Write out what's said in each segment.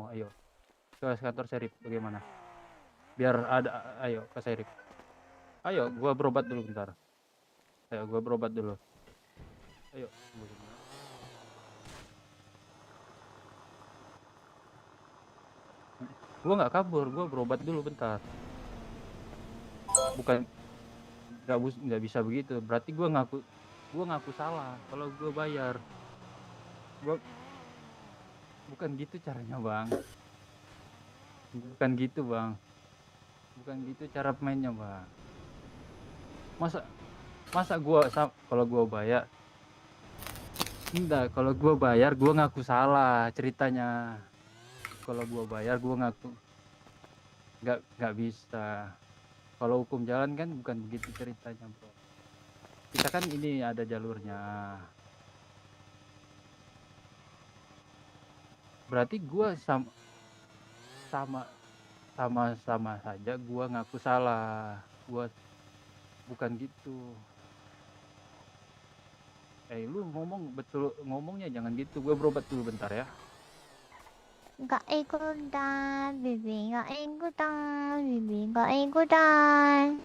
ayo ke kantor Serif bagaimana? Biar ada, ayo ke Serif. Ayo, gua berobat dulu bentar. Ayo, gua berobat dulu. Ayo. Gua nggak kabur, gua berobat dulu bentar. Bukan nggak bisa begitu. Berarti gua ngaku salah kalau gua bayar. Gua bukan gitu caranya, Bang. Bukan gitu, Bang. Bukan gitu cara mainnya, Bang. Masa masa kalau gua bayar enggak, kalau gua bayar gua ngaku salah ceritanya. Kalau gua bayar gua ngaku nggak bisa. Kalau hukum jalan kan bukan begitu ceritanya, Bro. Kita kan ini ada jalurnya. Berarti gua sama sama saja gua ngaku salah. Gua bukan gitu. Lu ngomongnya jangan gitu. Gua berobat dulu bentar ya. Nggak ikutan, Bibi. Nggak ikutan, Bibi. Nggak ikutan.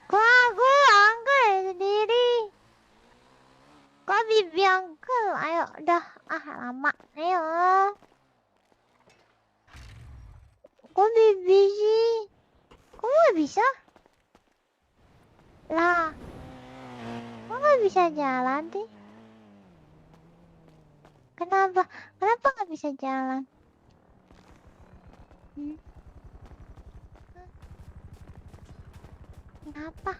Kok aku angkel sendiri? Kok Bibi angkel? Ayo, udah. Lama. Ayo. Kok Bibi sih? Kok nggak bisa? Lah, kok nggak bisa jalan sih? Kenapa? Kenapa nggak bisa jalan? Hmm? Kenapa?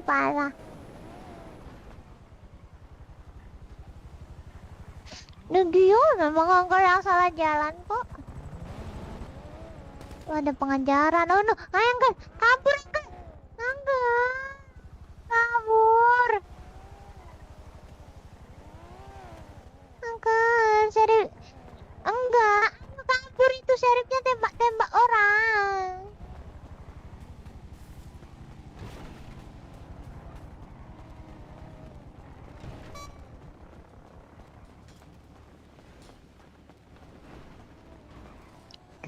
Parah. Lagian memang angkel yang salah jalan kok. Tuh ada pengajaran. Oh no, ayo angkel, kabur angkel. Angkel, kabur. Angkel, serif. Enggak, kabur itu serifnya tembak-tembak orang.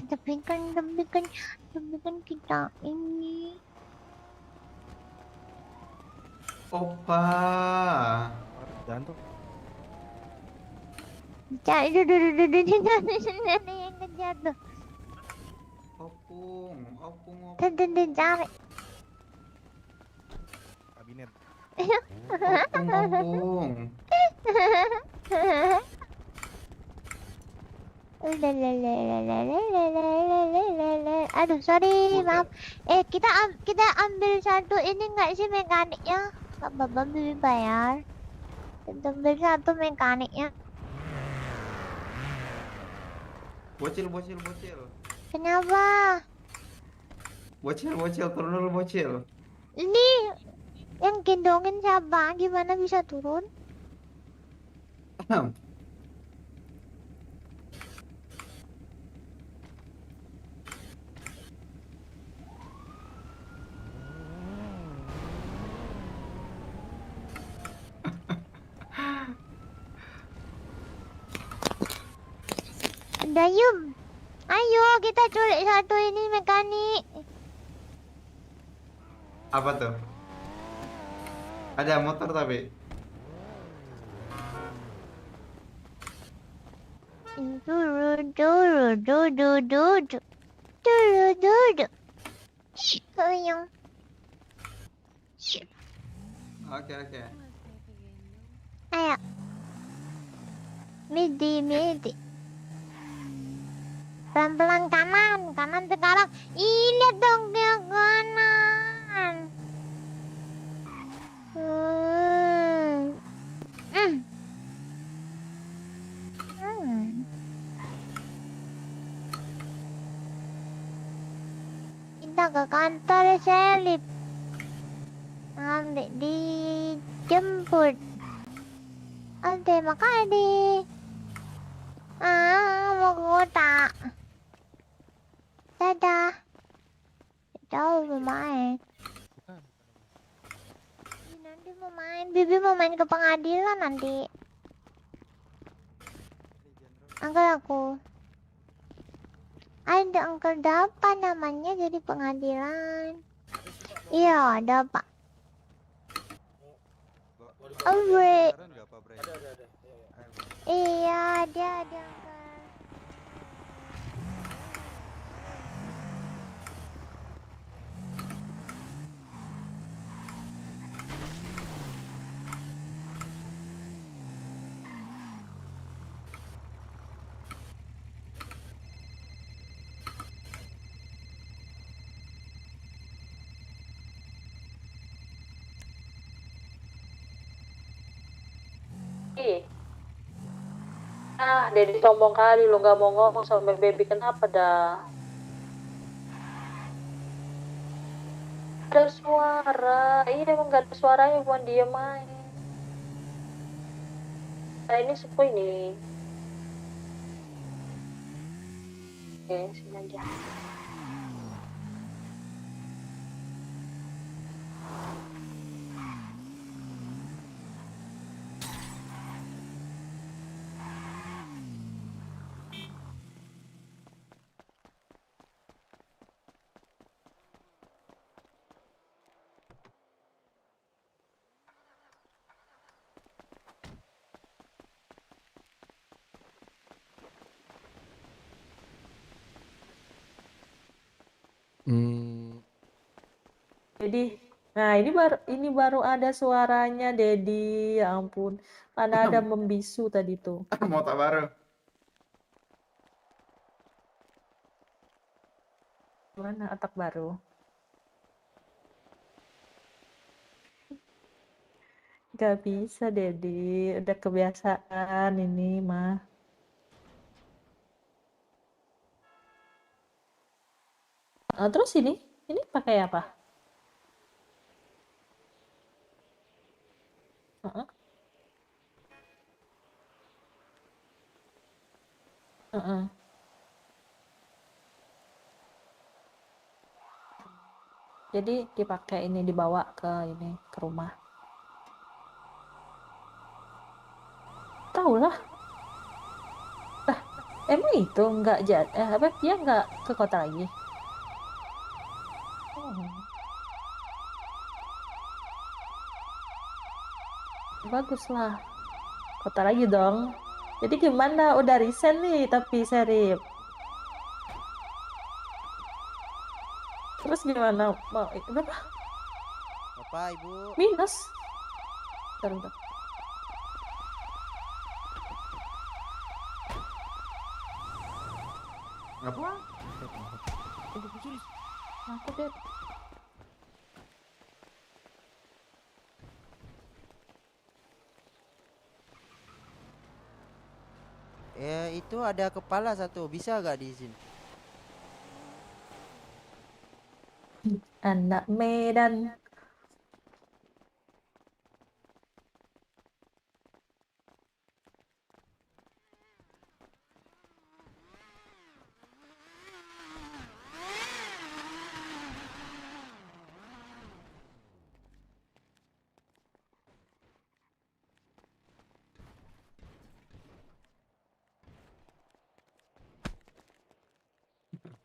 Tapi kan kita ini. Opa. Jantung. Cari yang ngejar tuh. Opung, opung, Tuh, cari. Kabinet. opung, opung. Aduh, sorry, maaf. Kita ambil satu ini nggak sih mekaniknya? Pak Bapak beli bayar. Kita ambil satu mekaniknya. Bocil, bocil, bocil. Kenapa? Bocil, bocil, turun dulu bocil. Ini yang gendongin siapa? Gimana bisa turun? Dayum, ayo kita culik satu ini mekanik. Apa tuh? Ada motor tapi. Sayang. Oke, oke. Ayo. Midi. Pelan-pelan kanan sekarang. Ih, lihat dong dia kanan. Hmm. Kita ke kantor selip. Nanti dijemput. Ade makasih. Mau ke kota. Dadah. tahu mau main. Bukan. Ih, nanti mau main, Bibi mau main ke pengadilan nanti. Angkel aku. Ada angkel apa namanya jadi pengadilan. Iya, ada Pak. Oh, bre. Iya, dia ada angkel. Ih, Dedi sombong kali lu nggak mau ngomong sama baby, kenapa dah? Ada suara, ini emang gak ada suaranya, bukan dia main. Nah ini sepuh ini. Oke, sini aja. Dedi, nah ini baru ada suaranya, Dedi. Ya ampun, mana ada membisu tadi tuh. Mau tak baru. Mana otak baru? Gak bisa, Dedi. Udah kebiasaan ini mah. Terus ini pakai apa? Heeh. Heeh. Jadi dipakai ini, dibawa ke ini, ke rumah. Tahu lah. Lah, emang itu nggak apa dia nggak ke kota lagi? Oh, bagus lah. Kota lagi dong. Jadi gimana? Udah resign nih tapi Serip. Terus gimana? Mau berapa? Bapak, Ibu. Minus. Bentar, bentar. Apa? Aku deh. Itu ada kepala satu, bisa gak diizin? Anak Medan.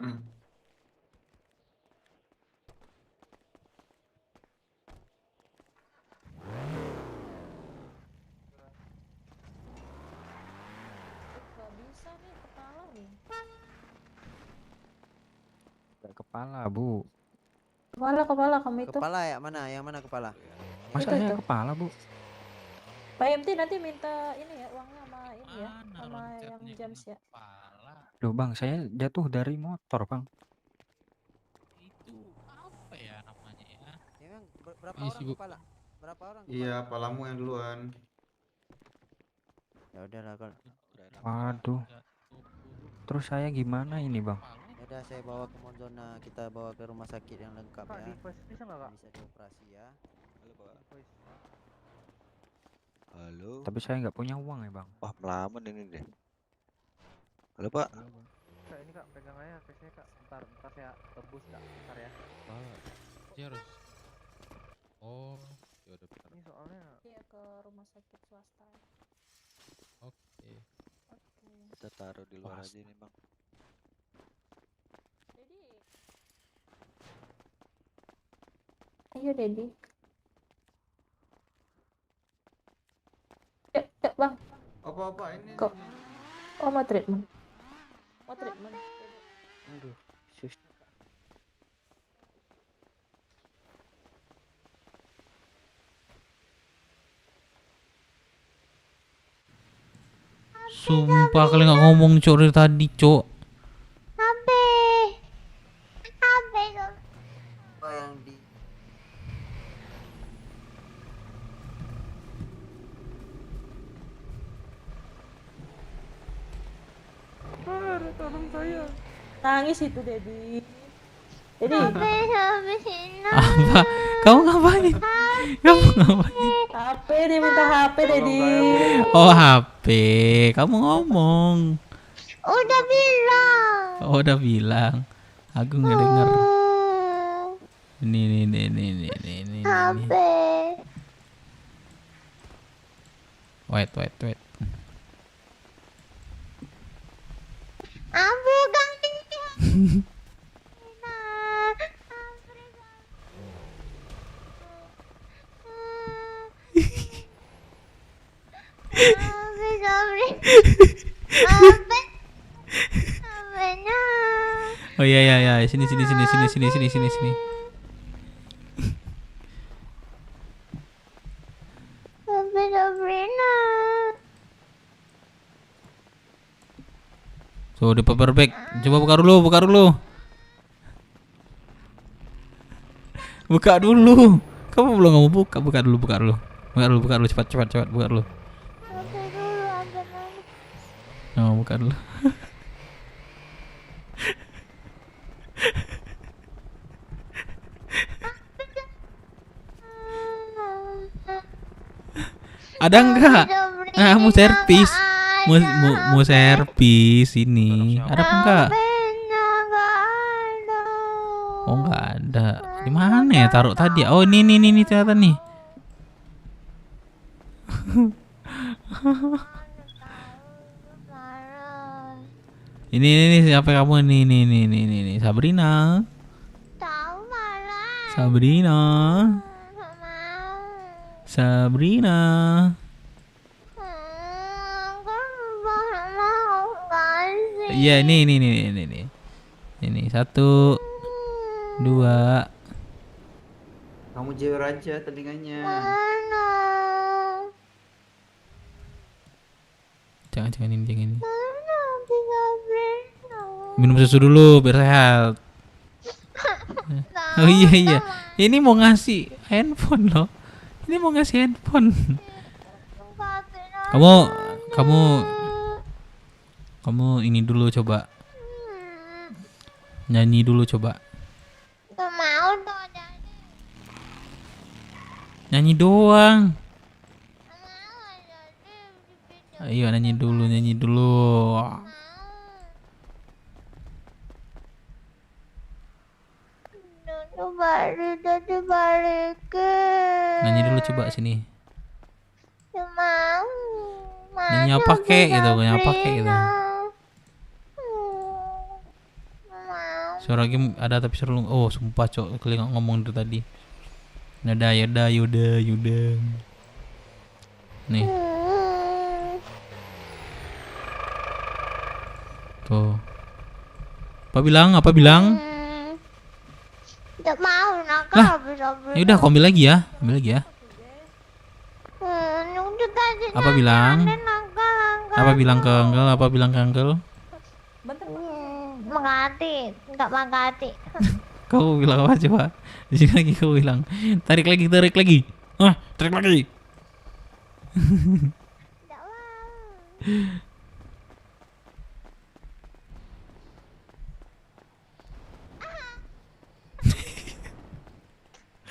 Hmm. Gak bisa nih kepala nih. Gak kepala, Bu. Kepala kamu itu. Kepala ya mana? Yang mana kepala? Masa saya Itu. kepala, Bu? Pak MT nanti minta ini ya uangnya sama ini ya, sama yang James ya. Loh, Bang, saya jatuh dari motor, Bang. Itu apa ya namanya ya? Emang berapa Iya, orang sibuk. kepala? Berapa orang kepala? Iya, palamu yang duluan. Ya udahlah kalau. Waduh. Terus saya gimana ini, Bang? Ya udah saya bawa ke Monzona, kita bawa ke rumah sakit yang lengkap Kak, ya. di voice bisa nggak, Kak? Bisa dioperasi ya. Halo Pak. Di voice. Halo. Tapi saya nggak punya uang ya, Bang. Wah melamun ini deh. Halo Pak. Kak, ini Kak, pegang aja case-nya Kak. Bentar saya tebus Kak. Bentar ya. Halo. Berarti harus. Oh, ya udah benar. Ini soalnya Iya, ke rumah sakit swasta. Oke. Oke. Kita taruh di luar Wah, aja nih bang. Dedi. Ayo, Dedi. Yuk, yuk, Bang. Apa-apa ini? Kok? Oh, mau treatment. Mau treatment. Aduh, sus. Sumpah kalian nggak ngomong cok dari tadi cok. Abe. Abe dong. Apa yang di Tolong saya. Nangis itu, Dedi. Dedi. Abe sampai sini. Apa? Kamu ngapain? Kamu ngapain? HP, dia minta HP, Dedi. Oh HP. Kamu ngomong. Udah bilang. Oh udah bilang. Aku nggak denger. Hmm, Ini. Abe. Wait. Abe ganti. Nah, Abe Abe. Abenya. Oh iya. Sini. Abe Sabrina. So di paper bag. Coba buka dulu. Buka dulu. Kamu belum mau buka. Buka dulu. Cepat buka dulu. Abe dulu, Abe nangis. Oh, buka dulu. Ada enggak? Ah, mau servis. Mau servis ini. Ada apa enggak? Abenya nggak ada. Oh, enggak ada. Di mana ya taruh tadi? Oh, ini ternyata nih. Marah. Ini siapa kamu nih Sabrina. Tahu marah. Sabrina. Nggak mau. Sabrina. Kan nggak mau kasih. Iya, ini. Ini 1 2. Kamu jewer aja telinganya. Mana? Jangan ini. Mana bisa Sabrina? Minum susu dulu biar sehat. Oh iya. Ini mau ngasih handphone loh. Kamu ini dulu coba. Nyanyi dulu coba. Gak mau dong jadi. Nyanyi doang. Gak mau jadi. Ayo nyanyi dulu. Dibalikin. Nyanyi dulu coba sini. Gak mau. Nyanyi apa kek gitu, nyanyi apa kek gitu. Suara game ada tapi seru. Oh, sumpah cok, kalian ngomong dari tadi. Yaudah. Nih, tuh. Apa bilang? Gak mau nakal Lah, bisa Ya udah, aku ambil lagi ya. Apa bilang? Apa bilang ke Uncle? Bentar. Mengganti, nggak mengganti. Kau bilang apa coba? Di sini lagi kau bilang. Tarik lagi. Tarik lagi. Nggak mau.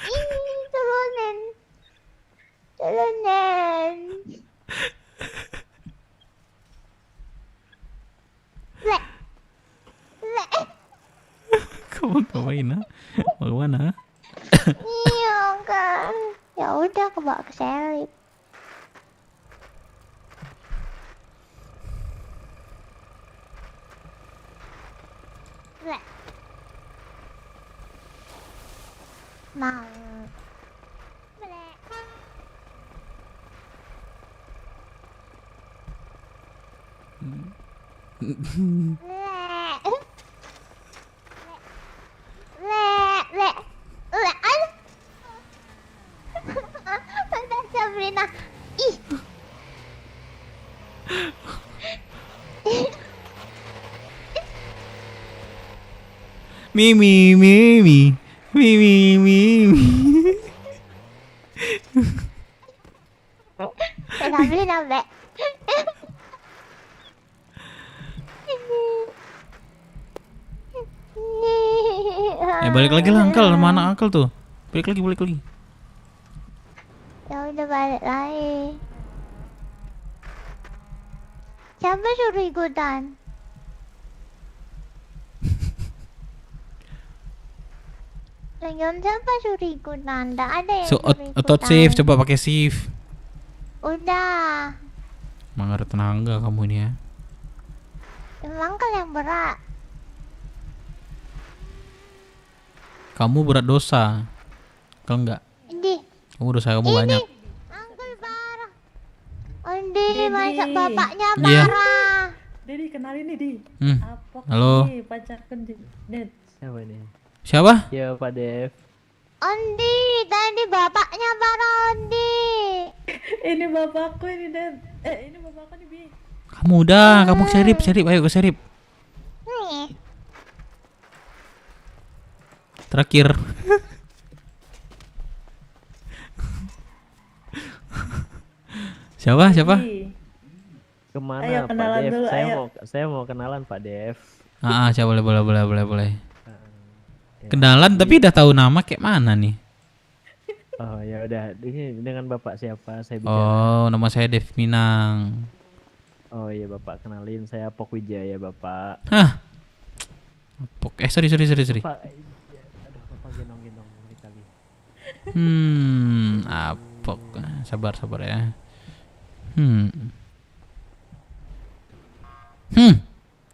Ih, turunin. Le. Kamu ngapain? Mau kemana? Iya kan. Ya udah aku bawa ke selip. Bleh. Mau. Bleh. Bleh. Bleh. Bleh. Bleh. Aduh. Udah Sabrina. Ih. Mimi, Mimi, Mimi, Mimi. Sabrina, Bleh. Balik lagi lah Uncle, mana Uncle tuh? Balik lagi, balik lagi. Ya udah balik lagi. Siapa suruh ikutan? Lagian siapa suruh ikutan? Nggak ada yang So, suruh otot ikutan. shift, coba pakai shift. Udah. Emang ada tenaga kamu ini ya. Emang yang berat. Kamu berat dosa. Kalau enggak, Ini. kamu dosa kamu banyak. Uncle parah. Undi, Dedi. masa bapaknya Iya. parah. Dedi kenalin nih Di. Hmm. Apok Halo. nih pacarku Net. Siapa ini? Siapa? Ya Pak Dev. Undi, tadi bapaknya parah Undi. Ini bapakku ini Net. Ini bapakku nih Bi. Kamu udah, kamu ke serip, serip, ayo ke serip. Nih. Terakhir. Siapa? Siapa? Di. Kemana Ayo, Pak kenalan Dev? dulu, ayo. Saya mau kenalan Pak Dev. Siapa boleh. Ya. Kenalan tapi udah tahu nama kayak mana nih? Oh ya udah, ini dengan Bapak siapa saya bicara? Oh, nama saya Dev Minang. Oh iya Bapak, kenalin saya Pok Wijaya Bapak. Hah? Sorry. Pak, aduh Bapak gendong-gendong kali. Apok. Sabar ya.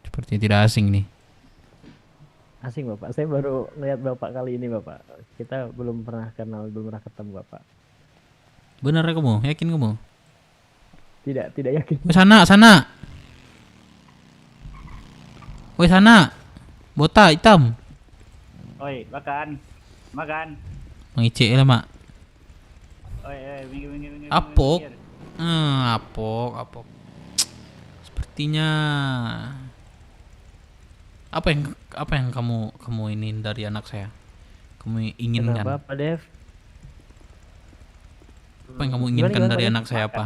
Seperti tidak asing nih. Asing Bapak, saya baru lihat Bapak kali ini Bapak. Kita belum pernah kenal, belum pernah ketemu Bapak. Bener kamu? Yakin kamu? Tidak yakin. Sana. Woi sana. Botak hitam. Oi, makan. Mengicik lah mak. Oi, minggir. Apok. Apok. Sepertinya apa yang kamu ini dari anak saya? Kamu inginkan? Kenapa Pak Dev? Apa yang kamu inginkan Gimana, dari Pak? anak saya apa?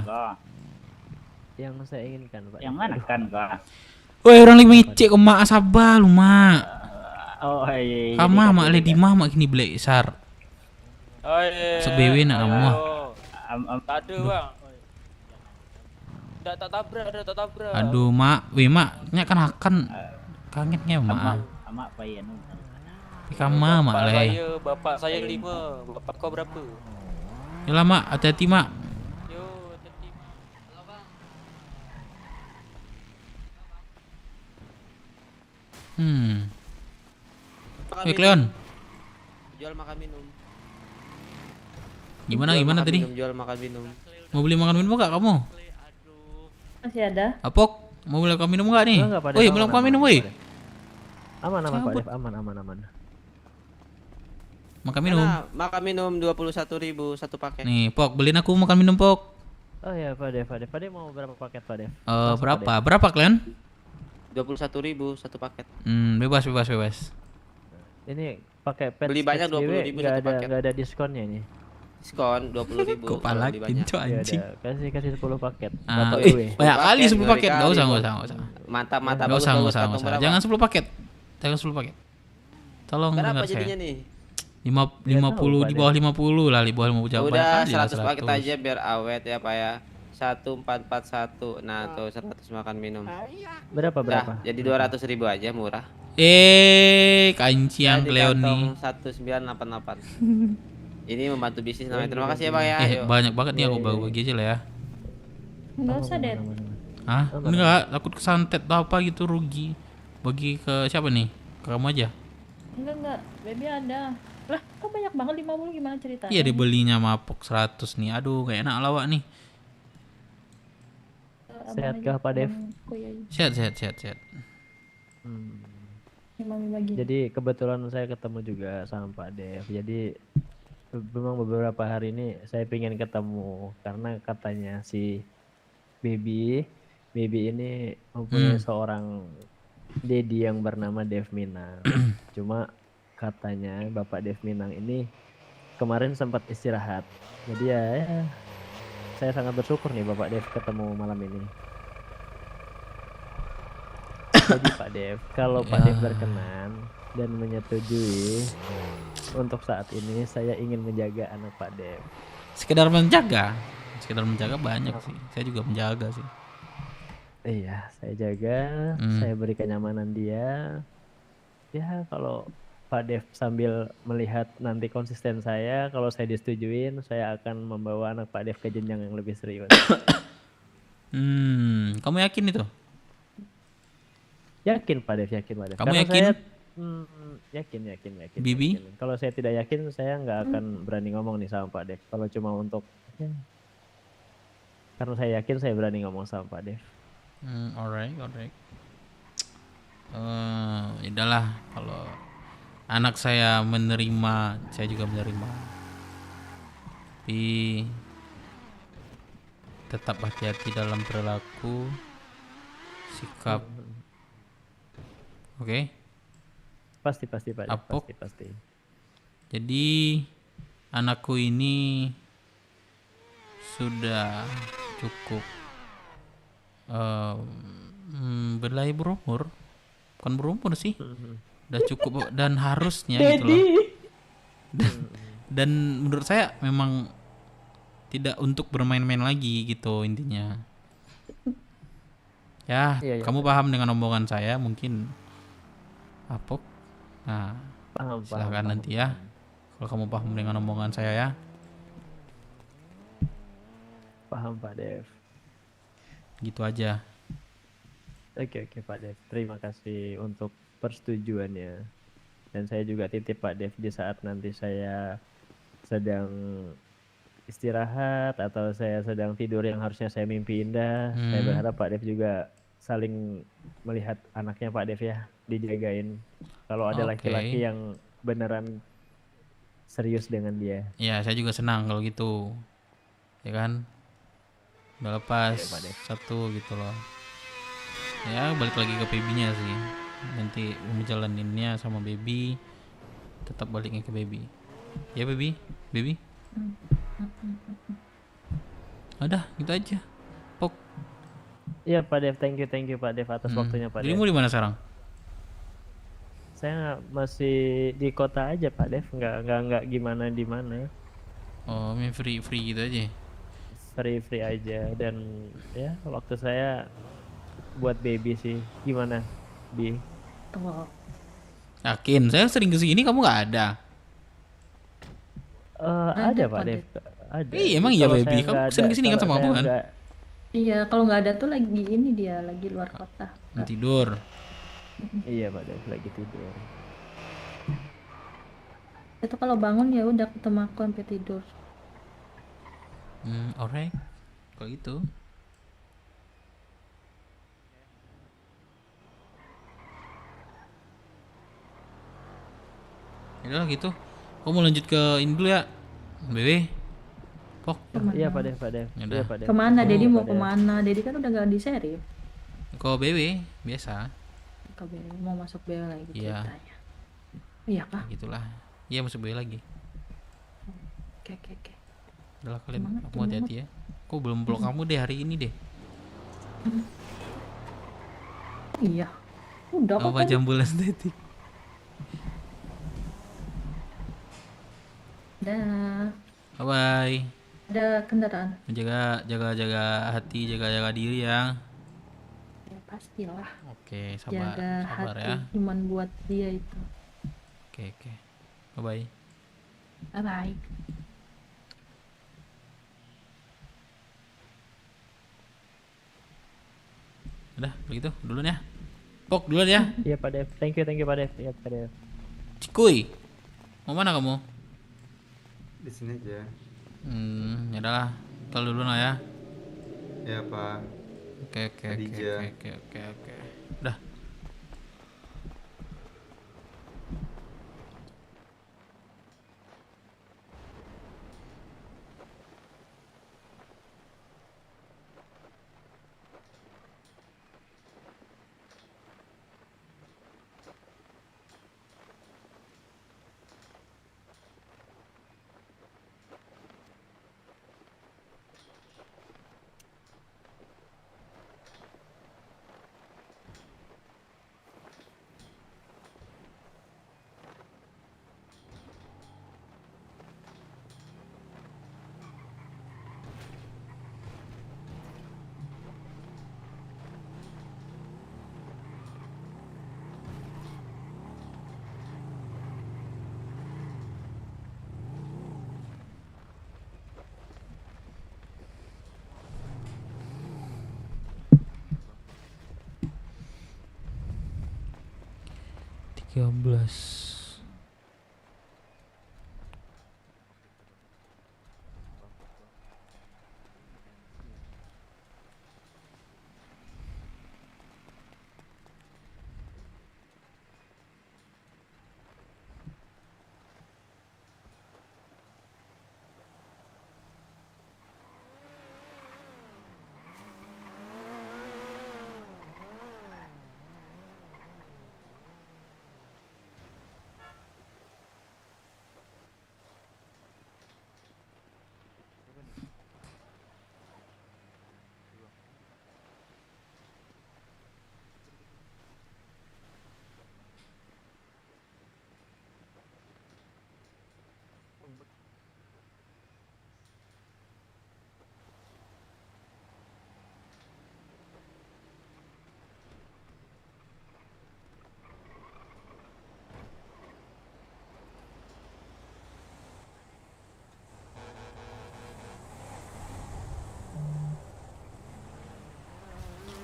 Yang saya inginkan Pak. Yang mana kan kau? Woi orang lagi mengicik kok mak, sabar lu mak. Oh iya. Kamu mak ledi mah kini belek sar. Oh iya. Sebewe nak kamu. Tak ada bang. Tak tabrak. Aduh mak, mak kan kangennya mak. Amak payah nu. Kamu mak le. Bapak saya 5. Bapak kau berapa? Yalah mak, hati-hati mak. Yo, hati-hati. Leon. Jual makan minum. Gimana Jual makan tadi? minum, jual makan minum. Mau beli makan minum enggak kamu? Masih ada? Apok, mau beli makan minum enggak nih? Enggak, Pak Dev, Woi, aman, beli makan aman, minum aman, woi. Pak Dev. Aman Pak Cabut. Dev, aman. Makan minum. Mana? Makan minum 21.000 satu paket. Nih, Pok, beliin aku makan minum, Pok. Oh ya Pak Dev. Pak Dev mau berapa paket Pak Dev? Berapa? Berapa kalian? 21.000 satu paket. Bebas. Ini pakai pet Beli banyak 20.000 satu paket. Enggak ada diskonnya ini. Diskon 20.000. Kok kalau palak beli banyak. pinco Ya anjing. udah, kasih 10 paket. Ah, Bapak eh, gue. banyak kali 10 10 paket. Enggak usah. Mantap. Enggak usah. Jangan 10 paket. Tolong Berapa dengar saya. jadinya nih? 50 di bawah 50 lah, di bawah 50 jauh Udah banyak kali lah, 100 paket aja biar awet ya Pak ya. 1441. Nah, tuh 100 makan minum. Berapa? Dah, jadi 200.000 aja murah. Kancian Cleoni. 1988. Ini membantu bisnis namanya. Terima kasih ya Bang ya. Banyak banget nih, aku bagi aja lah ya. Nggak usah deh. Hah? Enggak, takut kesantet atau apa gitu, rugi. Bagi ke siapa nih? Ke kamu aja. Enggak, baby ada. Lah, kok banyak banget 50 gimana ceritanya? Iya, dibelinya mapok 100 nih. Aduh, gak enak lawak nih. Sehatkah Pak Dev? Sehat. Jadi kebetulan saya ketemu juga sama Pak Dev. Jadi memang beberapa hari ini saya pengen ketemu karena katanya si Baby ini mempunyai seorang Dedi yang bernama Dev Minang. Cuma katanya Bapak Dev Minang ini kemarin sempat istirahat. Jadi ya saya sangat bersyukur nih Bapak Dev ketemu malam ini. Jadi Pak Dev, kalau Pak Dev berkenan dan menyetujui, untuk saat ini saya ingin menjaga anak Pak Dev. Sekedar menjaga banyak sih. Saya juga menjaga sih. Iya, saya jaga, saya beri kenyamanan dia. Ya, kalau Pak Dev sambil melihat nanti konsisten saya, kalau saya disetujuin, saya akan membawa anak Pak Dev ke jenjang yang lebih serius. Kamu yakin itu? Yakin Pak Dev, yakin Pak Dev. Kamu Karena yakin? Saya, yakin. Bibi? Yakin. Kalau saya tidak yakin, saya nggak akan berani ngomong nih sama Pak Dev. Kalau cuma untuk, karena saya yakin, saya berani ngomong sama Pak Dev. Alright. Yaudahlah, kalau anak saya menerima, saya juga menerima. Tapi tetap hati-hati dalam perilaku, sikap. Oke? Pasti Pak Dev, Apok. pasti. Jadi anakku ini sudah cukup berlai berumur, bukan berumur sih, udah cukup dan harusnya gitu loh. Dan menurut saya memang tidak untuk bermain-main lagi gitu intinya. Ya, Iya, kamu paham dengan omongan saya mungkin, Apok. Nah, silahkan nanti ya. Kalau kamu paham dengan omongan saya ya. Paham Pak Dev. Gitu aja. Oke Pak Dev. Terima kasih untuk persetujuannya. Dan saya juga titip Pak Dev di saat nanti saya sedang istirahat atau saya sedang tidur yang harusnya saya mimpi indah. Saya berharap Pak Dev juga saling melihat anaknya Pak Dev ya, dijagain. Kalau ada laki-laki yang beneran serius dengan dia. Ya, saya juga senang kalau gitu. Ya kan? Udah lepas satu gitu loh. Ya, balik lagi ke babynya sih. Nanti menjalaninnya sama baby, tetap baliknya ke baby. Ya baby. Udah, gitu aja. Pok. Iya Pak Dev, thank you Pak Dev atas waktunya Pak Dev. Dirimu di mana sekarang? Saya masih di kota aja Pak Dev, nggak gimana di mana. Oh, main free gitu aja. Free aja, dan ya waktu saya buat baby sih. Gimana Bi? Yakin? Saya sering kesini kamu nggak ada. Ada Pak Dev. Ada. Emang iya baby. Kamu sering kesini kan sama kamu kan? Iya, kalau nggak ada tuh lagi ini dia lagi luar kota. Tidur. Iya Pak Dev lagi tidur. Itu kalau bangun ya udah ketemu aku sampai tidur. Alright. Kalau gitu. Yaudah gitu. Aku mau lanjut ke ini dulu ya, Bebe. Pok. Iya Pak Dev. Yaudah. Pak Dev. Kemana? Dedi mau kemana? Dedi kan udah gak di serif. Ke Bebe biasa. Ke BW, mau masuk BW lagi Iya. ceritanya. Iya kah? Gitulah. Iya masuk Bebe lagi. Oke. Udahlah kalian, Semangat, aku hati-hati ya. Kok belum blok kamu deh hari ini deh. Iya. Udah kok Apa tadi. jambul estetik? Dah. Bye. Ada kendaraan. Jaga hati, jaga diri ya. Ya, Pak. pastilah Oke, sabar, jaga sabar hati ya. cuman buat dia itu. Oke, oke. Bye-bye. Bye bye. Udah, begitu duluan ya. Pok duluan ya. Iya Pak Dev, thank you Pak Dev. Iya Pak Dev. Cikuy. Mau mana kamu? Di sini aja. Ya udahlah. Kalau dulu lah ya. Ya Pak. Oke, oke, oke, Khadijah. oke, oke, oke. Udah. Tiga belas.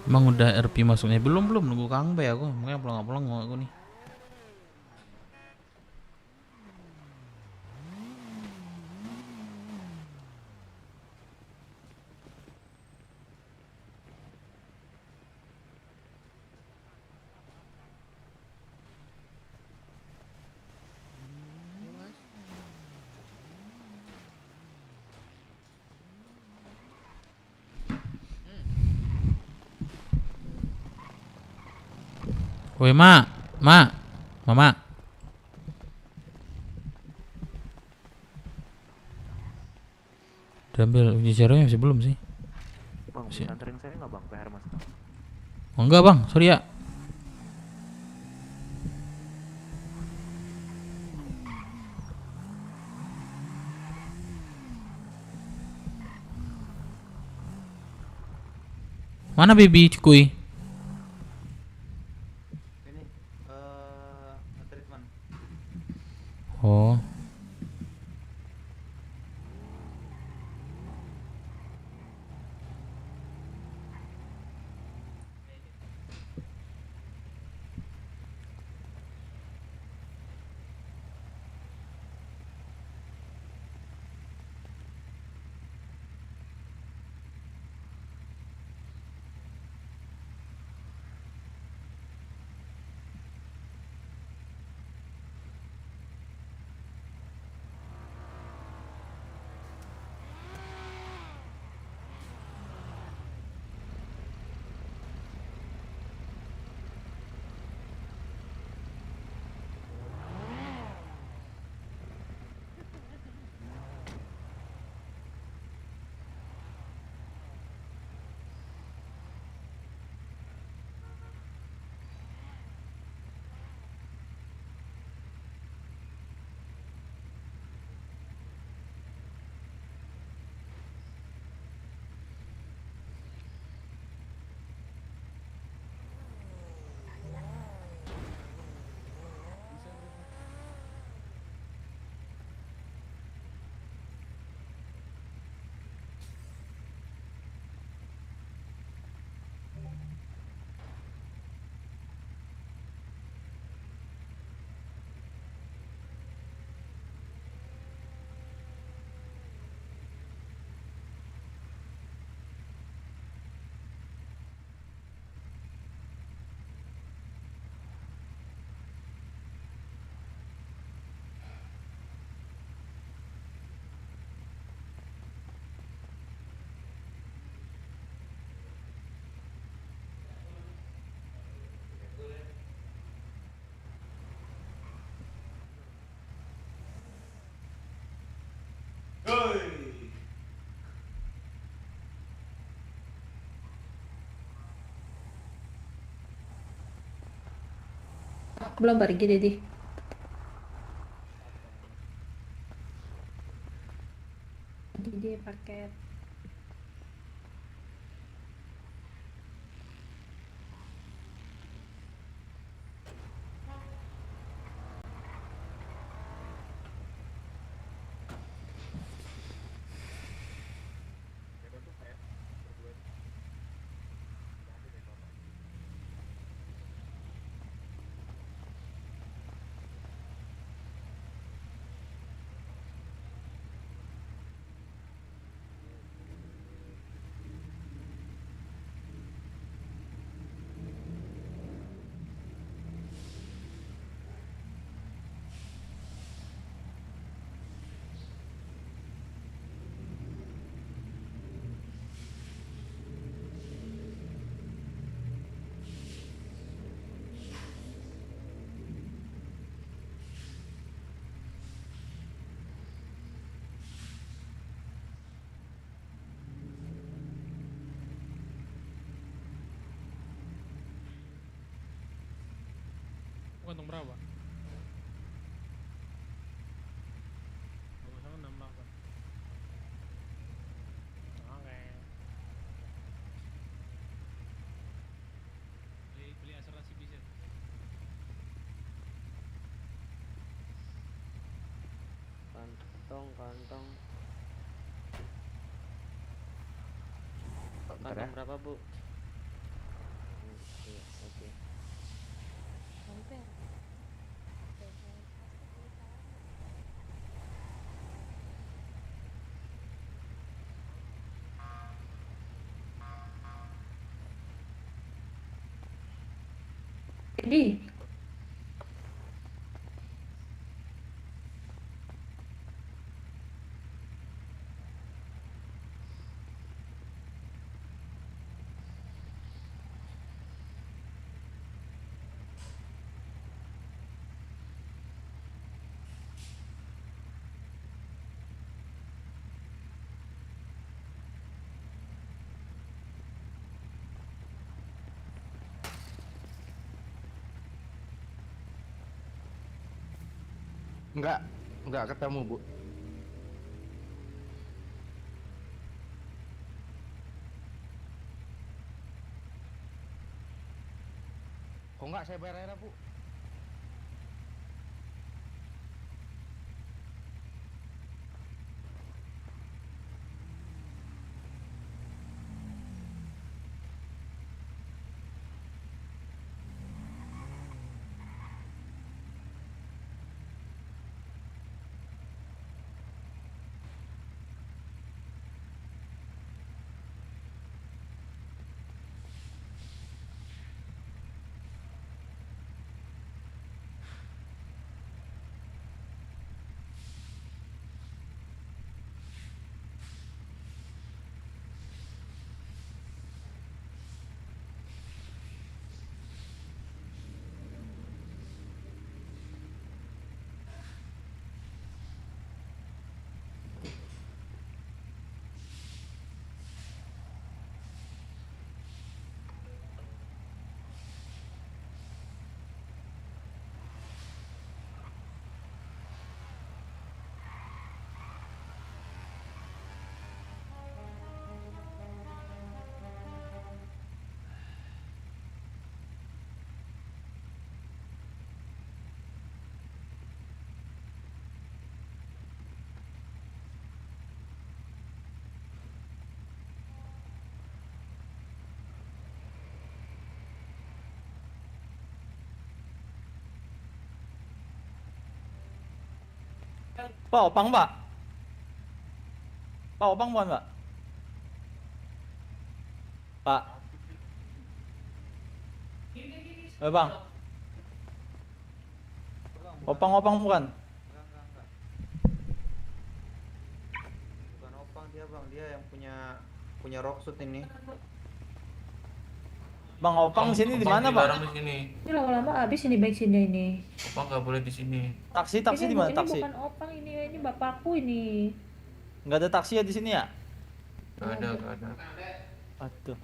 Emang udah RP masuknya? Belum nunggu Kang Bay aku. Makanya pulang aku nih. Woi, Mama. Udah ambil uji jaraknya masih belum sih? Bang, bisa anterin saya nggak bang PR mas? Oh, enggak bang, sorry ya. Mana baby Cikuy? Ini treatment. Oh. Belum pergi Dedi. Dedi paket. Kantong berapa? Sama 68. Oke. Beli asuransi bisa. Kantong. Bentar Kantong ya. berapa, Bu? Oke. Dedi. Enggak ketemu, Bu. Kok enggak saya bayar aja, Bu? Pak Opang, Pak. Pak Opang mohon, Pak. Pak. Bang. Opang bukan? Enggak. Bukan Opang dia, Bang. Dia yang punya Rocksuit ini. Bang Opang di sini di mana, Pak? Di sini. Ini lama-lama habis ini bensinnya ini. Opang nggak boleh di sini. Taksi Ini di mana taksi? bukan Opang ini bapakku ini. Nggak ada taksi ya di sini ya? Nggak ada. Aduh.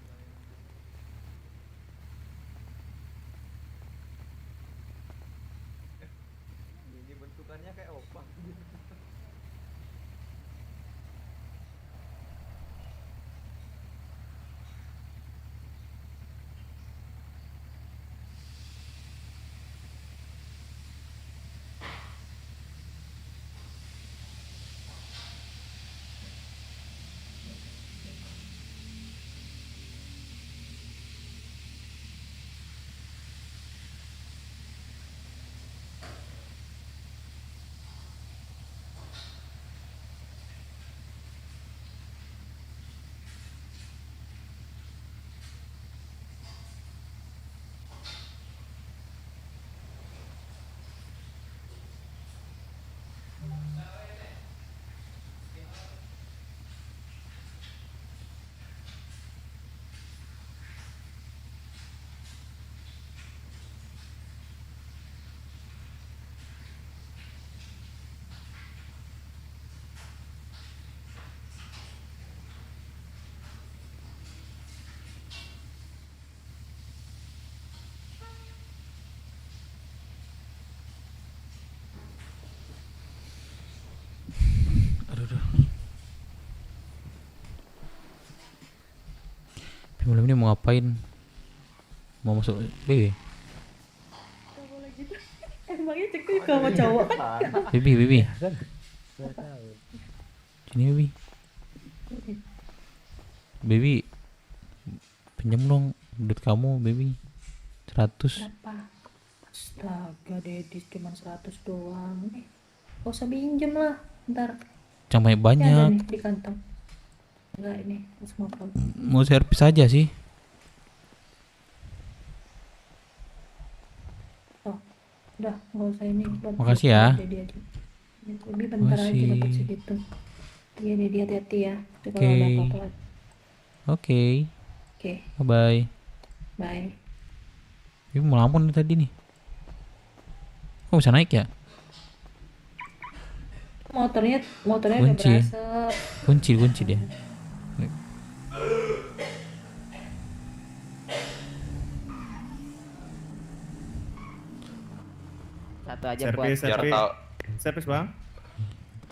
Malam ini mau ngapain? Mau masuk BB? Gak boleh gitu. Emangnya cekik sama cowok kan? Bibi. Nggak tahu. Sini Bibi. Bibi. Pinjam dong duit kamu, Bibi. 100. Berapa? Astaga, Dedis cuma 100 doang. Gak usah pinjem lah. Ntar. Jangan Ini ada banyak. nih di kantong. Enggak, ini 150. Mau servis aja sih. Oh, udah nggak usah ini. Makasih ya. Dedi aja. Lebih bentar aja Makasih. dapat segitu. Iya, Dedi hati-hati ya. Nanti kalau Oke. ada apa-apa lagi. Oke. Oke, Bye bye. bye. Bibi mau lampun nih tadi nih. Kok bisa naik ya? Motornya udah Kunci. berasa. Kunci dia. Satu aja buat Servis, biar servis. tahu. Servis, Bang.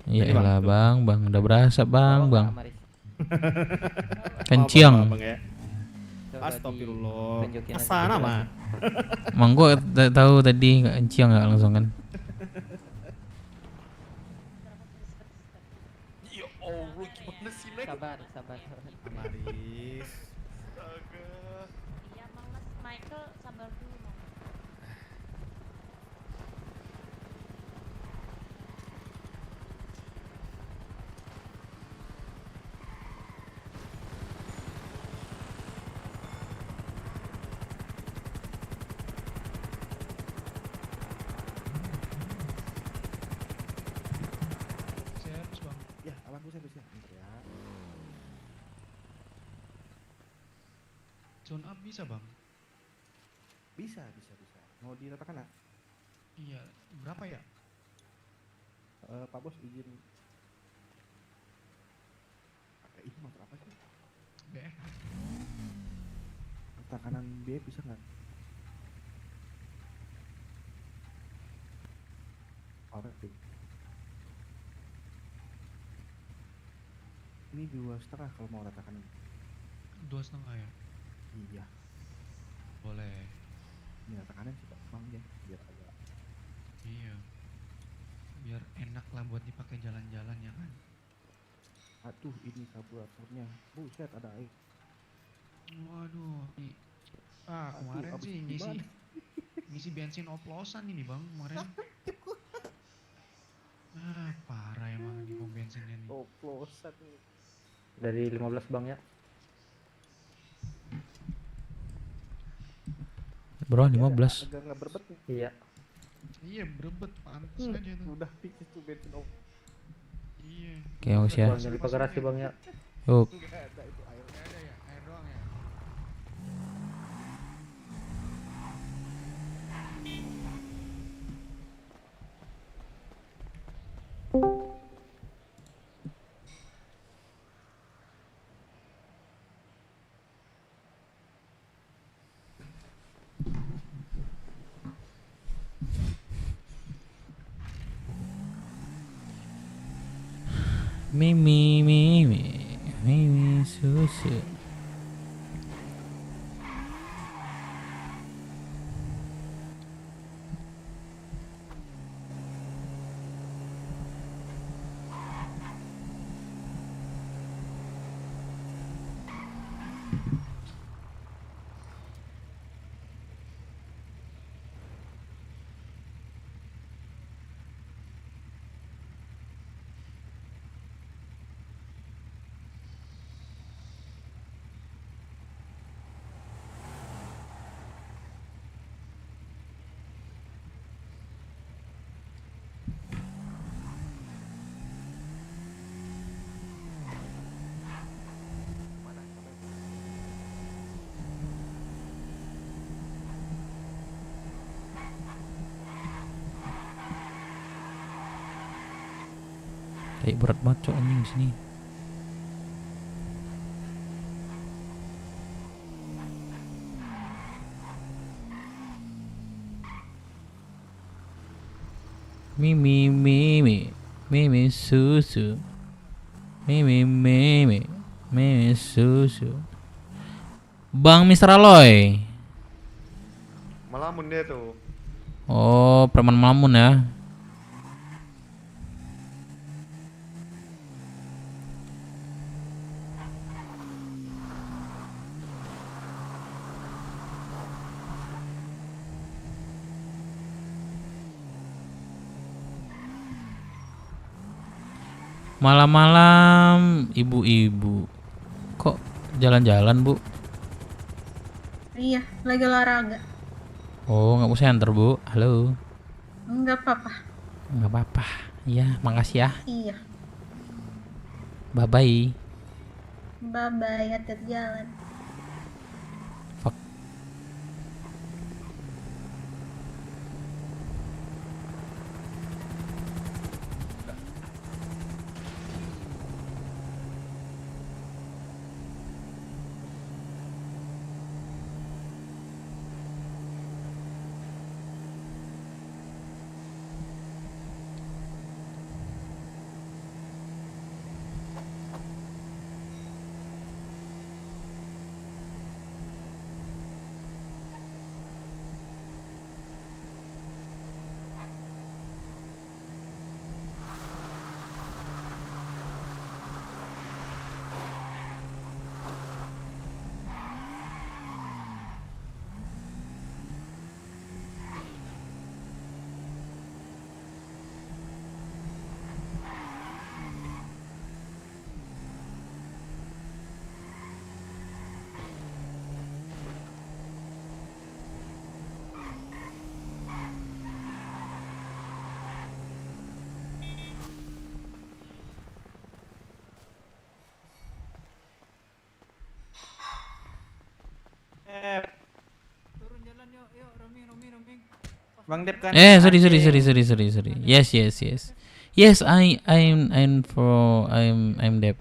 Ya Ini, Bang. elah bang, udah berasa bang. Maaf, Maris. Kenciang. Maaf, Bang, ya. Coba Astagfirullah. ditunjukin aja Asana gitu. mah. Emang gua tahu tadi nggak kenciang nggak langsung kan? Ya Allah, gimana sih, Nek? Sabar. Maris. Iya, Mas Michael sabar dulu. Servis, Bang. Ya, aman Bu servisnya. Ya. Zone up bisa bang? Bisa. Mau diratakan, nak? Iya, berapa ya? Pak Bos izin. Ini motor apa sih? BF. Tekanan B bisa nggak? Alright. Ini 2,5 kalau mau ratakan. 2,5 ya? Iya. Boleh. Ini ratakannya sih Pak, Bang ya, biar agak. Iya. Biar enak lah buat dipakai jalan-jalan ya kan? Aduh, ini karburatornya. Buset, ada air. Waduh. Aduh, Kemarin abis sih gimana? ngisi bensin oplosan ini bang kemarin. Parah emang di pom bensinnya nih. Oplosan nih. Dari 15 bang ya. Bro 15. Agak nggak berbet nih. Iya. Iya berebet, pantas aja tuh. Udah fix itu bensin op. Iya. Oke, Mas ya. Bang, jangan lupa garasi bang ya. Yuk. Nggak ada itu air. Nggak ada ya, air doang ya. Mimi susu. Kayak berat banget cok anjing di sini. Mimi susu. Mimi susu. Bang Mr. Aloy. Melamun dia tuh. Oh, preman melamun ya. Malam-malam ibu-ibu. Kok jalan-jalan, Bu? Iya, lagi olahraga. Oh, nggak mau saya antar, Bu. Halo. Enggak apa-apa. Nggak apa-apa. Iya, makasih ya. Iya. Bye-bye. Bye-bye, hati-hati jalan. Bang Dep kan. Sorry. Yes. Yes, I'm Dep.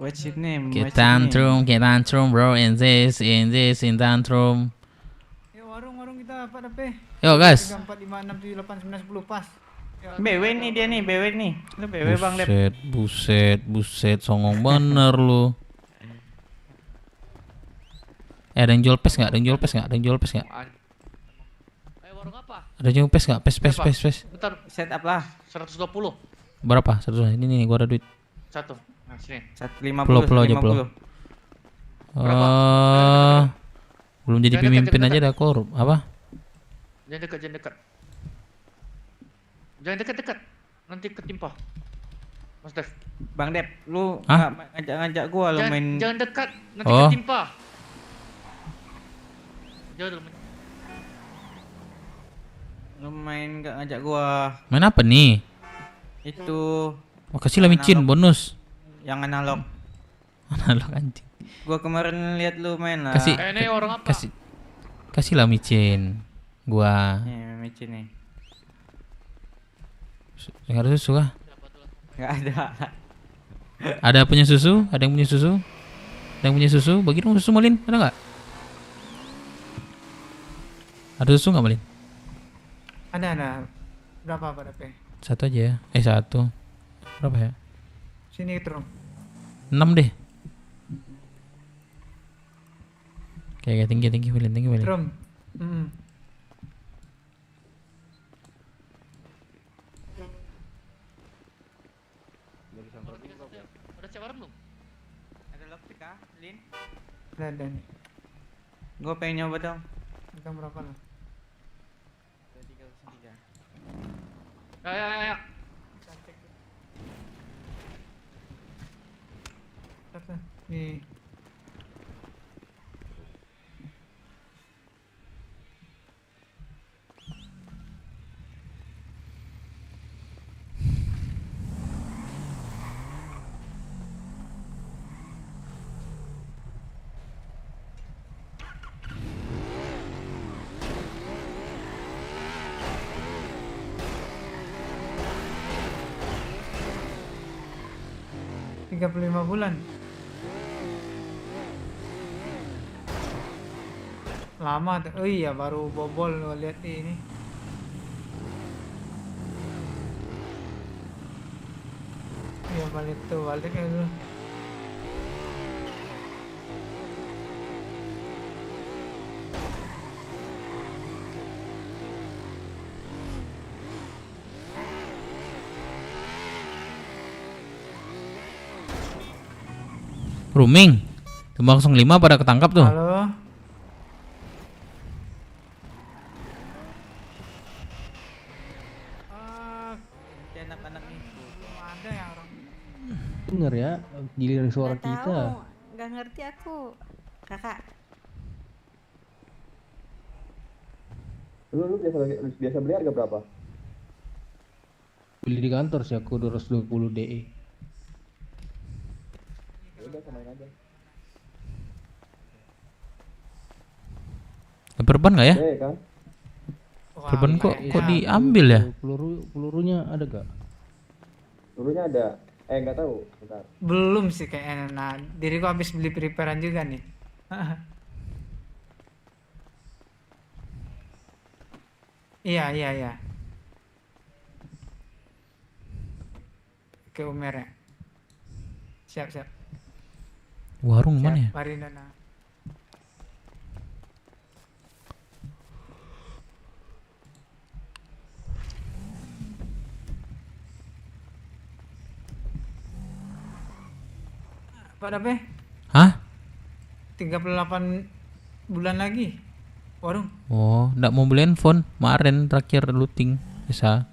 What's your name? Get tantrum, bro. In tantrum. Yuk warung kita apa Dep? Yo, guys. 3, 4, 5, 6, 7, 8, 9, 10 pas. BW nih dia nih, BW nih. Lu BW Bang Dep. Buset, songong bener lu. Ada yang jual pes nggak? Ayo warung apa? Ada yang jual pes nggak? Pes. Bentar, Set up lah. 120. Berapa? 100. Ini nih, gua ada duit. Satu. Nah, sini. 150 aja, 50. Belum jadi pemimpin aja dah korup. Apa? Jangan dekat. Nanti ketimpa. Mas Dev. Bang Dep, lu Hah? nggak ngajak gua lu main. Jangan dekat, nanti Oh. ketimpa. Jauh dulu. Lu main nggak ngajak gua. Main apa nih? Itu Makasih lah micin bonus. yang analog. Analog anjing. Gua kemarin lihat lu main lah. Kasih ini orang apa? kasih lah micin. Gua. Nih, micin nih. Yang ada susu kah? Nggak ada. Ada punya susu? Ada yang punya susu? Ada yang punya susu? Bagi dong susu Malin. Ada nggak? Ada susu nggak Malin? Ada. Berapa Pak Dep? Satu aja ya. Satu. Berapa ya? Sini terus. 6 deh. Oke, tinggi Malin. Drum. Udah siap warung belum? Ada loptik kah, Lin? Ada nih. Gua pengen nyoba dong. Kita berapa lah? 303. Ya. Nih. Tiga 35 bulan. Lama tuh. Oh iya, baru bobol lo lihat ini. Iya balik ya dulu. Rooming. Tumbang 05 pada ketangkap tuh. Halo. Anak-anak nih. Belum ada yang orang. Dengar ya, giliran suara kita. Nggak ngerti aku. Kakak. Lu biasa beli harga berapa? Beli di kantor sih aku 220 DE. Ya udah samain aja. Perban nggak ya? Kan? Perban kok diambil ya? Pelurunya ada gak? Pelurunya ada. Nggak tahu. Bentar. Belum sih kayaknya. Nah, diriku habis beli preparean juga nih. Iya. Ke Umer ya. Siap. Warung mana ya? Mari Nana. Pak Dape? Hah? 38 bulan lagi. Warung. Oh, nggak mau beli handphone. Kemarin terakhir looting bisa.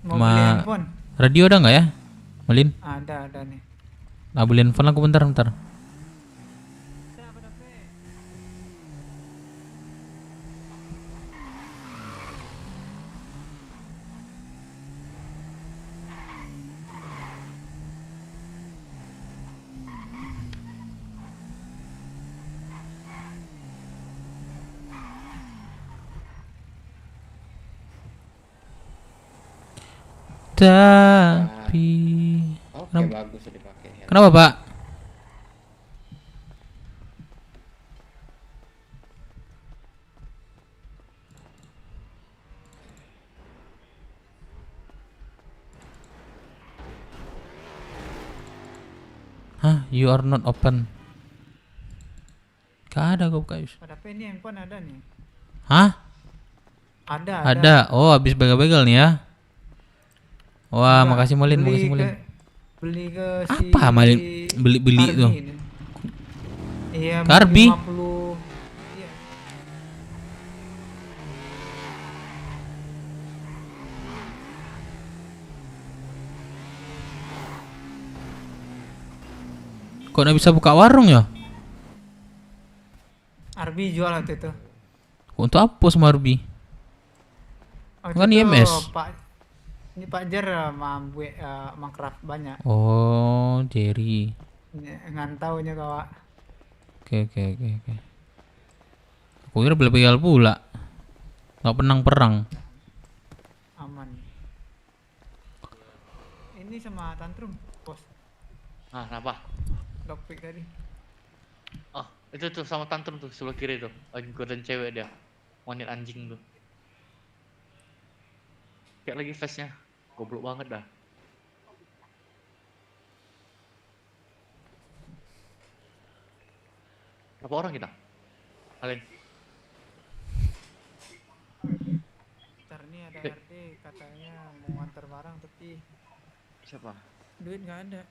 Mau beli handphone? Radio ada nggak ya, Malin? Ada nih. Nah, beli handphone aku bentar. Tapi Oke, bagus dipakai. Ya. Kenapa, Pak? Hah, you are not open. Gak ada kok, guys. Pada apa ini handphone ada nih? Hah? Ada. Oh, habis begal-begal nih ya. Wah, makasih Malin, Beli ke si apa Malin? Beli tuh. Iya, Karbi. 50. Iya. Kok nggak bisa buka warung ya? Arbi jual waktu itu. Untuk apa sama Arbi? Waktu Kan itu IMS. Ini Pak Jer mampu mangkraf banyak. Oh, Jerry. Ngantaunya kawan. Oke. Aku kira begal pula. Nggak perang. Aman. Ini sama tantrum, bos. Ah, kenapa? Lockpick tadi. Oh, itu tuh sama tantrum tuh sebelah kiri tuh. Lagi godain cewek dia. Wanit anjing tuh. Kayak lagi face-nya. Goblok banget dah. Berapa orang kita? Alin. Ntar nih ada RD katanya mau antar barang tapi Siapa? duit nggak ada.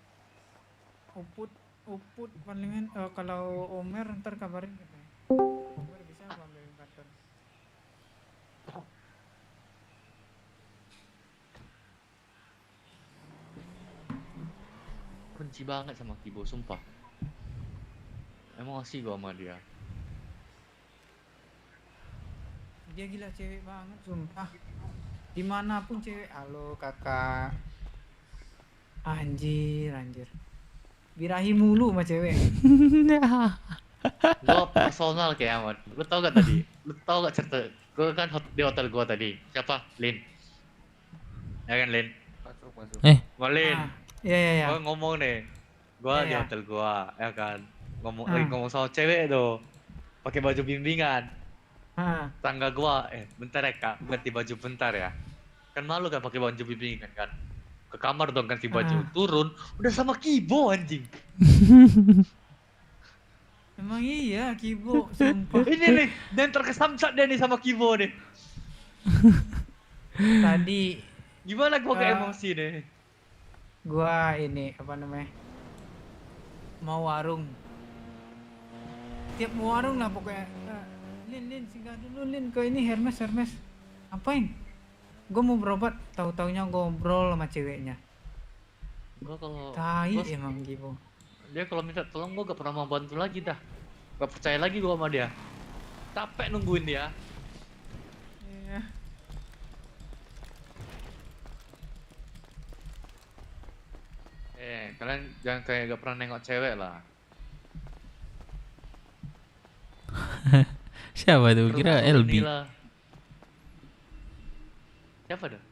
Uput palingan kalau Omer ntar kabarin katanya. Omer bisa apa ambilin kantor? Benci banget sama Kibo, sumpah. Emosi gua sama dia. Dia gila cewek banget, sumpah. Dimanapun cewek, halo kakak. Anjir. Birahi mulu sama cewek. Gua personal kayak amat. Lu tau gak tadi? Lu tau gak cerita? Gua kan di hotel gua tadi. Siapa? Lin. Ya kan Lin? Masuk. Gua Lin. Iya. Gua ngomong nih. Gua di Iya. hotel gua, ya kan. Lagi ngomong sama cewek tuh. Pakai baju bimbingan. Tangga gua, bentar ya Kak, ganti baju bentar ya. Kan malu kan pakai baju bimbingan kan. Ke kamar dong ganti baju. Turun, udah sama Kibo anjing. Emang iya Kibo, sumpah. Ini nih, dan terkesamsat dia nih sama Kibo nih. Tadi gimana gua kayak emosi nih. Gua ini apa namanya? mau warung. Tiap mau warung lah pokoknya. Lin, singgah dulu Lin ke ini Hermes. Apain? Gue mau berobat, tahu-taunya ngobrol sama ceweknya. Gua kalau Tai emang gitu. dia kalau minta tolong gua gak pernah mau bantu lagi dah. Gak percaya lagi gua sama dia. Capek nungguin dia. Iya. Kalian jangan kayak gak pernah nengok cewek lah. Siapa tuh? Kira Terus LB. inilah. Siapa tuh?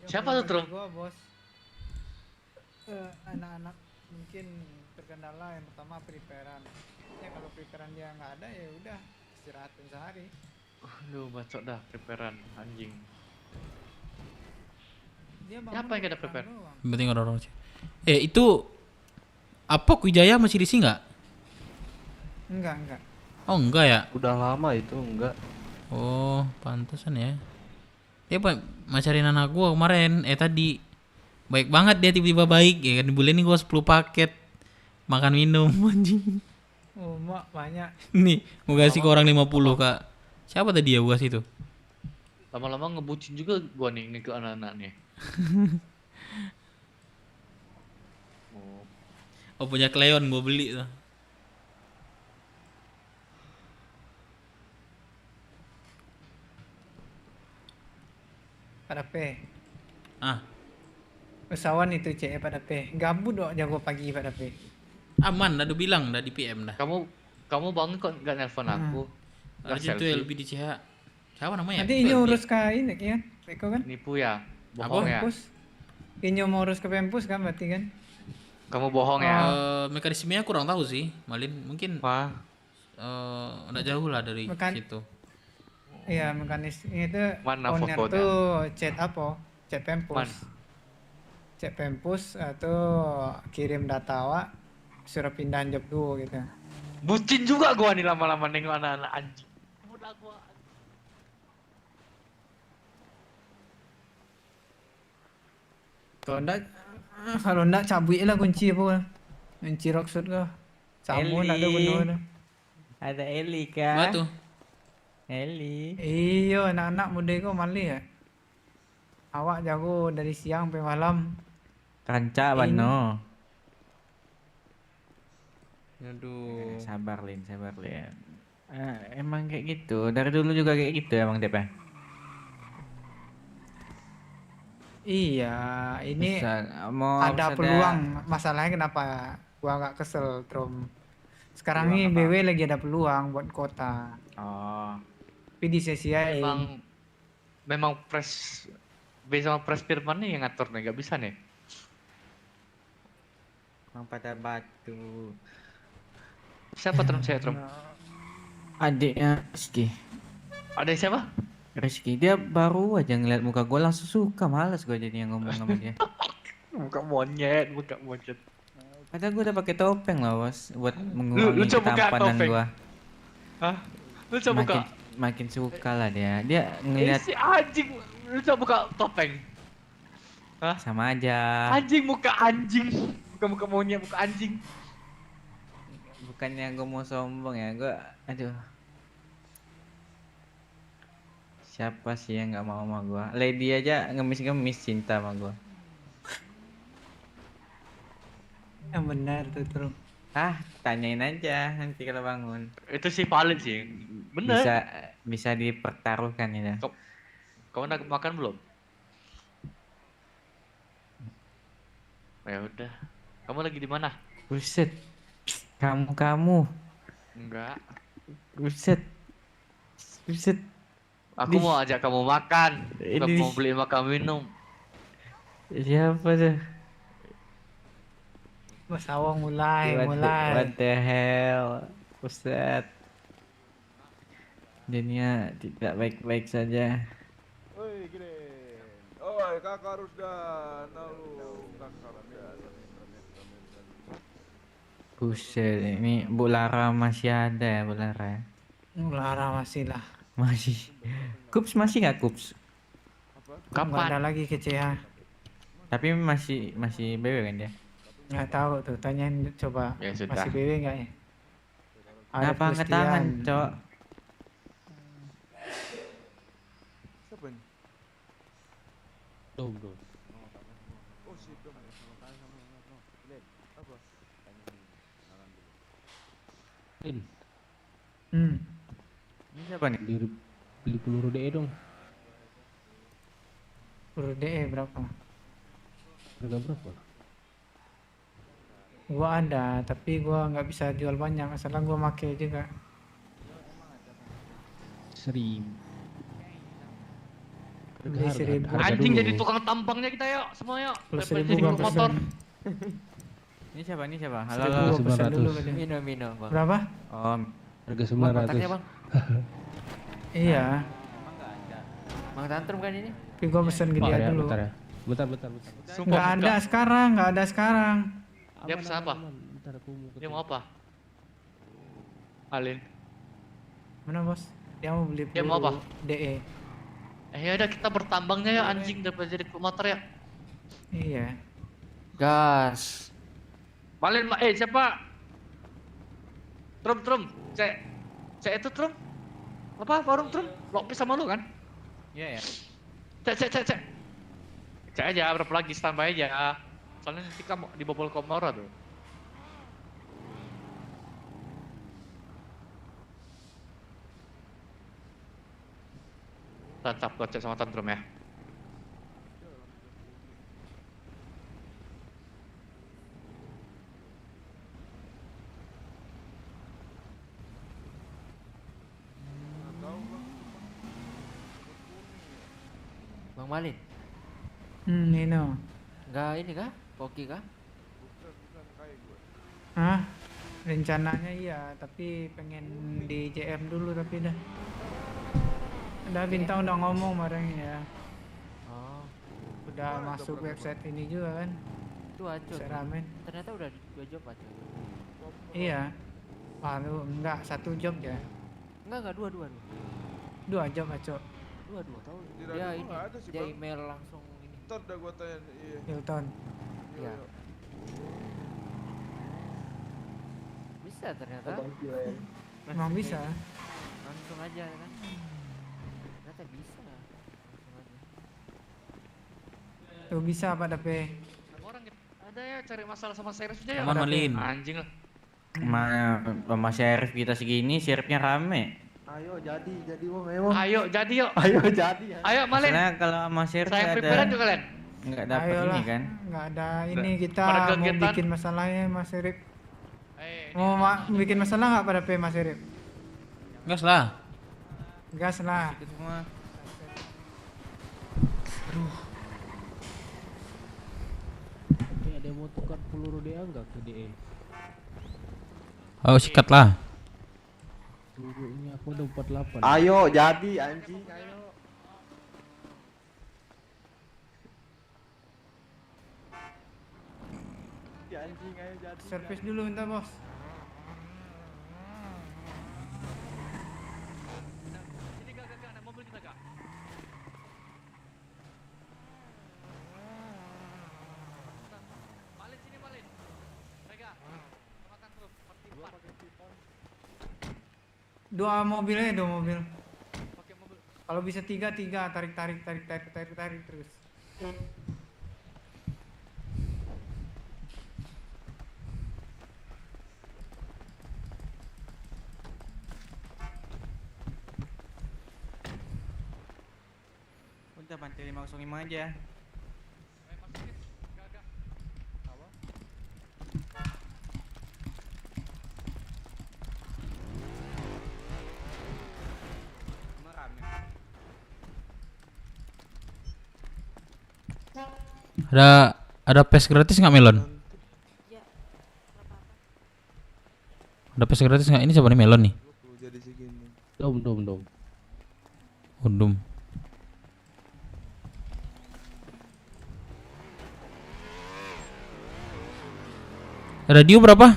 Siapa tuh, Trum? Gua bos. Anak-anak mungkin terkendala yang pertama preparean. Ya kalau preparean dia nggak ada ya udah istirahatin sehari. Lu bacot dah preparean anjing. Dia Siapa yang ada prepare? Penting orang-orang sih. Itu apa Wijaya masih di sini nggak? Enggak. Oh enggak ya? Udah lama itu enggak. Oh pantesan ya. Dia macarin anak gua kemarin. Tadi baik banget dia tiba-tiba baik ya kan. Bulan ini gua 10 paket makan minum anjing. Oh mak banyak. Nih mau kasih ke orang 50 kak. Siapa tadi ya gua kasih itu? Lama-lama ngebucin juga gua nih ke anak-anak nih. Oh punya Cleon gua beli tuh. Pada P. Ah. Usahawan itu cek pada P. Gabut dok jago pagi pada P. Aman, dah bilang dah di PM dah. Kamu bangun kok nggak nelpon aku? Nggak Aja tuh selfie. LB di CH. Siapa namanya? Nanti ini urus ke ini ya, Eko kan? Nipu ya, bohong ya. Pempus. Ini mau urus ke Pempus kan berarti kan? Kamu bohong ya. Mekanismenya kurang tahu sih, Malin mungkin. Udah jauh lah dari situ. Iya mekanisme itu Mana owner fotonya? tuh chat apa? Chat Pempus. Chat Pempus atau kirim data awak suruh pindahan job dulu gitu. Bucin juga gua nih lama-lama nengok anak-anak anjing. Udah gua. Kalau ndak cabut lah kunci apa? Kunci rocksud kah? Sama ndak ada benar. Ada Eli kah? Apa tuh? Eli. Iya anak-anak muda kau malih ya. Awak jago dari siang sampai malam. Kanca Bano. Aduh. Sabar Lin. Emang kayak gitu. Dari dulu juga kayak gitu emang Dep ya? Iya, ini mau ada peluang. Masalahnya kenapa gua nggak kesel, Trom? Sekarang nih BW lagi ada peluang buat kota. Oh. Tapi disia-siain. Memang pres B sama pres Firman nih yang ngatur nih, nggak bisa nih. Emang pada batu. Siapa Trom? Saya Trom. Adiknya Rizky. Ada siapa? Rizky, dia baru aja ngeliat muka gue langsung suka, males gue jadi yang ngomong sama dia. Muka monyet. Padahal gue udah pakai topeng lah bos, buat Lu mengurangi coba buka ketampanan topeng. gue. Hah? Lu coba buka. Makin suka lah dia ngeliat Si anjing, lu coba buka topeng. Hah? sama aja. Anjing muka anjing. Muka monyet, muka anjing. Bukannya gue mau sombong ya, aduh. Siapa sih yang nggak mau sama gue? Lady aja ngemis cinta sama gue. Yang benar tuh, Trom. Tanyain aja nanti kalau bangun. Itu sih valid sih. Bener. Bisa dipertaruhkan ya. Kamu udah makan belum? Ya udah. Kamu lagi di mana? Buset. Kamu. Enggak. Buset. Aku mau ajak kamu makan. Bukan Ini- mau beli makan minum. Siapa tuh? Mas Awang mulai. What the hell? Buset. Dunia tidak baik-baik saja. Oi, gini. Oi, kakak Rusdan. Kakak Rusdan. Buset, ini Bu Lara masih ada ya, Bu Lara? Lara masih lah. Masih. Kups masih nggak Kups? Nggak ada lagi ke CH. Tapi masih BW kan dia? Nggak tahu tuh, tanyain coba. Ya sudah. Masih BW nggak ya? Ada Kenapa angkat Christian. tangan, Cok? Siapa ini? Dom. Oh si Dom ya. Len, apa? Ini siapa nih? Beli peluru DE dong. Peluru DE berapa? Harga berapa? Gua ada, tapi gua nggak bisa jual banyak, asalnya gua make juga. 1000. Beli 1000. Anjing jadi tukang tampangnya kita yuk, semua yuk. Plus Daripada 1000 jadi gua guru motor. Ini siapa? Halo, 1000 halo. gua pesen dulu ke dia. Mino, Bang. Berapa? Oh, Harga Bang, kontaknya, 900. Bang. Iya. Bang Tantrum kan ini? Tapi gua pesen ke dia dulu. Bentar ya. Bentar. Nggak ada sekarang. Dia pesan apa? Bentar aku mau Dia mau apa? Alin. Mana bos? Dia mau beli Dia mau apa? DE. Ya udah kita bertambangnya ya anjing daripada jadi guru motor ya. Iya. Gas. Malin, siapa? Trum. Cek itu Trum. Apa? Warung Trum? Lopi sama lu kan? Iya ya. Cek. Cek aja, berapa lagi standby aja. Soalnya nanti kamu dibobol Komora tuh. Tetap gua cek sama Tantrum ya. Bang Malin. Nino. Enggak ini kah? Koki kah? Hah? Rencananya iya, tapi pengen di JM dulu tapi dah. Udah Bintang udah ngomong kemarin ya. Oh. Udah masuk website ini juga kan. Itu aja. Ramen. Ternyata udah 2 job aja. Iya. Lu enggak, 1 job ya. Enggak 2. 2 job aco. 2 tahu. Di Dia radio ini, nggak ada sih, dia Bang. email langsung ini. Ntar dah gua tanya. Iya. Hilton. Iya. Bisa ternyata. Emang bisa. Langsung aja kan. Ternyata bisa. Langsung aja. Tuh bisa Pak Dape. Orang ada ya cari masalah sama Cyrus aja ya. Aman, Malin. Anjing lah. Sama sheriff kita segini, sheriffnya rame. Ayo jadi Bang, ayo. Ayo jadi yuk. Ayo jadi. Ayo Malin. Maksudnya kalau sama sheriff Saya nggak preparean ada, juga kalian. nggak dapat Ayolah, ini kan? nggak ada ini kita Pada mau kegiatan. bikin masalahnya Mas Erip. Mau bikin masalah nggak pada P Mas Erip? Gas lah. Gas lah. Semua. Ini ada yang mau tukar peluru DA enggak ke DE? Oh, sikat lah. Peluru ini aku udah 48. Ayo jadi anjing, ayo. Anjing ayo jadi. Servis dulu bentar bos. Sini gak, ada mobil kita gak? Malin sini Malin. Rega, sama Tantrum, 44. 2 mobil aja, 2 mobil. Kalau bisa 3 tarik terus. Udah bantu 505 aja. Ada pes gratis nggak Melon? Ada pes gratis nggak? Ini siapa nih Melon nih? Jadi segini. Dom. Undum. Radio berapa?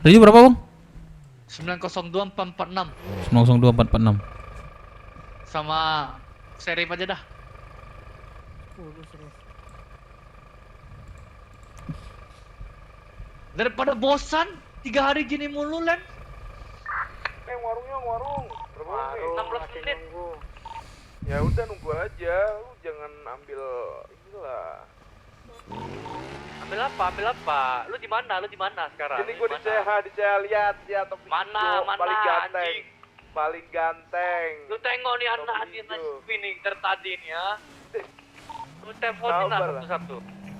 Radio berapa bang? 902446 902 446. sama serif aja dah. Daripada bosan 3 hari gini mulu, Len. Warungnya warung. Berapa menit? 16 menit. Ya udah nunggu aja, lu jangan ambil inilah. Ambil apa? Lu di mana sekarang? Ini gua di CH lihat ya top Mana paling ganteng. anjing? Paling ganteng. Lu tengok nih anak Top di hijau. sini dari tadi nih ya. Lu teleponin lah Sabar lah. satu-satu.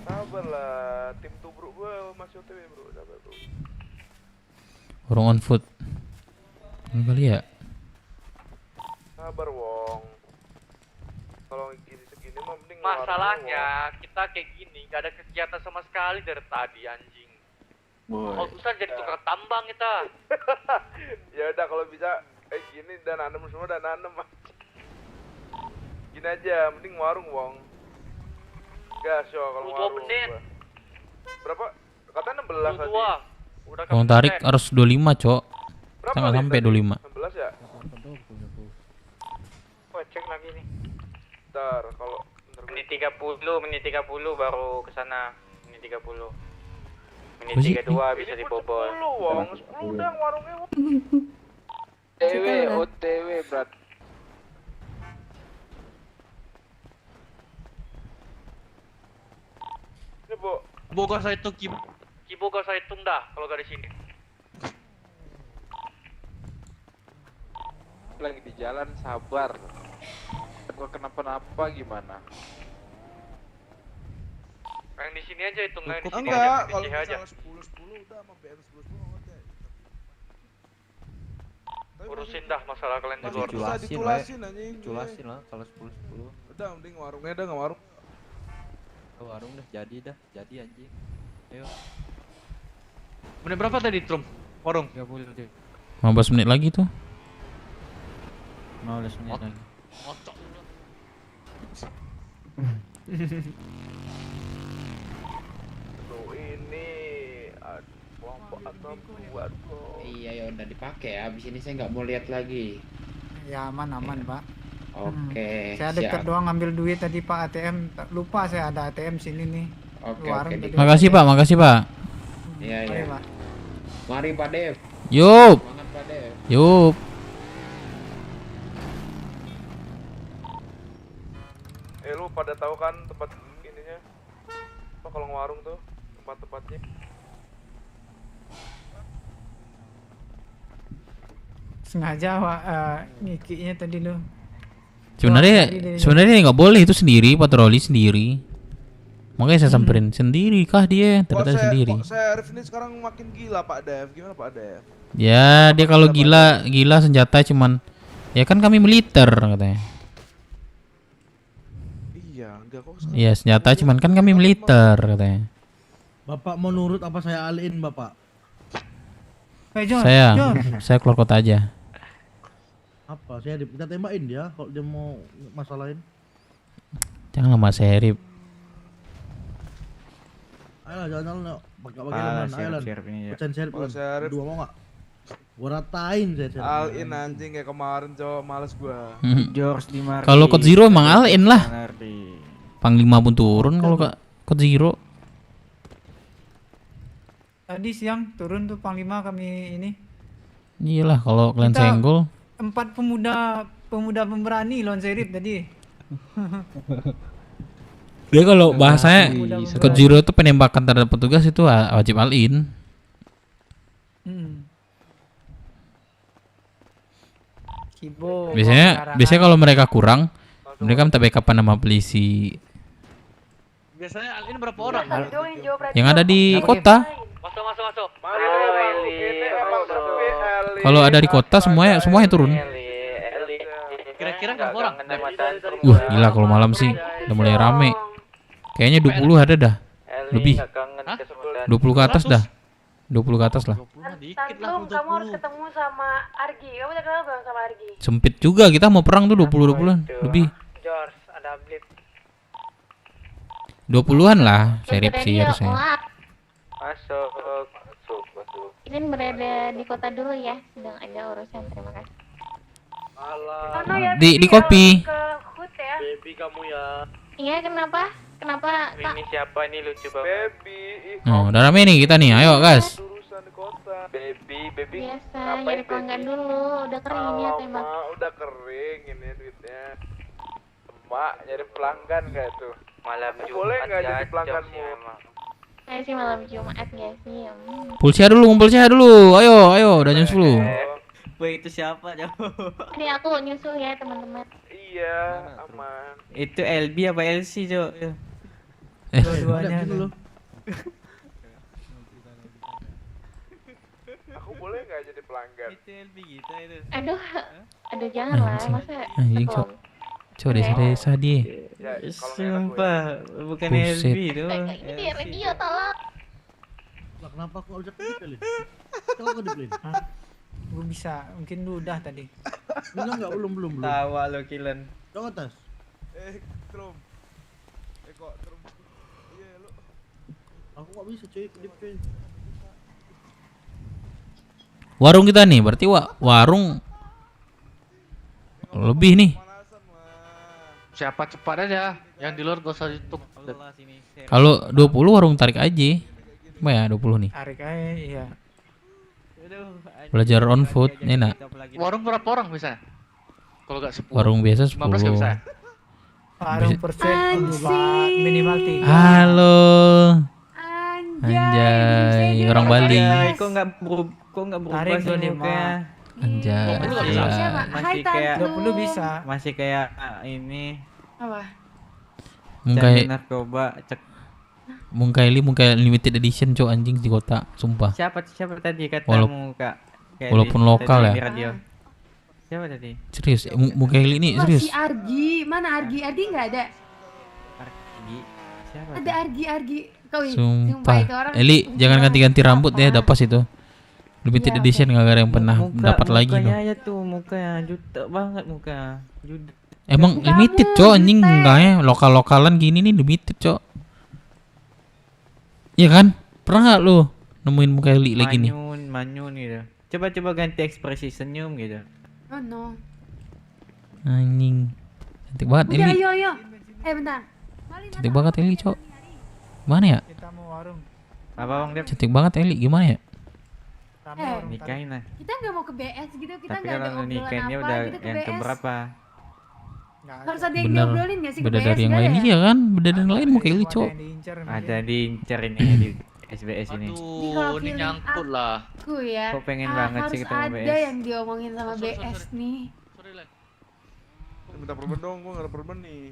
Sabar lah, tim tubruk gua masih OTW bro, sabar bro. Warung on food. Ini kali ya. Sabar Wong. Kalau gini segini mah mending Masalahnya kita kayak gini gak ada kegiatan sama sekali dari tadi anjing. Oh, usah jadi tukang tambang kita. Ya udah kalau bisa gini dan nanem semua dan nanem. Gini aja, mending warung Wong. Gas yo kalau 22 warung. menit. Gua. Berapa? Katanya 16 tadi. Udah Uang tarik harus 25, Cok. Berapa Tanggal nih sampai tadi? 25. 16 ya? Gua cek lagi nih. Bentar, kalau Menit 30 baru kesana. Menit 30. Menit Masih? 32 bisa dibobol. 10 Wong, 10 udah warungnya Wong. OTW berat. Ini Bu. Boga saya hitung Kiboga saya hitung dah kalau gak di sini. Lagi di jalan sabar. Kalau kenapa-napa gimana? Yang di sini aja hitung, yang di sini Enggak, aja, kalau di CH aja. misalnya 10 udah sama BM 10 ngerti. Urusin dah masalah kalian di luar. Bisa ditulasin anjing. Culasin lah kalau 10-10. Udah mending warungnya dah enggak warung. Ke warung jadi anjing. Ayo. Menit berapa tadi Trum? Warung? 30 deh. 15 menit lagi tuh. 15 menit lagi. Ngocok. Tuh ini kelompok atau buat bro. Iya ya udah dipakai ya. Abis ini saya nggak mau lihat lagi. Ya aman Pak. Oke. Saya dekat doang ngambil duit tadi Pak ATM. Lupa saya ada ATM sini nih. Oke, Warung oke. tadi. Makasih Pak. Iya Mari, iya. Pak. Mari Pak Dev. Yup. Semangat Pak Dev. Yup. Lu pada tahu kan tempat ininya? Apa kalau warung tuh tempat-tempatnya? Sengaja Pak ngikinya tadi lu. Sebenarnya nggak boleh itu sendiri, patroli sendiri. Makanya saya samperin sendiri kah dia? Ternyata sendiri. Kok saya Arif ini sekarang makin gila Pak Dev. Gimana Pak Dev? Ya dia kalau gila senjata cuman ya kan kami militer katanya. Iya, enggak kok. Iya senjata cuman kan kami militer katanya. Bapak mau nurut apa saya alihin Bapak? Saya keluar kota aja. Apa? Kita tembakin dia kalau dia mau masalahin. Janganlah Mas Herip. Ayolah jalan-jalan pakai bagaimana? Ayolah. Pecahin serip. Kalau serip. Dua mau enggak? Gua ratain saya serip. All-in anjing kayak kemarin cowok males gua. George Dimardi. Kalau Code Zero emang all-in lah. Panglima pun turun kalau Code Zero. Tadi siang turun tuh Panglima kami ini. Iyalah kalau kalian Kita senggol. 4 pemuda pemberani lawan Serip tadi. Dia kalau bahasanya Code Zero itu penembakan terhadap petugas itu wajib all-in. Kibo. Biasanya kalau mereka kurang, mereka minta backupan sama polisi. Biasanya Alin berapa orang? Yang ada di kota. Masuk. Kalau ada di kota semuanya turun. Kira-kira berapa orang? Gila kalau malam sih udah mulai rame. Kayaknya 20 ada dah. Lebih. 20 ke atas dah. 20 ke atas lah. Tantum, kamu harus ketemu sama Argi. Kamu udah kenal belum sama Argi? Sempit juga kita mau perang tuh 20-an lebih. George, ada update. 20-an lah serip sih harusnya. Masuk. Ini berada di kota dulu ya, sedang ada urusan. Terima kasih. Di kopi. Ke Hut ya. Baby kamu ya. Iya, kenapa? Kenapa Kak. Ini siapa ini lucu banget. Baby, Oh, udah rame nih kita nih. Ayo, gas. urusan di kota. Baby, Biasa ngapain, nyari pelanggan baby? dulu. Udah kering ini ya tembak. Alamak, udah kering ini duitnya. Emak nyari pelanggan gak tuh? Malam Aku Jumat boleh nggak jadi cocok pelangganmu? sih emang. Saya sih malam Jumat gak sih? Pulsa dulu, ngumpul saya dulu. Ayo, udah jam 10. Woi itu siapa jauh? Ini aku nyusul ya teman-teman. Iya, aman. Itu LB apa LC Jo? Dua-duanya dulu. Aku boleh nggak jadi pelanggan? Itu LB kita itu. Aduh jangan lah, masa Anjing, Cok. Cok, desa-desa dia. Sumpah, bukan Buset. LB itu. Ini radio tolong. Lah kenapa kok udah dipilih? Coba kok dipilih? Gue bisa, mungkin lu udah tadi. Enggak, belum. Tawa lo Kilen. Coba atas. Trum. Kok Trum? Iya lu. Aku nggak bisa cuy, kedip cuy. Warung kita nih, berarti warung lebih nih. Siapa cepat aja, yang di luar gak usah dituk. Kalau 20 warung tarik aja. Apa ya 20 nih? Tarik aja, iya. Belajar on food, enak. Warung berapa orang bisa? Kalau gak 10. Warung biasa 15 gak bisa? 10. Warung persen minimal 3. Halo. Anjay, orang Bali. Kok nggak berubah Tarik sih 25. mukanya? Anjay. Masih kayak 20 bisa. Masih kayak ini. Apa? Mungkai narkoba cek. Mungkai limited edition cok anjing di kota, sumpah. Siapa tadi katamu Kak? Kayak Walaupun di- lokal tadi ya. di radio. Siapa tadi? Serius, Mungkai ini Oh, serius. si Argi. Mana Argi? Argi nggak ada. Argi. Siapa? Ada Argi. Kau Sumpah. itu orang. Eli, jangan ganti-ganti rambut ya, udah pas itu. Limited Iya, edition nggak ada yang pernah dapat lagi mukanya loh. aja tuh mukanya jutek banget muka. Emang limited cok anjing enggaknya lokal-lokalan gini nih limited cok. Iya kan? Pernah nggak lu nemuin muka Eli lagi nih? Manyun gitu. Coba ganti ekspresi senyum gitu. Oh no. Anjing. Cantik banget Udah, Eli. ayo. Bentar. Cantik banget Eli cok. Gimana ya? Kita mau warung. Apa Bang Dep? Cantik banget Eli, gimana ya? Nikahin lah. Kita nggak mau ke BS gitu. Kita Tapi nggak ada kalau obrolan nikahinnya apa udah gitu ke yang BS. keberapa? Harus ada yang Bener. diobrolin nggak sih ke Beda BS? dari yang Nggak lain ada ya? iya kan? Beda dari yang lain muka Eli cok. Ada diincer ini di SBS ini. Tuh, ini nyangkut lah. Aku ya. Kok pengen banget sih harus ketemu ada BS. yang diomongin sama BS nih. Minta perban dong, gua nggak ada perban nih.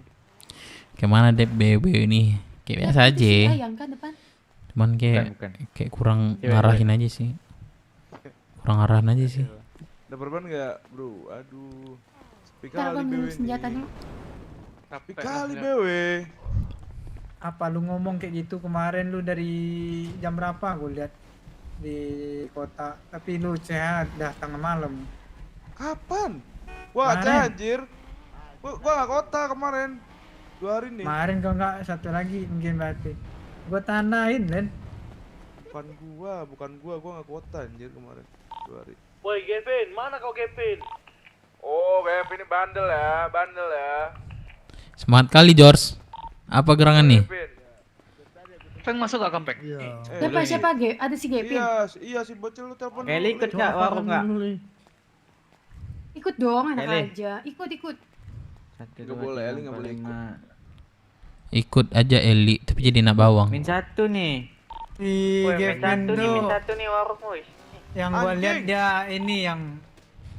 Gimana Dep BB ini? Kayak biasa aja. Ayang kan depan. Cuman kayak kurang ngarahin aja sih. Kurang arahan aja sih. Ada perban nggak, bro? Aduh. Sepi Ntar kali bang dulu BW senjata nih. dulu. Tapi kali BW. Apa lu ngomong kayak gitu kemarin lu dari jam berapa gue lihat di kota, tapi lu sehat dah tengah malam. Kapan? Wah, Kemarin. anjir. Gua nggak kota kemarin. 2 hari nih. Kemarin kau nggak satu lagi mungkin berarti. Gua tandain Len. Bukan gua nggak kota anjir kemarin. 2 hari. Woi Gavin, mana kau Gavin? Oh, kayak ini bandel ya. Semangat kali George. Apa gerangan nih? Peng masuk gak Kampeng? Siapa ada si Gavin. Iya si bocil lu telepon. Eli ikut nggak warung nggak? Ikut dong enak Eli. aja. Ikut. Nggak boleh, Eli nggak boleh ikut. Ikut aja Eli, tapi jadi anak bawang. Min satu nih. Si Gavin tuh Min satu nih warung woi. yang gua lihat dia ini yang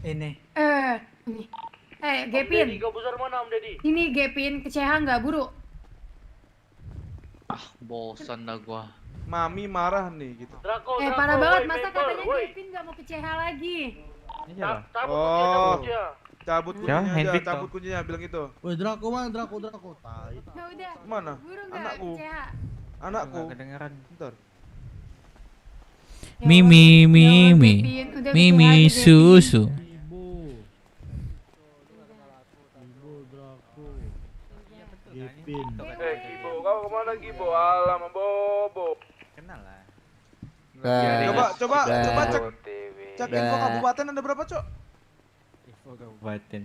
ini. Ini. Gavin. Kau besar mana Om Deddy? Ini Gavin keceha nggak buru? Ah, bosan dah gua. Mami marah nih gitu. Draco, Parah banget masa katanya Gavin nggak mau keceha lagi. Oh, cabut Siapa? kuncinya aja, Hendrik cabut kuncinya bilang gitu. Woi, Draco mana? Draco. Tai. Ya udah. Mana? Buru nggak Anakku. keceha. Anakku. Kedengeran. Bentar. Mimi Udah Mimi keceha, Gavin. susu. Gibo, kau kemana Gibo? Alam Bobo. Kenal lah. Coba cek info kabupaten ada berapa, Cok? Info kabupaten.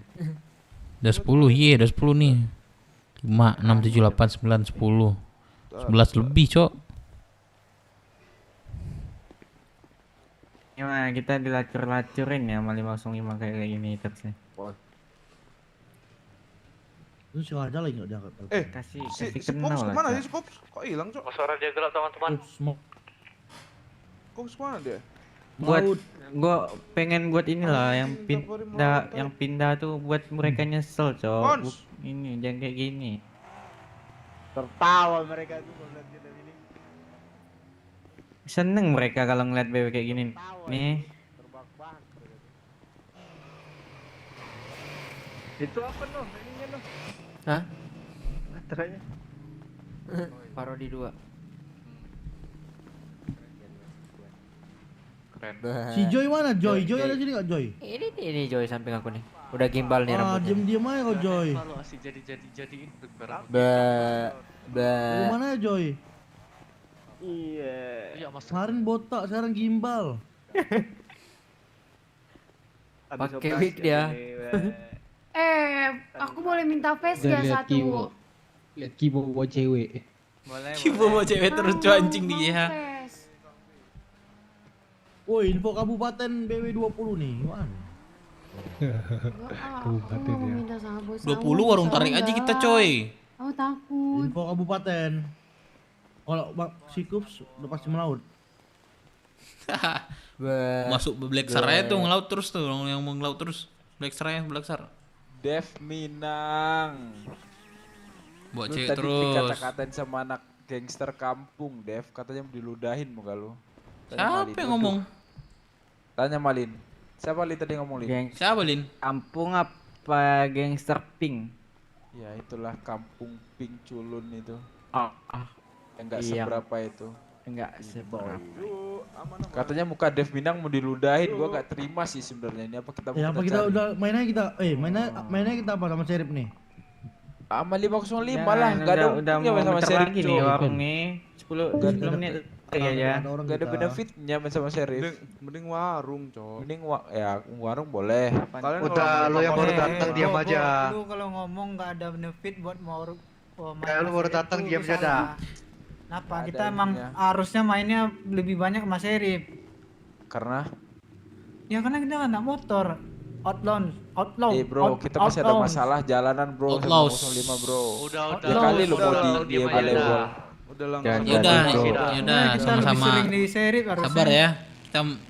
Udah 10, iya udah 10 nih. 5, 6, 7, 8, 9, 10. 11 lebih, Cok. Gimana kita dilacur-lacurin ya sama 505 kayak gini terusnya. Lu sengaja lagi nggak diangkat? kasih si kenal Koks lah. kemana Cok. sih si Koks? Kok hilang, Cok? Suara dia gelap teman-teman. Koks kemana dia? Gua pengen buat inilah yang pindah tuh buat mereka nyesel, Cok. Kons. Ini jangan kayak gini. Tertawa mereka tuh kalau lihat kita ini. Seneng mereka kalau ngeliat BW kayak gini. Nih. Itu apa noh? Ininya noh. Hah? Baterainya. Parodi 2. Keren. Si Joy mana? Joy ada sini nggak Joy? Ini Joy samping aku nih. Udah gimbal nih Ah, rambutnya. diam aja kau Joy. Kalau asik jadiin Lu mana ya Joy? Iya. Kemarin botak, sekarang gimbal. Pakai wig dia. Aku boleh minta face gak satu? Lihat Kibo bawa cewek. Kibo bawa cewek terus cuy anjing dia. Woi, info kabupaten BW 20 nih. Gimana? Kabupaten ya. Minta sama bos 20 warung tarik aja kita, coy. Aku takut. Info kabupaten. Kalau si Kups udah pasti melaut. Masuk Black Sar aja tuh ngelaut terus tuh, yang mau ngelaut terus. Black Sar ya, Black Sar. Dev Minang. Buat Lu cewek tadi terus. dikata-katain sama anak gangster kampung, Dev. Katanya mau diludahin muka lu. Tanya Siapa Malin. yang ngomong? Tanya Malin. Siapa Lin tadi ngomong Lin? Siapa Lin? Kampung apa gangster pink? Ya itulah kampung Pink Culun itu. Yang enggak Iya. seberapa itu. Enggak seberapa. Katanya muka Dev Minang mau diludahin, gua gak terima sih sebenarnya. Ini apa kita Ya apa kita udah mainnya kita apa sama Serip nih? sama 505 Ya, lah, enggak ada udah untungnya mau sama bentar Serif. lagi nih warung nih. 10 menit lagi aja. Enggak ada benefitnya main sama Serif. Mending warung, Cok. Mending ya warung boleh. Kalian Udah, lu yang baru datang diam aja. Lu kalau ngomong nggak ada benefit buat mau Kayak lu baru datang diam aja dah. Kenapa? Ada Kita emang ininya. harusnya mainnya lebih banyak sama Serif. Karena Ya karena kita nggak motor. Outlaw. bro, kita masih ada masalah jalanan bro sama Outlaws. 05 bro. Udah. Ya kali lu mau di diam aja level. dah. Udah lah. Jangan Yaudah, gaduh, bro. yaudah Kita lebih sama-sama. sering di Serif harusnya. Sabar ya.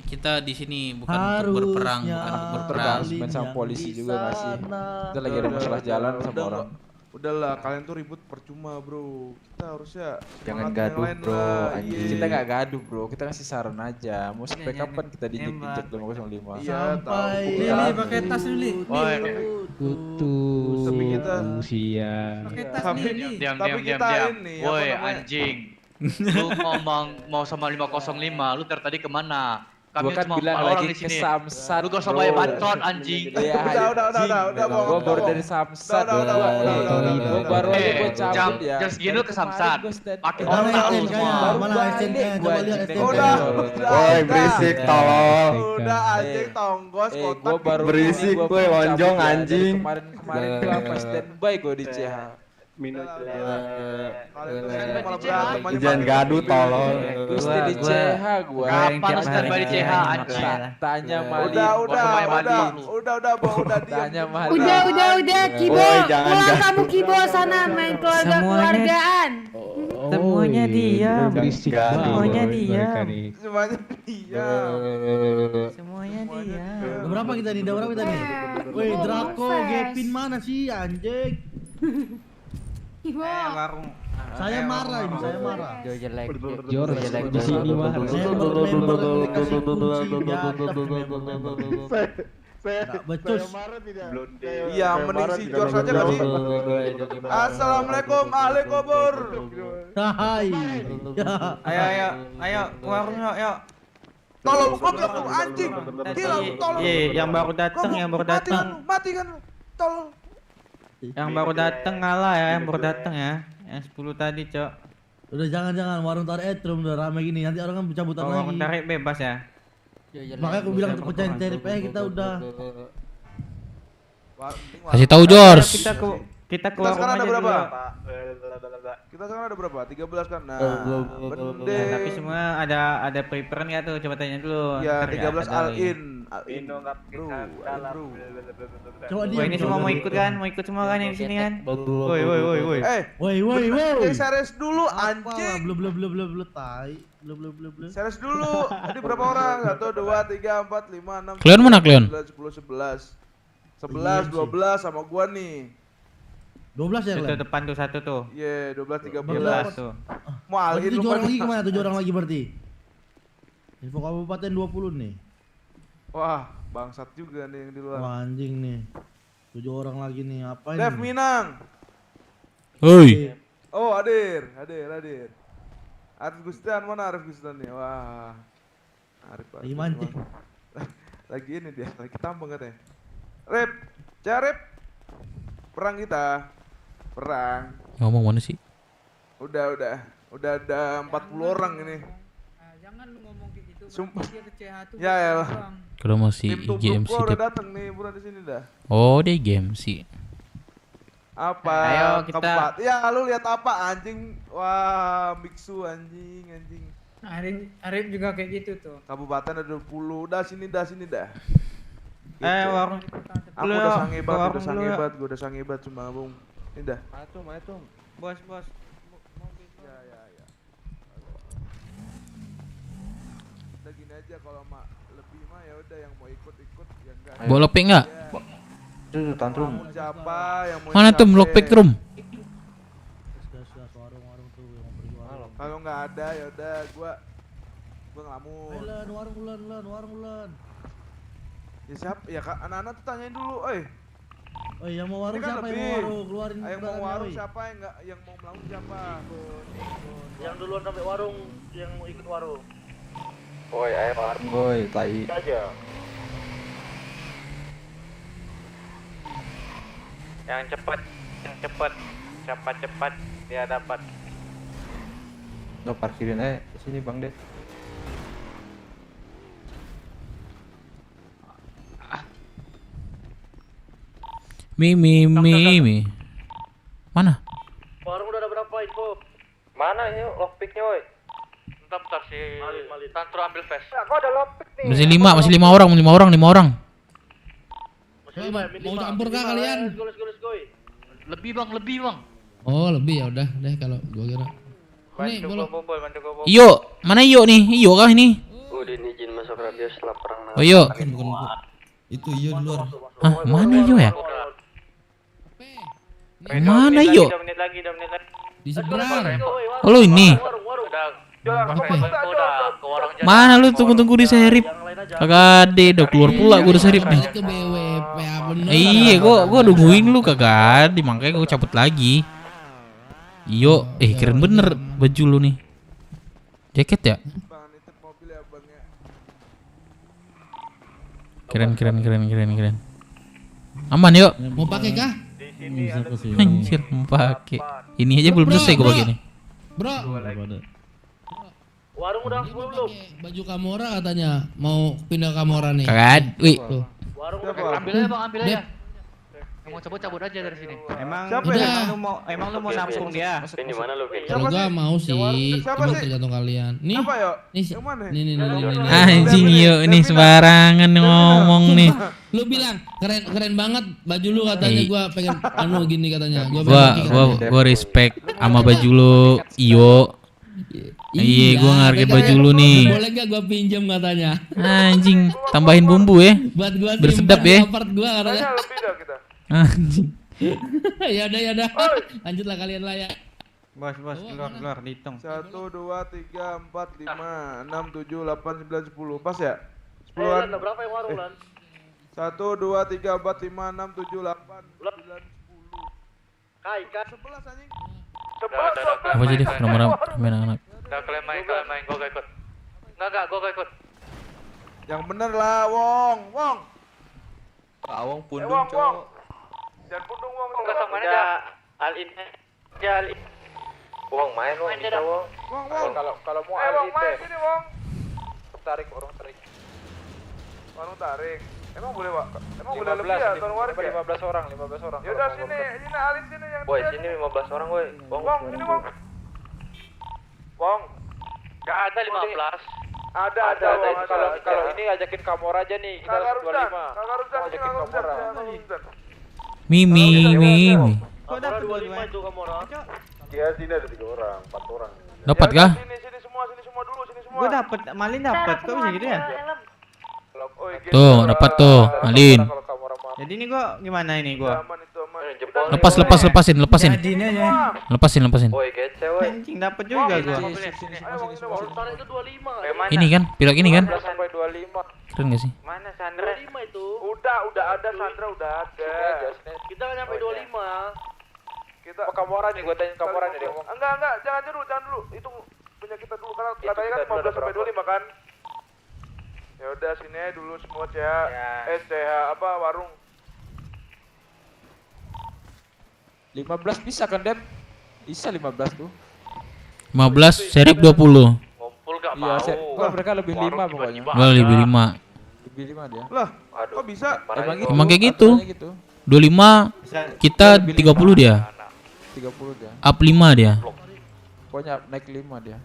Kita di sini bukan untuk berperang, bukan untuk berperang. Main sama polisi juga nggak sih? Kita lagi ada masalah jalan sama orang. Udahlah, kalian tuh ribut percuma, bro. Kita harusnya Jangan semangat yang gaduh lain bro, lah. anjing. Iya. Kita nggak gaduh bro, kita kasih saran aja. Mau sampai kapan kita diinjek 505? Iya, tahu. Lili pakai tas Lili. Kutu Tapi kita- usia. Pakai tas Tapi- Lili. Diam. Tapi kita ini, apa Woi namanya? anjing. Lu ngomong mau sama 505, lu dari tadi kemana? Kami Gua kan cuma bilang 4 orang lagi di ke sini. Samsat. Lu gak usah bro. banyak bacot anjing. Iya, Udah, Gua bohong, baru bohong. dari Samsat. Udah, Gua baru aja gua cabut jam ya. jam segini lu ke Samsat. Pakai Mana otak lu STNK-nya? semua. Mana STNK-nya? Coba lihat STNK-nya. Udah. Woi, berisik tolong. Udah anjing tonggos kotak. Gua baru Berisik, ini, gua woi, cabut lonjong, ya. Dari anjing. Kemarin tuh apa standby gua di CH. Minum Kalian tuh sering malah berantem aja. Jangan gaduh tolong. Gua stay di CH gua. Kapan lu standby di CH anjing? Tanya Malin. Udah, Bang, udah diam. Tanya Malin. Udah, Kibo. Woi, jangan Pulang gas. kamu Kibo sana main keluargaan. Semuanya diam. Berisik Semuanya banget diam. mereka nih. Semuanya dia. Semuanya diam. Udah berapa kita nih? Udah berapa kita nih? Woi, Draco, Gepin mana sih anjing? Kibo. Saya marah ini, saya marah. Jo jelek. Jor jelek. di sini mah. Member yang dikasih kunci biadab member. Nggak becus. Iya, mending si Jor saja nggak sih? Assalamualaikum, ahli kubur. Hai. Ayo, warung yuk. Tolong, goblok lu anjing. Gila, lu, tolong. Yang baru datang, yang baru datang. Mati kan lu. Tolong. Yang baru datang ngalah ya, yang baru datang ya. Yang 10 tadi, Cok. Udah jangan warung tarik etrum udah rame gini nanti orang kan bercabutan lagi. Warung tarik bebas ya. Makanya aku bilang untuk pecahin Serip kita udah. Kasih tahu George. Kita Kita keluar sekarang rumah ada aja berapa? dulu. Kita sekarang ada berapa? 13 kan? Nah, Ya, bendeng. tapi semua ada prepare nggak tuh? Coba tanya dulu. Ya, Ntar nggak 13 ada all lagi. in. All in. Bro. Coba Wah, ini semua mau ikut kan? Mau ikut semua kan yang di sini kan? Woi. Woi. Seres dulu anjing. Belum tai. Belum. Seres dulu. Tadi berapa orang? 1 2 3 4 5 6. Kalian mana, kalian? 10 11. 11 12 sama gua nih. 12 ya, Itu Len? depan tuh satu tuh. Iya, 12 13. 12 tuh. Mau all in 7 lu orang pada. lagi kemana? 7 orang lagi berarti. Info kabupaten 20 nih. Wah, bangsat juga nih yang di luar. Wah, anjing nih. 7 orang lagi nih. Apa ini? Dev Minang. Hoi. Oh, hadir. Arif Gustian, mana Arif Gustian nih? Wah. Arif. Lagi mancing. Lagi ini dia, lagi tambang katanya. Rep, Rep. Perang kita. Perang. Ngomong mana sih? Udah ada 40 orang ini. Jangan lu ngomong kayak gitu. Sumpah. Dia ke CH tuh. Ya elah. Kalau masih Tim tubruk IGMC gua udah deh. datang nih, buruan di sini dah. Oh, dia IGMC. Apa? Ayo, kita- Keempat. Ya, lu lihat apa anjing? Wah, biksu anjing. Arif juga kayak gitu tuh. Kabupaten ada 20. Udah sini dah. Warung. Aku Lu, udah yuk. sange Ke banget, warung dulu, yuk. gua udah sange banget cuma bung. Ini dah. Matum. Bos. Ya. Udah gini aja kalau lebih mah ya udah yang mau ikut yang enggak. Bawa lockpick nggak? Itu tantrum. Mau siapa yang mau Mana tuh lockpick room? Warung tuh yang pergi warung. Kalau nggak ada ya udah gua ngelamun. Lan, warung Lan. Ya siapa? Ya Kak, anak-anak tuh tanyain dulu, oi. Oh, yang mau warung Ini kan siapa yang lebih. mau warung? Keluarin Yang mau barangnya, warung oi. siapa yang mau melamun siapa? Yang duluan sampai warung, yang mau ikut warung. Woi, ayo Woi, tai. aja. Yang cepat. Cepat dia dapat. Lo parkirin sini Bang Ded. Mi. Mana? Warung udah ada berapa info? Mana ini lockpicknya, woi? Bentar si Tantro ambil face. Aku ada lockpick nih. Masih 5 orang. Mau campur kah kalian? Let's go. Lebih bang. Oh lebih ya udah deh kalau gua kira. Nih Bantu boleh. gua boboy, bantu gua boboy. Iyo, mana Iyo nih? Iyo kah ini? Udah izin masuk radio setelah perang. Oh Iyo. Bukan. Itu iya di luar. Hah, mana Iyo ya? Mana Iyo? 2 menit lagi. Di seberang. Oh lu ini. Udah ke warung jalan. Mana lu tunggu di serip? Kagak ada, udah keluar pula gua udah serip nih. Ke BWP bener. Iya, gua nungguin lu kagak ada, makanya gua cabut lagi. Iyo, keren bener baju lu nih. Jaket ya? Keren. Aman yuk. Mau pakai kah? Anjir, mau pakai. Ini aja belum selesai gua pakai nih. Bro. Warung udah 10 belum? Baju Kamora katanya mau pindah Kamora nih. Kagak, wih. Warung Ambil aja bang, ambil aja. Yang mau cabut aja dari sini. Emang lu mau nampung dia? Ini mana lu, Vin? Kalau gua mau sih, Siapa cuma sih? tergantung kalian. Nih, Siapa yuk? nih, Yang mana? nih. Anjing yuk, nih sembarangan ngomong nih. Lu bilang keren banget baju lu katanya, gua pengen gini katanya. Gua respect sama baju lu, Iyo. Iya, gua ngehargai baju lu nih. Boleh gak gua pinjam katanya? Anjing, tambahin bumbu ya. Buat gua bersedap simpan ya. di apart gua katanya. Lebih dah kita. Anjing. Ya udah. Lanjutlah kalian lah ya. Bos, keluar dihitung. 1 2 3 4 5 6 7 8 9 10. Pas ya? 10 Lan, an. ada berapa yang warung, Lan? 1 2 3 4 5 6 7 8 9 10. Kai. 11 anjing. Apa jadi nomor main anak? Udah kalian main, gua gak ikut. Enggak, gua gak ikut. Yang bener lah, Wong. Awong pundung, Wong. cowok. Jangan pundung, Wong. Enggak sama aja. Alin. Wong main, Wong. Bisa, Wong. Wong. Kalau mau Wong, main alite. sini, Wong. Tarik, orang tarik. Warung tarik. Emang boleh, Pak? Emang boleh lebih ya tahun warga? 15 orang, 15 orang. Ya udah sini alin sini yang Woi, dia. sini 15 orang woi. Wong, sini Wong. Wong. Gak ada 15. Ada Wong, Kalau ini ajakin Kamora aja nih, kita Kakak harus Rusdan, 25. Kakak Rusdan, Ajakin Kakak Rusdan, Kamora. Kakak Rusdan. Mimi. Kok dapat 25 itu kamu orang? Iya, sini ada 3 orang, 4 orang. Dapat kah? Sini semua dulu, sini semua. Gua dapet, Malin dapet, kok bisa gitu ya? Tuh, dapat tuh, Malin. Jadi ini gua gimana ini gua? Lepasin. Lepasin. Woi, kece woi. Anjing dapet juga gua. Urutan itu 25. Ini kan, pilot ini kan. Sampai 25. Keren gak sih? Mana Sandra? 25 itu. Udah ada Sandra, udah ada. Kita kan nyampe 25. Kita Kamora nih, gua tanya Kamora nih dia ngomong. Enggak, jangan dulu. Itu punya kita dulu karena katanya kan 15 sampai 25 kan. Ya udah sini aja dulu semua CH apa warung. 15 bisa kan, Dep? Bisa 15 tuh. 15, serip 20. Ngumpul gak Iya, mau. mereka lebih 5 pokoknya. Gua lebih 5. Lebih 5 dia. Lah, kok bisa? Emang kayak gitu. 25, kita 30 dia. 30 dia. Up 5 dia. Pokoknya naik 5 dia.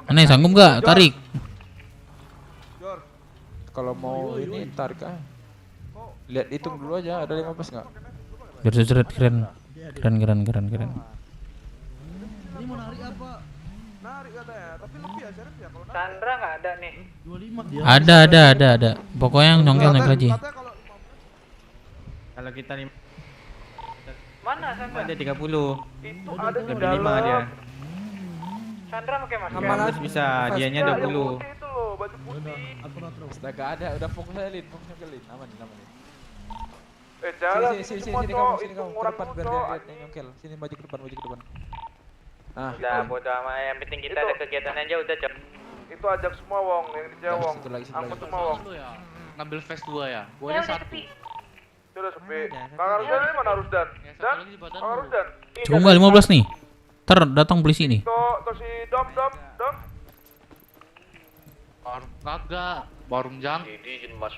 Aneh, sanggup gak? Tarik. Kalau mau ini tarik aja. Lihat hitung dulu aja, ada 15 enggak? Biar seret keren. Keren. Ini mau narik apa? Narik katanya, tapi lebih ya serep ya kalau Sandra nggak ada nih. 25 dia. Ada. Pokoknya yang nyongkel aja. Kalau kita nih Mana Sandra? ada 30. Itu ada di Lebih 5 dia. Sandra pakai masker. 15 bisa, dianya 20. Itu loh, baju putih. Astaga ada, udah fokus aja Lin, fokus ke Lin. Aman. Jalan Sini semua kamu, cowok, sini itu kamu ke orang depan biar cowok. dia yang nyongkel. Sini maju ke depan. Nah, Udah bodo amat, yang penting kita ada kegiatan aja udah, Cok. Itu ajak semua Wong, yang di Jawa Wong. satu lagi. Angkut semua Wong. Ngambil phase 2 ya. Ya udah sepi. Itu udah sepi. Kakak Rusdan ini mana Rusdan? Dan? Kakak Rusdan? Cukup nggak 15 nih? Ntar datang polisi nih. Tuh si Dom. Warung kagak. Warung jang.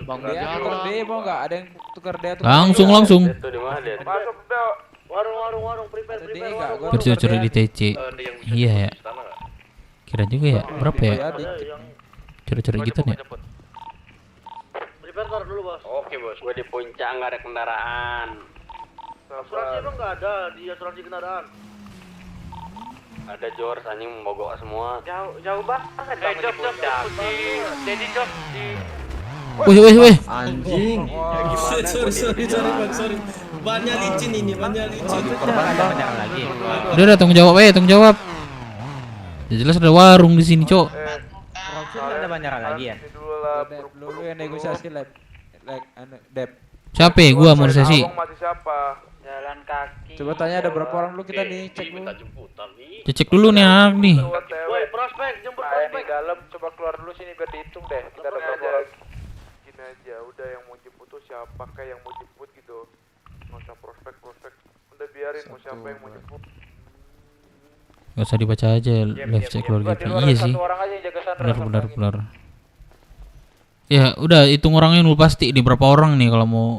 Bang dia tukar deh mau enggak? Ada yang tukar deh Langsung. Itu di mana dia? Masuk deh. Warung prepare warung. Curi-curi di TC. Iya ya. Kira juga ya. Berapa ya? Curi-curi gitu nih. Prepare taruh dulu, Bos. Oke, Bos. Gue di puncak nggak ada kendaraan. Asuransi emang nggak ada di asuransi kendaraan. Ada Jor, anjing mogok semua. Jauh banget kamu di puncak. Jadi Job di Wih. Anjing. Sorry. Bannya licin ini, bannya licin. Lagi. Udah tanggung jawab. Ya jelas ada warung di sini, Cok. Ada banyak lagi ya? Dulu yang negosiasi Dep. Siapa ya? Gua mau sesi. Masih siapa? Jalan kaki. Coba tanya ada berapa orang dulu kita nih, cek dulu. Cek dulu nih anak nih. Woi, prospek, jemput Di prospek. dalam coba keluar dulu sini biar dihitung deh. Kita ada berapa aja. orang. Gini aja, udah yang mau jemput tuh siapa kayak yang mau jemput gitu. Nggak usah prospek. Udah biarin mau siapa yang mau jemput. Gak usah dibaca aja live cek keluarga Di kita. luar Iya satu sih. orang aja yang jaga Sandra. Benar. Ya udah hitung orangnya dulu pasti nih berapa orang nih kalau mau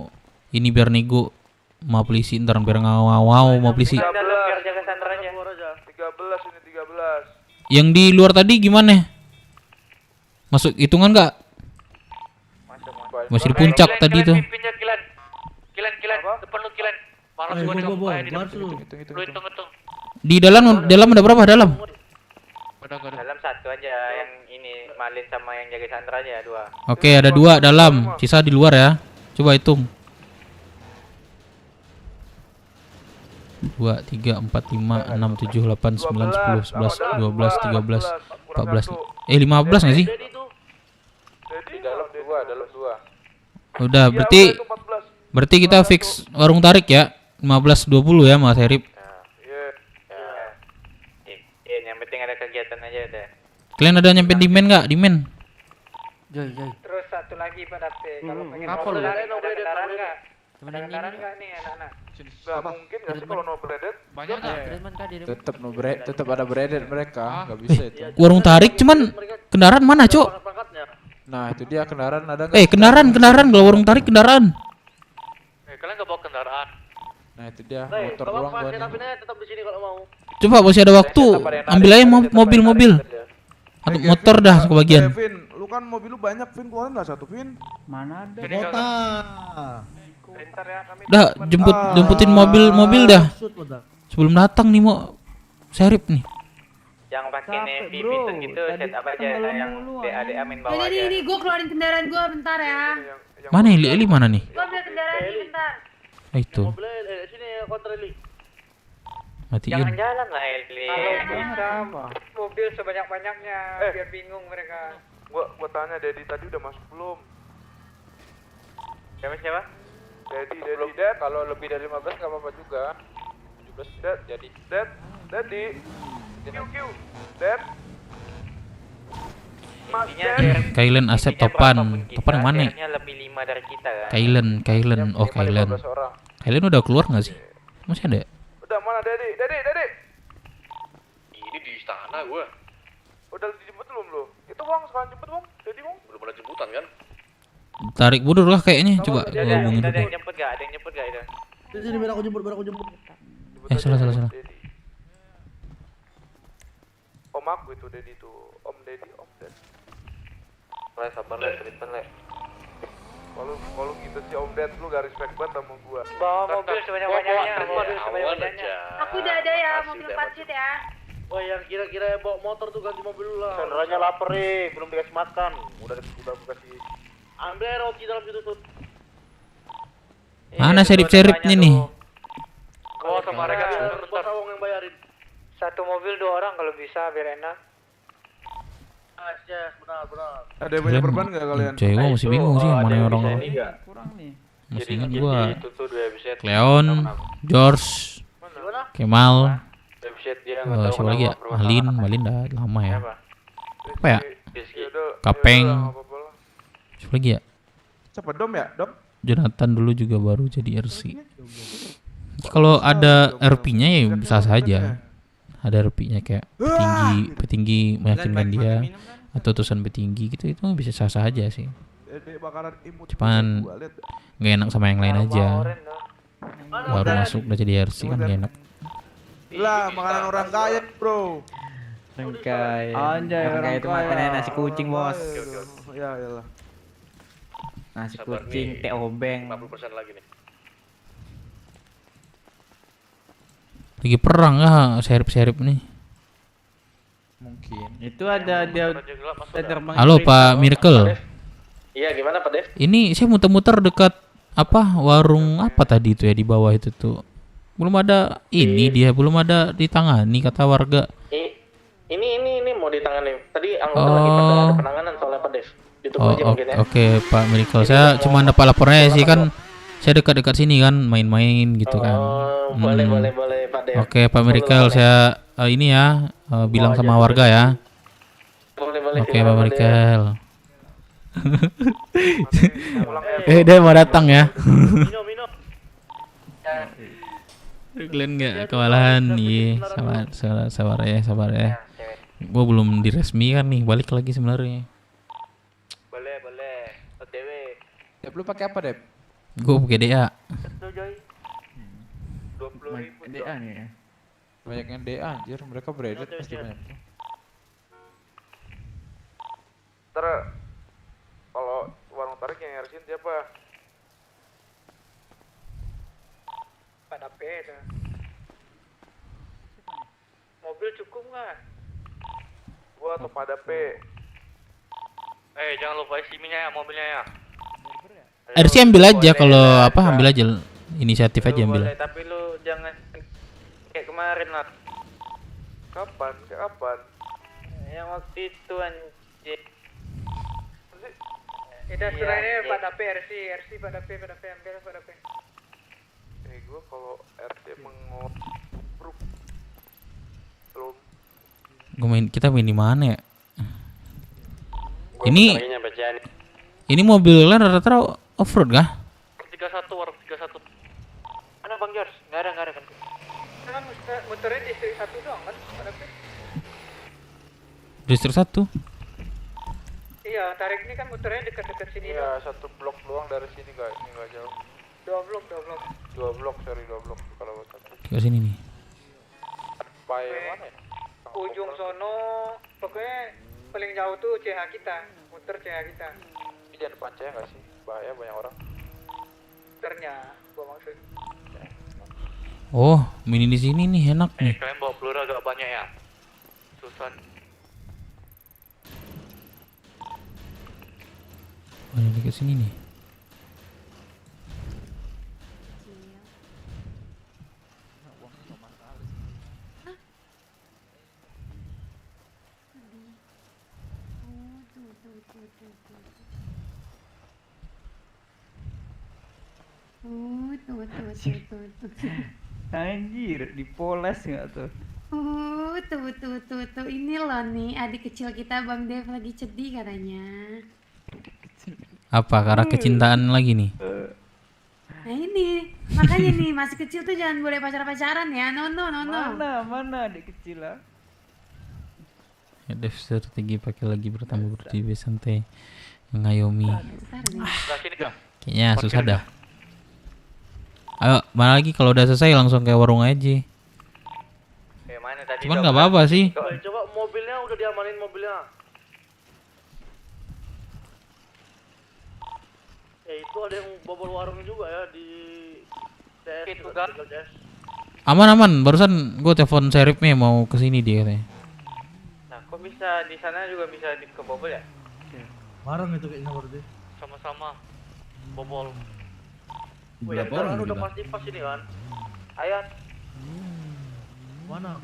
ini biar nego sama polisi ntar biar ngawau sama polisi. 13 biar jaga sandranya. 13 ini 13. Yang di luar tadi gimana? Masuk hitungan nggak? Masih di puncak tadi tuh. Pimpinnya Kilan. Depan lu Kilan. Malas gua di lu hitung. Di dalam ada berapa dalam? Dalam satu aja yang ini Malin sama yang jaga Sandra aja 2. Oke, ada 2 dalam, sisa di luar ya. Coba hitung. 2, 3, 4, 5, 6, 7, 8, 9, 10, 11, 12, 13, 14. 15 nggak sih? Di dalam 2. Udah, berarti kita fix warung tarik ya. 15-20 ya Mas Herip. Yang penting ada kegiatan aja udah. Kalian ada nyampe di men nggak? Di men? Joy. Terus satu lagi Pak Dapte, kalau pengen Apa lu? ada kendaraan nggak? Ada kendaraan nggak nih anak-anak? Nggak mungkin nggak sih kalau no breaded? Banyak nggak? Tetap ada beredar mereka, nggak bisa itu. Warung tarik cuman kendaraan mana, Cok? Nah itu dia kendaraan ada nggak? Kendaraan kalau warung tarik kendaraan. Kalian nggak bawa kendaraan? Nah itu dia Hey, motor kalau doang apa gua nih. setupin aja tetap di sini kalau mau. Coba masih ada waktu, ambil aja mobil. Atau motor dah kebagian. Vin, lu kan mobil lu banyak, Vin, keluarin lah satu, Vin. Mana ada? Kota. Bentar ya, kami Dah jemputin mobil dah. Sebelum datang nih mau serip nih. Yang pakai navy bro. vision gitu set apa aja yang DA main bawa aja. Ini gue keluarin kendaraan gue bentar ya. Mana Eli mana nih? Gue ambil kendaraan ini bentar. Itu. Sini kontrali. Matiin. Jangan jalan lah Eli. Bisa, mobil sebanyak-banyaknya biar bingung mereka. Gua tanya Dedi tadi udah masuk belum? Siapa? Dedi, Dad. Kalau lebih dari 15 nggak apa-apa juga. 17 Dad, jadi Daddy. Q, Dad. Mas Dad. Kailen Asep Topan yang mana? Lebih 5 dari kita kan. Kailen. Oh Kailen. Kailen udah keluar nggak sih? Masih ada? Udah mana Dedi? Ini di istana gua. Udah dijemput belum lu? Itu Bang, sekarang jemput Bang. Dedi Bang. Belum ada jemputan kan? Tarik mundur lah kayaknya. Coba Ada hubungin yang dulu. jemput gak? Ada yang jemput gak itu? Sini biar aku jemput. Salah. Om aku itu Dedi tuh. Om Dedi. Le, sabar le, Tristan le. Kalau gitu sih Om Ded lu gak respect banget sama gua. Bawa mobil sebanyak-banyaknya. Aku udah ada ya mobil pancit ya. Wah yang kira-kira bawa motor tuh ganti mobil lu lah. Sandranya lapar nih, belum dikasih makan. Udah kasih. Ambil roti dalam situ tuh. Mana serip-seripnya nih? Gua sama mereka bos awong yang bayarin. Satu mobil 2 orang kalau bisa biar enak. Yes, benar. Ada yang banyak berban gak kalian? Cewek gua masih bingung sih mana orang. Kurang nih. Masih ingat gua. Cleon, George, Kemal. Siapa lagi ya? Malin dah lama ya. Apa ya? Kapeng. Siapa lagi ya? Siapa Dom ya? Dom? Jonathan dulu juga baru jadi RC. Kalau ada RP-nya ya bisa saja. Ada RP-nya kayak petinggi meyakinkan dia atau utusan petinggi gitu, itu bisa sah-sah aja sih. Cuman nggak enak sama yang lain aja. Baru masuk udah jadi RC kan nggak enak. Lah, makanan orang kaya, bro. Rengkai. Anjay, Rengkai itu makannya nasi kucing, Bos. Ya, iyalah. Nasi kucing, teh obeng. 50% lagi nih. Lagi perang kah serip-serip nih? Mungkin. Itu ada dia terbang. Halo Pak Miracle. Iya, gimana Pak Dev? Ini saya muter-muter dekat apa warung apa tadi itu ya di bawah itu tuh. Belum ada belum ada ditangani kata warga. Ini mau ditangani. Tadi anggota lagi pada ada penanganan soalnya Pak Dev. Ditunggu aja mungkin ya. Oke, Pak Miracle. Saya cuma dapat laporannya sih kan. Saya dekat-dekat sini kan main-main gitu kan. Boleh Pak Dev. Oke, Pak Miracle, saya ini ya bilang sama warga ya. Boleh. Oke, Pak Miracle. Dia mau datang ya. Minum. Kalian nggak kewalahan nih, sabar ya. Gua belum diresmikan nih, balik lagi sebenarnya. Boleh. OTW. Dep lu pakai apa, Dep? Gua pakai DA. 20.000 DA nih ya. Banyak yang DA anjir, mereka beredit pasti banyak. Ntar kalau warung tarik yang ngarisin siapa? Pada beda. Mobil cukup nggak? Gua atau pada P? Jangan lupa isi minyak ya mobilnya ya. RC ambil aja kalau apa ambil aja inisiatif aja ambil. Boleh, tapi lu jangan kayak kemarin lah. Kapan? Yang waktu itu anjir. Kita sebenarnya pada P RC pada P ambil pada P. Gua kalau RC mengobruk belum. Kita main di mana ya? Ini mobilnya rata-rata off-road kah? 31 warung 31. Mana Bang George? Enggak ada kan. Kan motornya distrik 1 doang kan pada P. Distrik 1. Iya Iya, tariknya kan muternya dekat-dekat sini. Iya, satu blok doang dari sini ini nggak jauh. 2 blok. 2 blok, sorry 2 blok kalau satu. Ke sini nih. Pai mana ya? Ujung sono, pokoknya paling jauh tuh CH kita, muter CH kita. Ini jangan depan CH nggak sih? Bahaya banyak orang. Muternya, gua maksud. Oh, mini di sini nih enak nih. Kalian bawa peluru agak banyak ya? Susan. Oh, ini ke sini nih. Tuh. Anjir, dipoles nggak tuh? Tuh. Ini loh nih adik kecil kita Bang Dev lagi sedih katanya. Apa karena kecintaan lagi nih? Nah ini, makanya nih masih kecil tuh jangan boleh pacaran ya. No. Mana adik kecil lah? Ya, Dev strategi pakai lagi bertambah berdiri santai mengayomi. Kayaknya susah dah. Ayo, mana lagi kalau udah selesai langsung kayak warung aja. Cuman nggak apa-apa sih. Coba mobilnya udah diamanin mobilnya. Itu ada yang bobol warung juga ya di CS itu kan. Aman, barusan gue telepon seripnya mau kesini dia katanya. Nah, kok bisa di sana juga bisa kebobol ya? Warung itu kayaknya berarti. Sama-sama bobol. Berapa orang udah pasti pas ini kan? Ayat. Mana?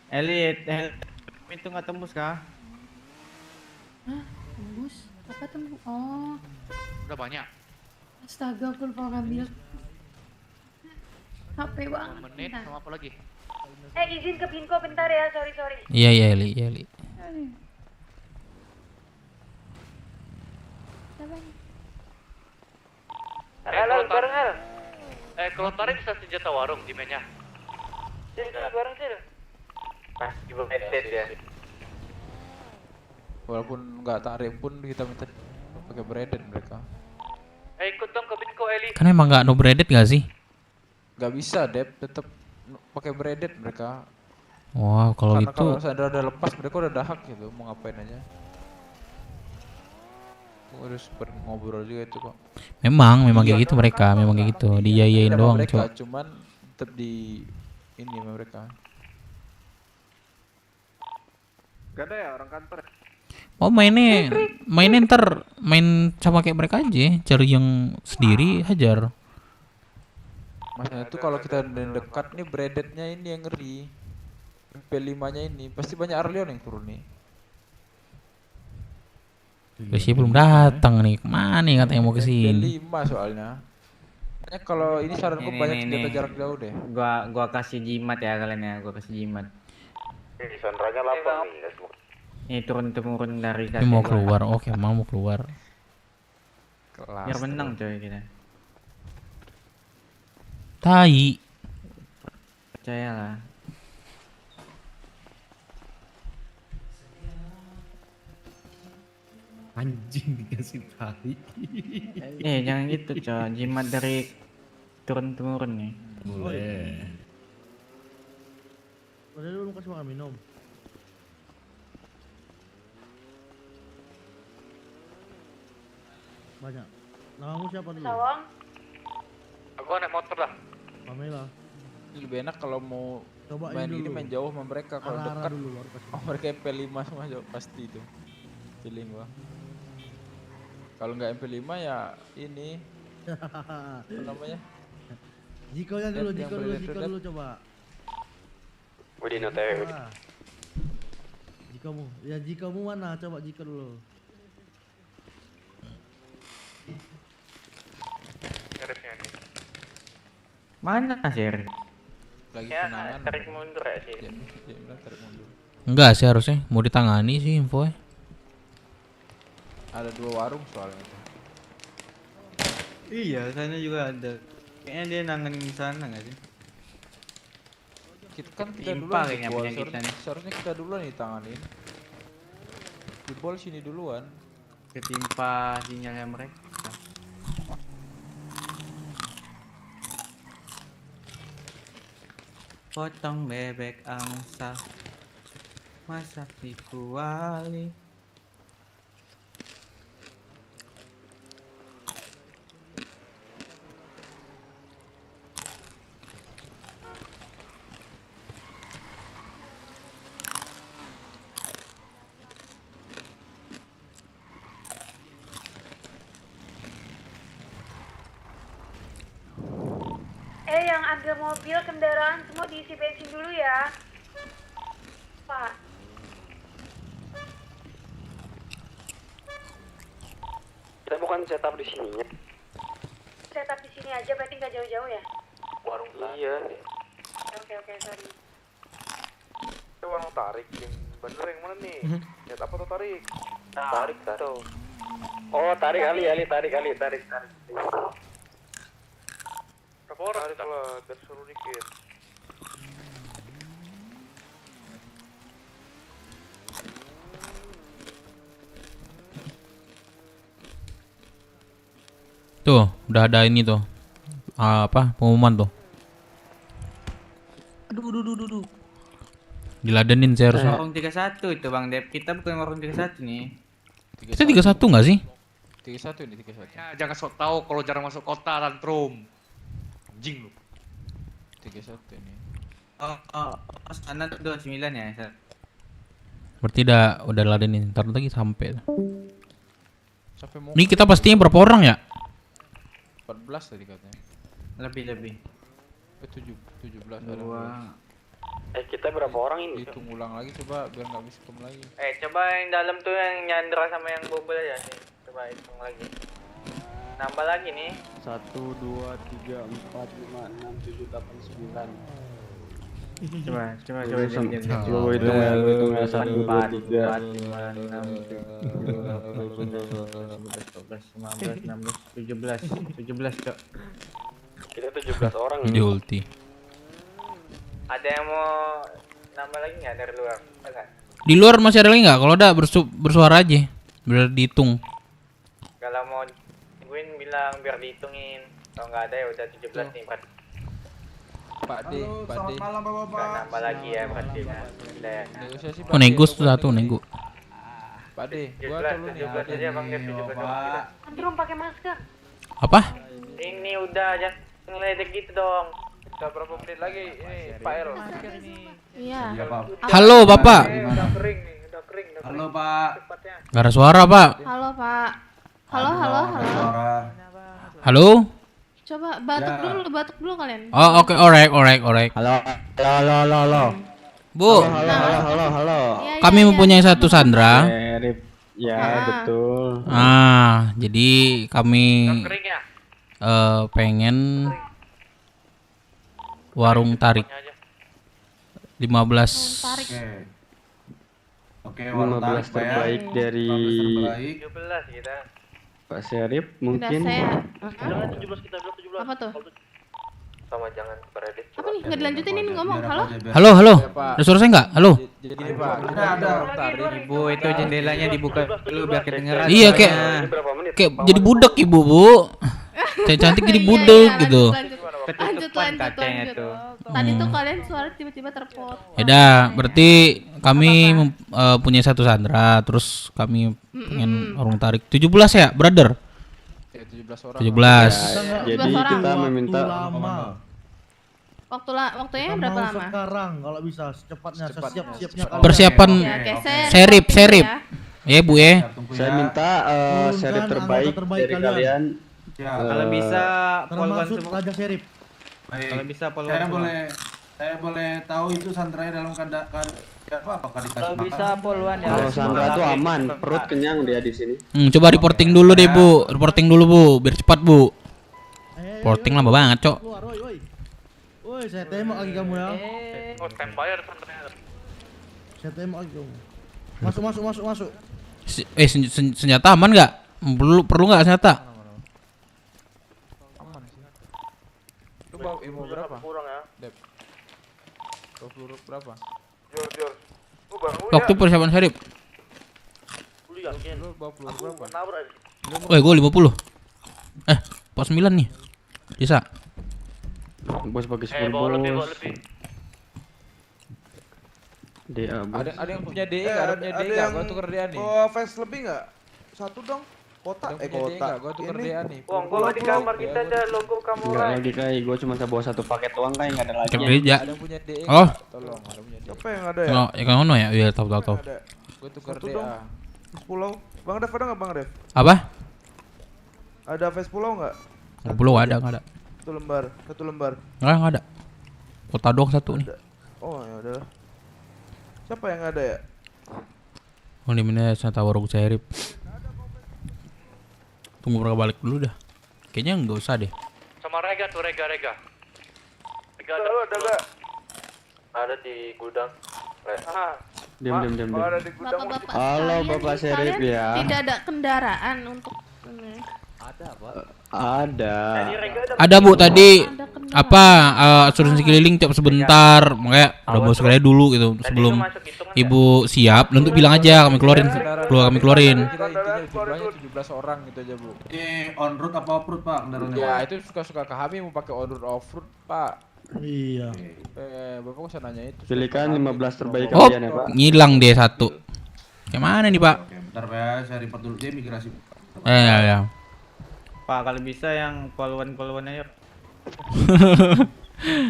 Elit, itu nggak tembus kah? Hah? Tembus? Apa tembus? Oh. Udah banyak. Astaga, aku lupa ngambil. HP banget. Menit sama apa lagi? Izin ke Pinko bentar ya, sorry. Iya, Li. Bareng. Kalau tarik bisa senjata warung di mainnya. Sini bareng. Pas di headset ya. Walaupun nggak tarik pun kita minta pakai braided mereka. Ikut dong ke Binko Eli. Kan emang nggak no braided nggak sih? Nggak bisa, Dep, tetap pakai braided mereka. Wah, kalau Karena itu kalau saya udah lepas mereka udah dahak gitu, mau ngapain aja. Harus ngobrol juga itu kok. memang kayak gitu mereka, memang kayak gitu. Diyayain Ada doang, mereka, Cok. cuman tetap di ini mereka. Gak ada ya orang kantor. Oh, mainnya ntar main sama kayak mereka aja, cari yang sendiri hajar. Maksudnya itu kalau kita dekat nih braidednya ini yang ngeri. P5 nya ini pasti banyak Arleon yang turun nih. Biasanya belum datang nih, kemana nih katanya mau kesini? P5 soalnya. Makanya kalau ini saranku banyak senjata jarak jauh deh. Gua kasih jimat ya kalian ya, gua kasih jimat. Sandranya lapar nih guys. Ini turun-temurun dari Ini mau keluar, oke mau keluar. Biar menang coy kita. Tai. Percayalah. Anjing dikasih tai. Jangan gitu coy, jimat dari turun-temurun nih. Boleh. Udah dulu kasih makan minum. Banyak. Namamu siapa dulu? Sawang. Aku naik motor lah. Pamela. Lebih enak kalau mau Cobain main ini dulu. main jauh sama mereka. Kalau Arah-arah dekat dulu baru kasih. mereka MP5 semua jauh pasti itu. Feeling gua. Kalau nggak MP5 ya ini apa namanya? Jikonya dulu, Jiko dulu coba. Udin OTW. Jikomu, ya Jikomu mana? Coba Jiko dulu. Mana Sir? Lagi Ya, kenangan. tarik mundur ya sih. Dia bilang tarik mundur. Enggak sih harusnya, mau ditangani sih infonya. Ada 2 warung soalnya. Iya, sana juga ada. Kayaknya dia nanganin sana nggak sih? Kita dulu Timpa kayaknya jebol. punya kita nih. Seharusnya kita duluan nih tanganin. Jebol sini duluan. Ketimpa sinyalnya mereka. Potong bebek angsa, masak di kuali. Yang ambil mobil, kendaraan semua diisi bensin dulu ya. Pak. Kita bukan setup di sini ya. Setup di sini aja, berarti nggak jauh-jauh ya? Warung iya. Oke, sorry. Itu warung tarik yang bener yang mana nih? Lihat apa tuh tarik? Tarik tuh. Oh, tarik kali. Berapa orang? Tarik lah, biar seru dikit. Tuh, udah ada ini tuh. Apa? Pengumuman tuh. Aduh. Diladenin saya harusnya. Warung 31 itu Bang Dep. Kita bukan warung 31 nih. Kita 31 nggak sih? 31 ini 31. Ya, jangan sok tahu kalau jarang masuk kota tantrum. Anjing lu. 31 ini. Sana 29 ya. Berarti udah ladenin. Ntar lagi sampai. Sampai mau. Ini kita pastinya berapa orang ya? 14 tadi katanya. Lebih. 17 ada. Kita berapa orang ini? Hitung ulang lagi coba biar nggak miskom lagi. Coba yang dalam tuh yang nyandra sama yang bobol aja nih. Coba hitung lagi. Nambah lagi nih. 1, 2, 3, 4, 5, 6, 7, 8, 9. Coba Coba hitung ya, 1, 2, 3, 17 Cok. Kita 17 orang Di ulti. Ada yang mau nambah lagi nggak dari luar? Enggak. Di luar masih ada lagi nggak? Kalau ada bersuara aja. Biar dihitung. Kalau mau Gwin bilang biar dihitungin. Kalau nggak ada ya udah 17 nih berarti. Pak D. malam Bapak. Nambah lagi ya berarti ya. Udah ya. Oh, nego tuh satu nego. Pak D, gua 17 aja Bang Dep, 17. Androm pakai masker. Apa? Ini udah jangan ngeledek gitu dong. Udah berapa menit lagi ini Pak El? Iya. Halo Bapak. Udah kering nih, udah kering. Halo Pak. Gak ada suara Pak. Halo Pak. Halo. Halo. Coba batuk dulu kalian. Oh oke, alright. Halo. Bu. Halo. Kami mempunyai satu Sandra. Ya, betul. Jadi kami pengen warung tarik 15. Oke, warung tarik terbaik dari 17 kita. Pak Syarif mungkin. Jangan 17 kita bilang 17. Apa tuh? Sama jangan beredit. Apa nih? Nggak dilanjutin ini ngomong. Halo? Halo. Ada suara saya nggak? Halo. Jadi Pak, ada Ibu itu jendelanya dibuka dulu biar kedengeran. Iya kayak jadi budak ibu bu. Kayak cantik jadi budak gitu. Lanjut. Tadi tuh kalian suara tiba-tiba terpot. Yaudah, berarti kami punya satu Sandra, terus kami pengen warung tarik 17 ya, brother? 17 orang. 17. Jadi kita meminta Waktunya berapa lama? Sekarang kalau bisa secepatnya, siap-siapnya. Persiapan serip. Ya Bu ya. Saya minta serip terbaik dari kalian. Kalau bisa termasuk Raja Serip. Kalau bisa poluan. Saya boleh tahu itu santranya dalam keadaan apa dikasih Kalau bisa poluan ya. Kalau Sandra itu aman, perut kenyang dia di sini. Coba reporting dulu deh Bu, biar cepat Bu. Reporting lama banget Cok. Woi, saya tembak lagi kamu ya. Oh, tempire santranya. Saya tembak lagi kamu. Masuk. Senjata aman nggak? Perlu nggak senjata? Aman sih. Lu bawa ilmu berapa? Kurang ya. Dep. 20 berapa? Jor. Lu bang, lu Waktu persiapan Syarif. Lu yakin? Lu bawa peluru berapa? Nabrak. Woi, gua 50. 49 nih. Bisa. Bos pakai 10 bawa lebih, bawa bos. lebih. DA bos. Ada yang punya DE nggak? Ada punya DE nggak? Gua tuker DA nih. bawa face lebih nggak? Satu dong. Kota, Ada yang punya DE kota. nggak? Gua tuker DA nih. Wong, bawa di kamar kita aja logo kamu Enggak lagi kai, gua cuma bawa satu paket doang kai, enggak ada lagi. Cek gereja. Ada yang punya DE Oh. nggak? Tolong, ada punya DE. Siapa yang ada ya? Oh, yang mana ya? Iya, tahu. Ada. Gua tuker Satu DA. dong. Face pulau. Bang Dev ada nggak Bang Dev? Apa? Ada face pulau nggak? Belum ada, enggak ada. Satu lembar. Enggak ada. Kota doang satu nih. Oh ya udah. Siapa yang ada ya? Oh, di mana saya tahu warung Syarif. Tunggu mereka balik dulu dah. Kayaknya enggak usah deh. Sama Rega tuh, Rega. Rega Ada nggak? Ada di gudang. Diam. Ada di gudang. Bapak-bapak Halo sekalian, Bapak Syarif kalian ya. tidak ada kendaraan untuk ini. Ada. Ada Bu tadi apa asuransi keliling tiap sebentar, makanya udah mau sekali dulu gitu sebelum Ibu siap, untuk bilang aja kami keluarin. Kita intinya jumlahnya 17 orang gitu aja, Bu. On road apa off road Pak kendaraannya? Ya, itu suka-suka ke kami mau pakai on road off road, Pak. Iya. Bapak usah nanya itu. Pilihkan 15 terbaik Oh, kalian ya Pak. ngilang deh satu. Kayak mana nih Pak? Bentar Pak ya, saya report dulu dia migrasi. Ya. Pak, kalau bisa yang poluan-poluan aja.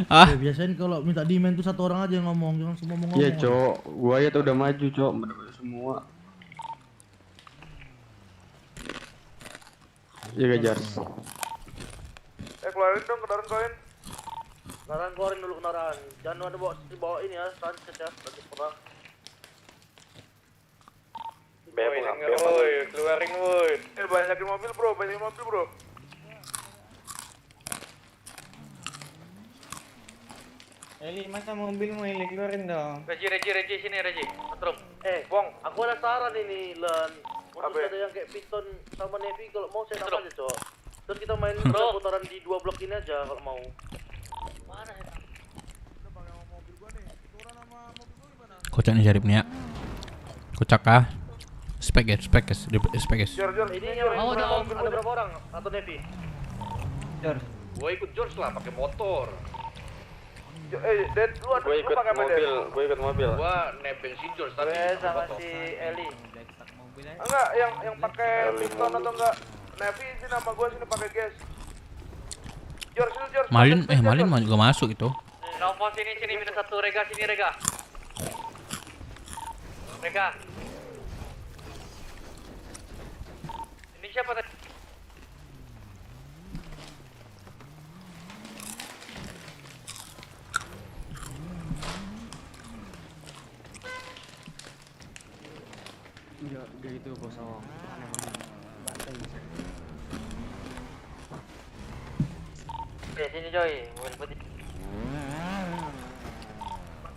Ah? Ya, biasain kalau minta demand tuh satu orang aja yang ngomong, jangan semua ngomong. Iya, Cok. Gua ya tuh udah maju, Cok. Semua. Iya, Gajar. Keluarin dong kendaraan kalian. Keluarin dulu kendaraan. Jangan ada bawa ini ya, sunset ya, bagi perang. Keluarin woi. Banyakin mobil bro. Eli, masa mobilmu Eli keluarin dong. Reji sini Reji. Patrum. Bong, aku ada saran ini, Len. Untuk ada yang kayak Piton sama Navy, kalau mau saya tambah aja, Cok. Terus kita main putaran di 2 blok ini aja kalau mau. Kocak nih Syarif nih ya. Kocak kah? Spek guys. Jor. Ini yang ada berapa orang? Atau Navy? Jor. Gua ikut George lah pakai motor. Dad, lu pakai apa Dad? Gue ikut mobil. Gua nebeng si George tadi. Sama si Eli. Enggak, yang pakai Piton atau enggak Navy ini nama gua sini pakai gas. Jor. Malin juga masuk itu. Novo sini minus 1 Rega sini Rega. Ini siapa tadi? Enggak gitu, Bos Awang. Sini Joy, mobil putih.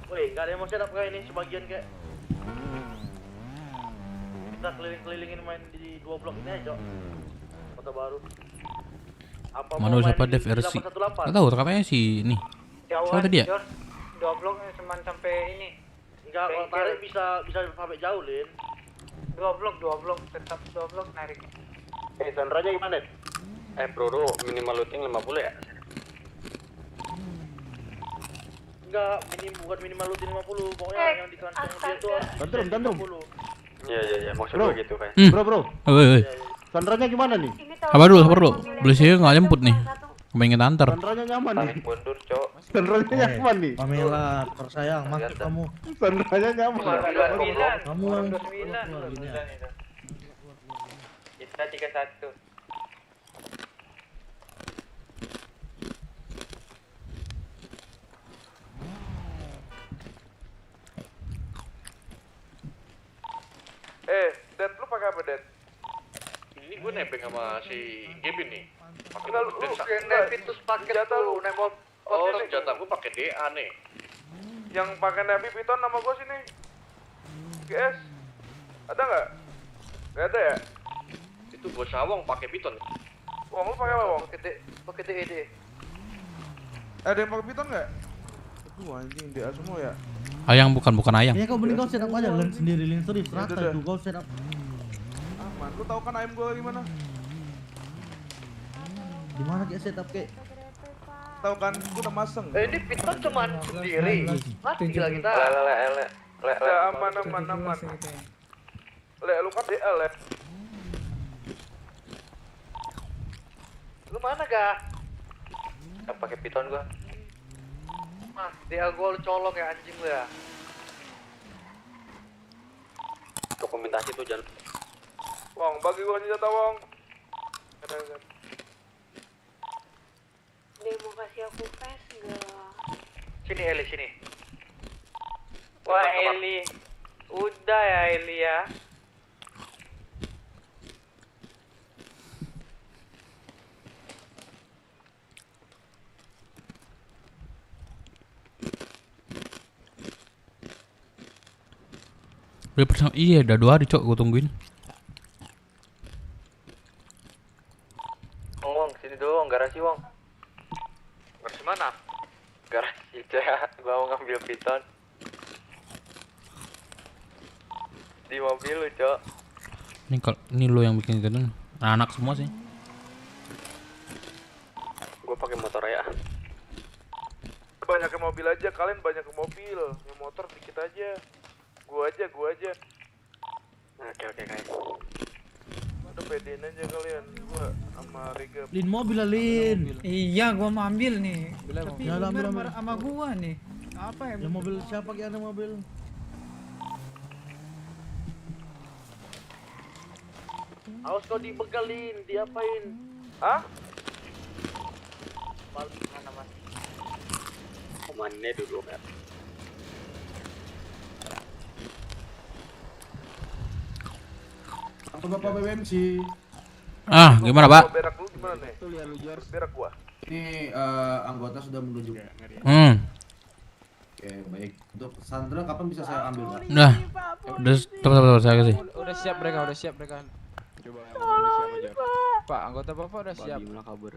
Woi, nggak ada yang mau setup kayak ini, sebagian kayak. Kita keliling-kelilingin main di 2 blok ini aja, Cok. Kota baru. Apa Mana siapa Dev RC? Enggak tahu katanya si ini. Siapa tadi ya? 2 blok cuma sampai ini. Enggak, kalau tarik bisa sampai jauh, Lin. 2 blok tetap 2 blok narik. Sandranya gimana? Bro, minimal looting 50 ya? Enggak, bukan minimal looting 50, pokoknya yang di kantong dia tuh Tantrum. Iya, maksud gue gitu kayak. Bro. Woi. Sandranya gimana nih? Sabar dulu. Beli sih nggak jemput nih. Kepengen antar. Sandranya nyaman nih. Mundur, Cok. Sandranya nyaman nih. Pamela, tersayang, masuk kamu. Sandranya nyaman. Kamu yang 29 itu. Kita 31. Dad, lu pakai apa Dad? Ini gue nebeng sama si Gavin nih. Pakai Enggak, lu Navy terus pakai senjata lu, nembol. Oh, senjata gue pakai DA nih. Yang pakai Navy Piton nama gua sini. GS. Ada nggak? Gak ada ya? Itu gue sawong pakai Piton. Wong, lu pakai apa, Wong? Pakai TED. Ada yang pakai Piton nggak? Aduh anjing DA semua ya. Ayang bukan ayang. Ya kau mending kau setup aja lens sendiri, lens sendiri Udah, 100 tuh kau setup. Aman. Lu tahu kan ayam gua gimana? Gimana kayak setup kayak? Tahu kan gua udah maseng. Ini Piton cuman sendiri. Mati gila kita. Udah aman. Le, lu kan DA, Le. Lu mana ga? Gak pakai piton gua. Mas, dia gua lu colok ya anjing lu ya. Dokumentasi tuh jangan. Wong, bagi gua senjata, Wong. Dia mau kasih aku fast gak? Sini Eli, sini. Wah Eli, udah ya Eli ya. Iya udah 2 hari cok gue tungguin. Wong, sini dong, garasi Wong. Garasi mana? Garasi ya, gua mau ngambil piton. Di mobil lu, Cok. Ini lo yang bikin itu kan. Anak semua sih. Gua pakai motor ya. Banyak yang mobil aja, kalian banyak yang mobil. Yang motor dikit aja. Gua aja. Oke, guys. Udah pedein aja kalian. Gua sama Riga. Lin mobil lah, Lin. Iya, gua mau ambil nih. Tapi Ya, ambil. sama gua nih. Apa ya? Ya mobil siapa kayak ada mobil? Awas kau dibegalin, diapain? Hah? Balik mana mas? Komandannya dulu kan. Atau Bapak BBMC. Gimana Pak? Berak lu gimana nih? Betul ya lu Jor. Berak gua. Ini anggota sudah menuju. Oke, baik. Untuk Sandra kapan bisa saya ambil, Pak? Udah saya kasih. Udah siap mereka. Coba Pak, anggota Bapak udah siap. kabur.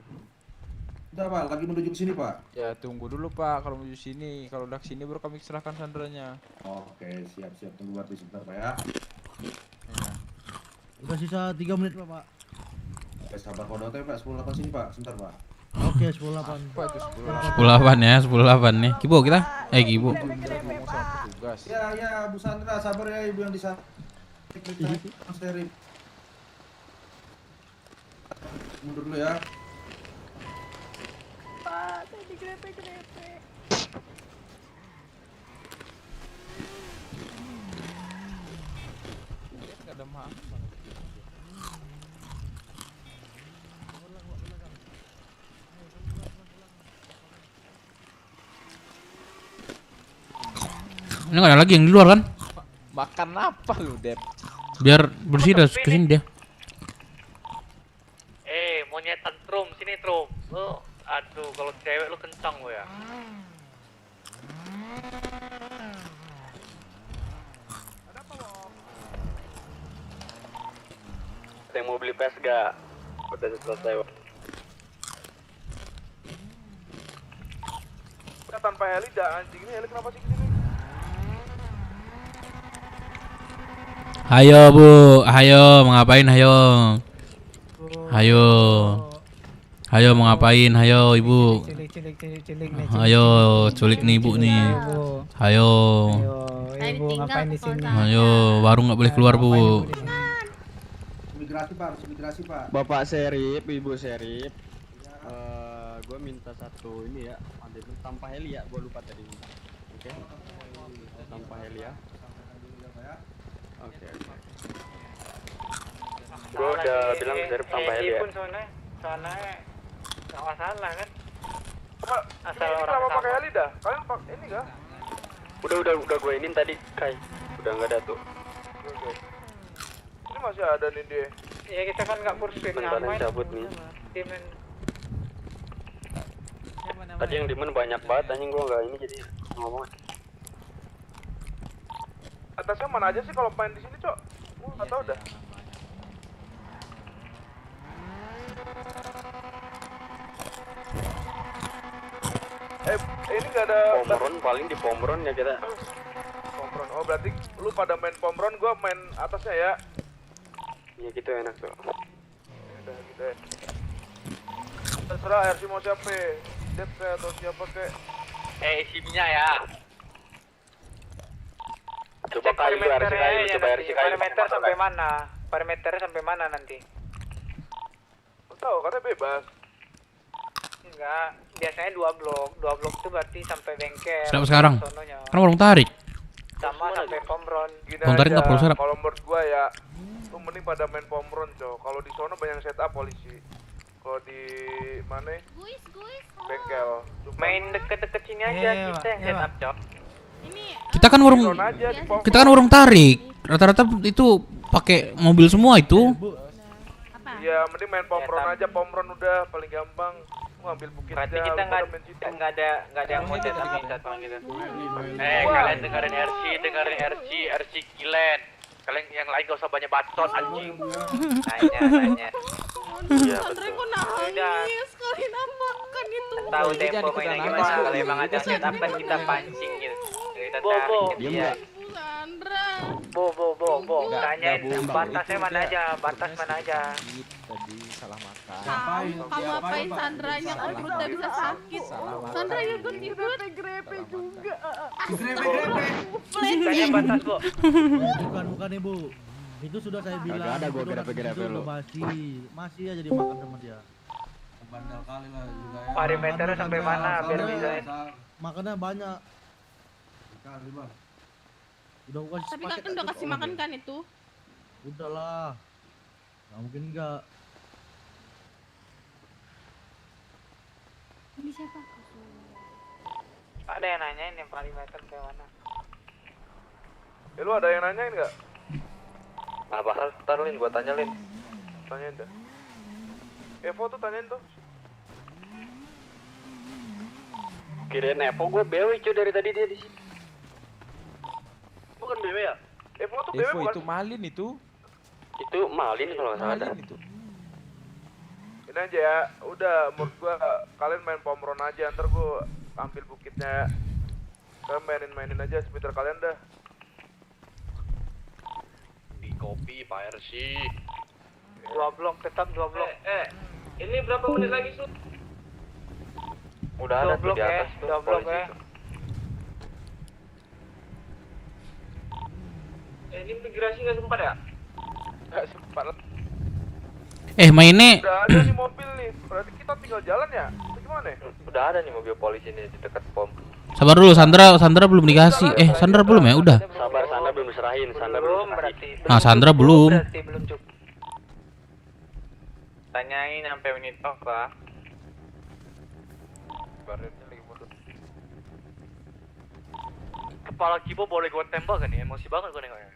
Udah, Pak, lagi menuju ke sini, Pak. Ya tunggu dulu Pak, kalau menuju sini. Kalau udah kesini baru kami serahkan sandranya. Oke, siap. Tunggu berarti sebentar, Pak ya. Udah sisa 3 menit Pak. Oke, sabar kode Pak, 10.8 sini, Pak. Sebentar, Pak. Oke, 10.8. Apa itu 10.8 ya, 10.8 nih. Kibo kita. Kibo. Ya, Bu Sandra, sabar ya Ibu yang di sana. Mas Terry. Mundur dulu ya. Pak, tadi grepe-grepe. Gak ada maaf. Ini nggak ada lagi yang di luar kan? Makan apa lu, Dep? Biar bersih dah kesini dia. Monyetan Trum, sini Trum. Lu, aduh, kalau cewek lu kencang lu ya. Ada yang mau beli PS gak? Udah selesai. Tanpa heli dah anjing ini, heli kenapa sih kesini? Hayo Bu, hayo mau ngapain hayo? Hayo mau ngapain? Hayo Ibu. Hayo culik nih Ibu nih. Hayo. Ibu ngapain di sini? Hayo, warung nggak boleh keluar Bu. Migrasi, Pak. Migrasi, Pak. Bapak Serip, Ibu Serip. Gue minta satu ini ya, tanpa heli ya, gue lupa tadi. Oke. Tanpa heli ya. Oke. Gue udah bilang Serip tanpa heli ya. pun soalnya nggak masalah kan. Asal ini kenapa pakai heli dah? Kalian pakai ini gak? Udah gue inin tadi, Kai. Udah nggak ada tuh. Ini masih ada nih dia. Ya kita kan nggak pursuit Bentarnya cabut nih. Dimen. Tadi yang dimen banyak banget, anjing gue nggak ini jadi ngomong. Atasnya mana aja sih kalau main di sini, Cok? Gue nggak tahu dah. Ini nggak ada Pomron paling di Pomron ya kita. Pomron. Oh berarti lu pada main Pomron, gua main atasnya ya. Iya gitu enak tuh. Udah gitu ya. Terserah RC mau siapa? Jet kayak atau siapa kayak. Isi minyak ya. Coba kayu RC kayu, coba RC kayu. Parameter sampai mana? Parameternya sampai mana nanti? Tahu katanya bebas. Enggak, biasanya 2 blok. 2 blok itu berarti sampai bengkel. Serap sekarang. sononya. Kan warung tarik. Sama sampai Pomron. Gini Bang Tarik nggak perlu serap. Kalau menurut gua ya, lu mending pada main Pomron, Cok. Kalau di sono banyak setup polisi. Kalau di mana? Bengkel. Main deket-deket sini aja kita yang setup, Cok. Kita kan warung tarik. Rata-rata itu pakai mobil semua itu. Iya, mending main Pomron aja. Pomron udah paling gampang. Ngambil bukit Berarti aja. kita lu pada main situ. nggak ada yang mau setup kita gitu. Kalian dengerin RC Kilen. Kalian yang lain gak usah banyak bacot anjing. Nanya. Iya Sandra betul. kok nangis kali makan itu. Tahu tempo mainnya gimana? Kalau emang ada setup kan kita pancing gitu. Kita Iya. Bo. Tanyain batasnya mana aja, batas mana aja. Tadi salah makan. Kamu apain Sandranya kan perutnya bisa sakit. Sandra ya gue grepe juga. Tanya batas, Bu. Bukan Ibu. Itu sudah saya bilang. Kagak ada gua itu grepe-grepe udah lu. Masih aja dimakan sama dia. Bandel kali lah juga ya. Parameternya sampai mana biar bisa. Makannya banyak. Kali bang. Udah gua kasih Tapi paket kan udah satu kasih kok. makan kan itu. Udahlah. Nggak mungkin enggak. Ini siapa? Ada yang nanyain yang parameter kayak mana? Ya lu ada yang nanyain nggak? Apa? Ntar Lin, gua tanya Lin. Tanyain dah. Evo tuh tanyain tuh. Kirain Evo gua BW cuy dari tadi dia di sini. Bukan BW ya? Evo tuh BW Evo bukan? itu Malin itu. Itu Malin kalau nggak salah. Malin itu. Ini aja ya, udah menurut gua kalian main Pomron aja, ntar gua ambil bukitnya. Kalian mainin aja speeder kalian dah. Di kopi Pak RC. 2 blok tetap 2 blok. Ini berapa menit lagi, Su? Udah ada 2 tuh blok di ya, atas tuh 2 blok polisi ya. tuh. Ini migrasi nggak sempat ya? Nggak sempat lah. Mainnya Udah ada nih mobil nih, berarti kita tinggal jalan ya? Itu gimana ya? Udah ada nih mobil polisi nih di dekat pom. sabar dulu, Sandra belum dikasih. Sandra belum ya? Udah. Sabar, Sandra belum diserahin. Sandra belum diserahin. Ah, Sandra belum. Berarti belum cukup. Tanyain sampai menit apa? Baretnya lagi mundur. Kepala Kibo boleh gua tembak kan nih? Emosi banget gua nengoknya.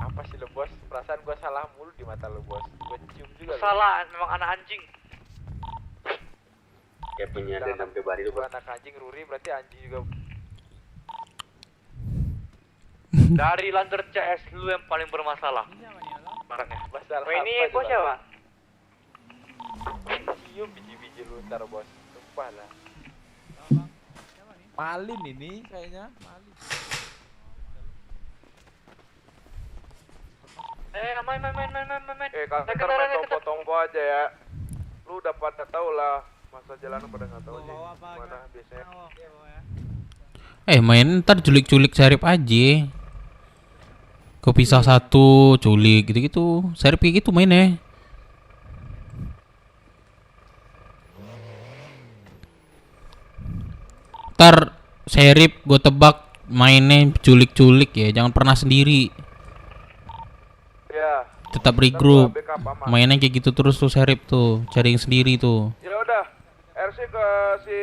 Apa sih lo bos? Perasaan gua salah mulu di mata lo bos. Gua cium juga. Salah, memang anak anjing. Kayak punya dan sampai bari itu. Gua anak anjing Ruri berarti anjing juga. Dari Lander CS lu yang paling bermasalah. Makanya. Masalah Ini apa bos coba? siapa? Cium biji-biji lu ntar bos. Sumpah lah. Malin ini kayaknya. Malin. Main. Kalau ntar main tompo-tompo aja ya. Lu udah pada tau lah. Masa jalanan pada nggak tahu aja. Mana biasanya. Main ntar culik-culik Serip aja. Kepisah satu, culik gitu-gitu. Serip kayak gitu mainnya. Ntar Serip gue tebak mainnya culik-culik ya, jangan pernah sendiri. Ya. Tetap regroup. Mainnya kayak gitu terus tuh Serip tuh, cari yang sendiri tuh. Ya udah. RC ke si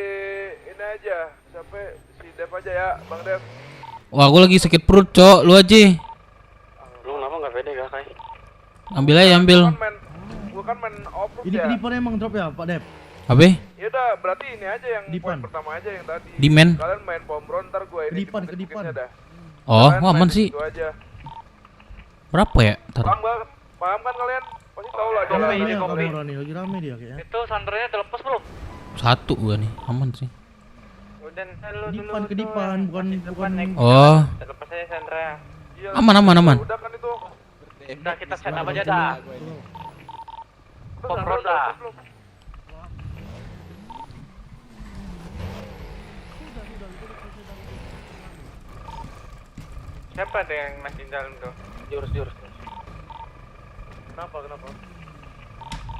ini aja. Sampai si Dev aja ya, Bang Dev. Wah, gue lagi sakit perut, Cok. Lu aja. Lu kenapa nggak pede gak kai? Ambil aja, ambil. Gua kan main off-road Ini ya. kenipuan emang drop ya, Pak Dep? Apa? Ya udah, berarti ini aja yang poin pertama aja yang tadi. Dimen. Kalian main Pomron, ntar gua ini Kedipan. dah. Oh, Kalian aman main sih. di situ aja. Berapa ya? Ntar. Paham kan kalian? Pasti tahu lah Lagi jalan. rame ya Kamera nih, lagi rame dia kayaknya. Itu sandranya terlepas belum? Satu gua nih, aman sih. Oh Dan lu dulu Kedipan, bukan. Oh, lepas aja Sandra. aman. Udah kan itu. Udah kita set up aja dah. Pemron dah. Siapa tuh yang masih di dalam tuh? Jurus. Kenapa?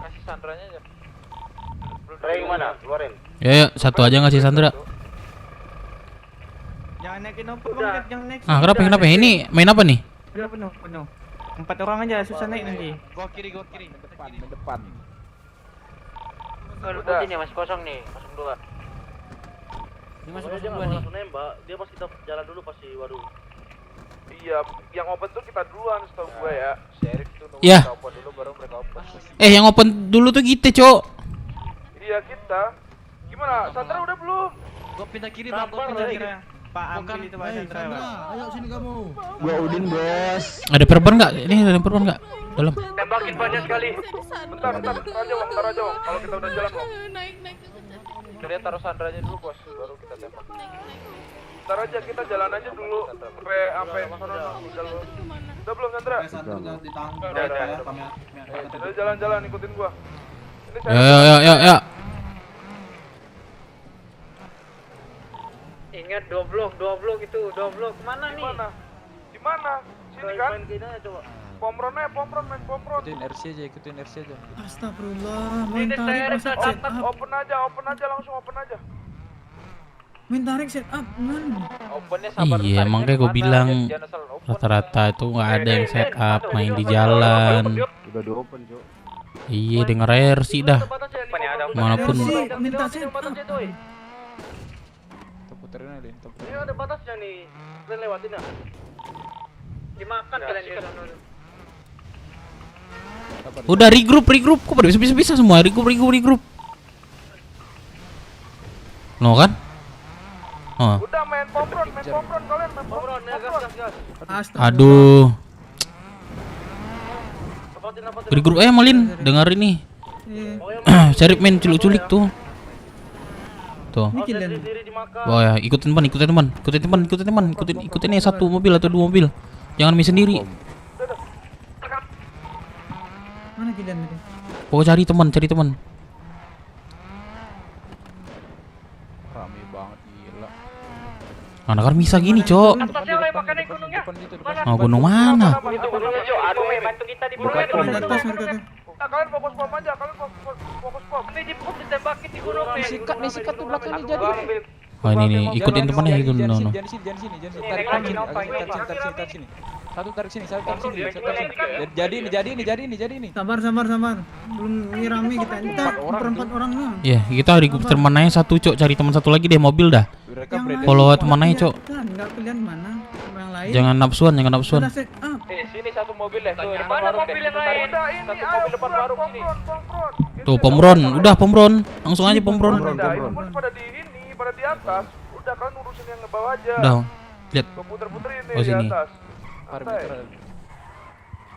Kasih Sandranya aja. Ray mana? Keluarin. Ya, satu aja ngasih Sandra. Jangan naikin ompol bang, jangan naik. Ah, kenapa? Ini main apa nih? Udah penuh. 4 orang aja susah naik nanti. Gua kiri. Depan. Udah. Ini masih kosong nih, kosong 2. Ini masih Dia kosong nggak nih. langsung nembak, dia pas kita jalan dulu pasti waduh. Iya, yang open tuh kita duluan setahu gue ya. Sheriff tuh nunggu Ya. kita open dulu baru mereka open. Yang open dulu tuh kita, Cok. Iya kita. Gimana? Sandra udah belum? Gua pindah kiri Bang, bang, gua pindah kiri. Pak ambil itu Pak Sandra. Ayo sini kamu. Gua Udin, Bos. Ada perban nggak? Ini ada perban nggak? Dalam. Tembakin banyak sekali. Bentar aja, Bang. Kalau kita udah jalan, Bang. Naik. Kalian taruh Sandranya dulu bos, baru kita tembak. Bentar aja kita jalan aja dulu sampai sono dulu. Udah belum Sandra? Udah jalan-jalan ikutin gua. Ini Ya. Ingat 2 blok itu, 2 blok. Kemana nih? Di mana? Sini kan? Main kayaknya coba. Pomron, main pomron. Ikutin RC aja. Astagfirullah, main tarik set up. Open aja langsung open aja. Main tarik set up, man. Opennya sabar. Iya, emang kayak gue bilang rata-rata itu nggak ada yang set up, main di jalan. Udah di open, Cok. Iya, denger RC dah. Manapun. Minta set up. Puterin aja, Ini ada batasnya nih. Kalian lewatin ya. Dimakan kalian di sana. Udah regroup. Kok pada bisa semua regroup. No kan? Oh. Udah main pomron kalian main pomron ya gas. Aduh. Regroup Malin, dengar ini. Cari main culik tuh. Tuh. Oh ya, ikutin teman. Ikutin ya 1 mobil atau 2 mobil. Jangan main sendiri. Mana Kidan tadi? Oh, cari teman. Rame banget gila. Anak kan bisa gini, Cok. Atasnya oleh makan di gunungnya. Ah, gunung mana? Itu gunungnya, Cok. Aduh, bantu kita di bawah. Atas mereka tuh. Nah, kalian fokus pom aja, fokus pom. Ini ditembakin di gunung nih. Sikat tuh belakangnya jadi. Oh, ini ikutin temannya itu. No. Jangan sini. Tarik sini. Satu tarik sini. Jadi ini. Sabar. Belum ini rame kita. Kita berempat orang lah. Ya, kita regroup teman aja 1, Cok. Cari teman 1 lagi deh mobil dah. Follow teman aja, Cok. Enggak pilihan mana? Sama yang lain. Jangan nafsuan. Udah set up. Sini 1 mobil deh. Tuh, Mana mobil yang lain? Satu mobil depan warung sini. Tuh, Pomron. Langsung aja Pomron. Pada di atas. Udah kalian urusin yang ngebawah aja. Udah. Lihat. Puter-puterin nih Oh, di sini. atas.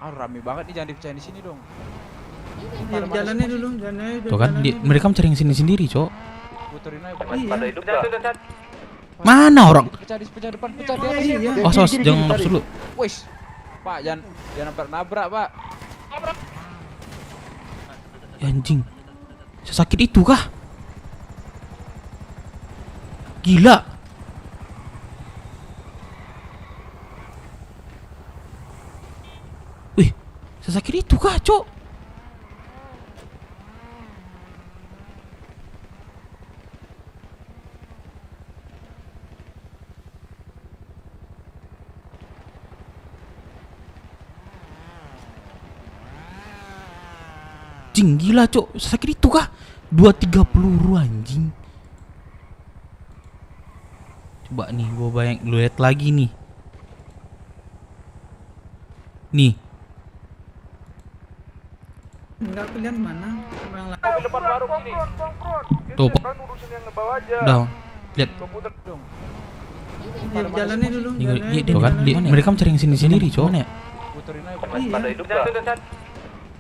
Rame banget nih, jangan dipecahin di sini dong. Jalannya dulu. Tuh kan, mereka mencari yang sini sendiri, Cok. Puterin aja. Pada hidup enggak? Mana orang? Pecah depan, pecah di atas. Oh, sos, jangan nafsu dulu. Wis. Pak, jangan nabrak, Pak. Ya, anjing. Sesakit itu kah? Gila. Wih, sesakit itu kah, Cok? Anjing, gila, Cok. Sesakit itu kah? 2-3 peluru, anjing. Coba nih, gua lu lihat lagi nih. Nih. Enggak pilihan mana? Sama yang lain. Mobil depan warung sini. Tuh, Kalian urusin yang ngebawah aja. Udah. Lihat. Jalannya dulu. Tuh kan, mereka mencari yang sini sendiri, Cok. Ya. Puterin aja. Pada hidup enggak?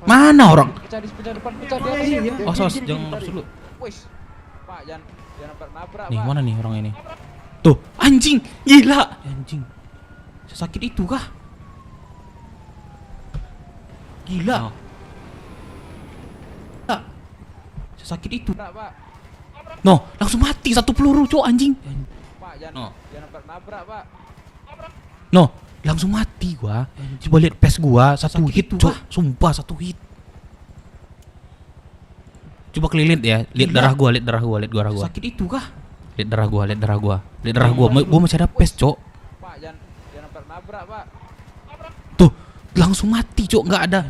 Mana orang? Pecah depan, pecah di atas. Oh, sos, jangan nafsu dulu. Wis. Pak, jangan nabrak-nabrak, Nih, Pak. mana nih orang ini? Tuh, anjing, gila. Anjing. Sesakit itu kah? Gila. Sesakit itu. Pak. No, langsung mati satu peluru, cok, anjing. Pak, No. jangan nabrak-nabrak, Pak. No, langsung mati gua. Coba lihat pes gua, satu hit, cok. Sumpah satu hit. Coba kelilit ya, lihat darah gua, lihat darah gua, lihat darah gua. Sakit itu kah? Lihat darah gua, lihat darah gua. Lihat darah gua, gua masih ada pes, cok. Pak, jangan nabrak-nabrak, Pak. Tuh, langsung mati, cok, nggak ada.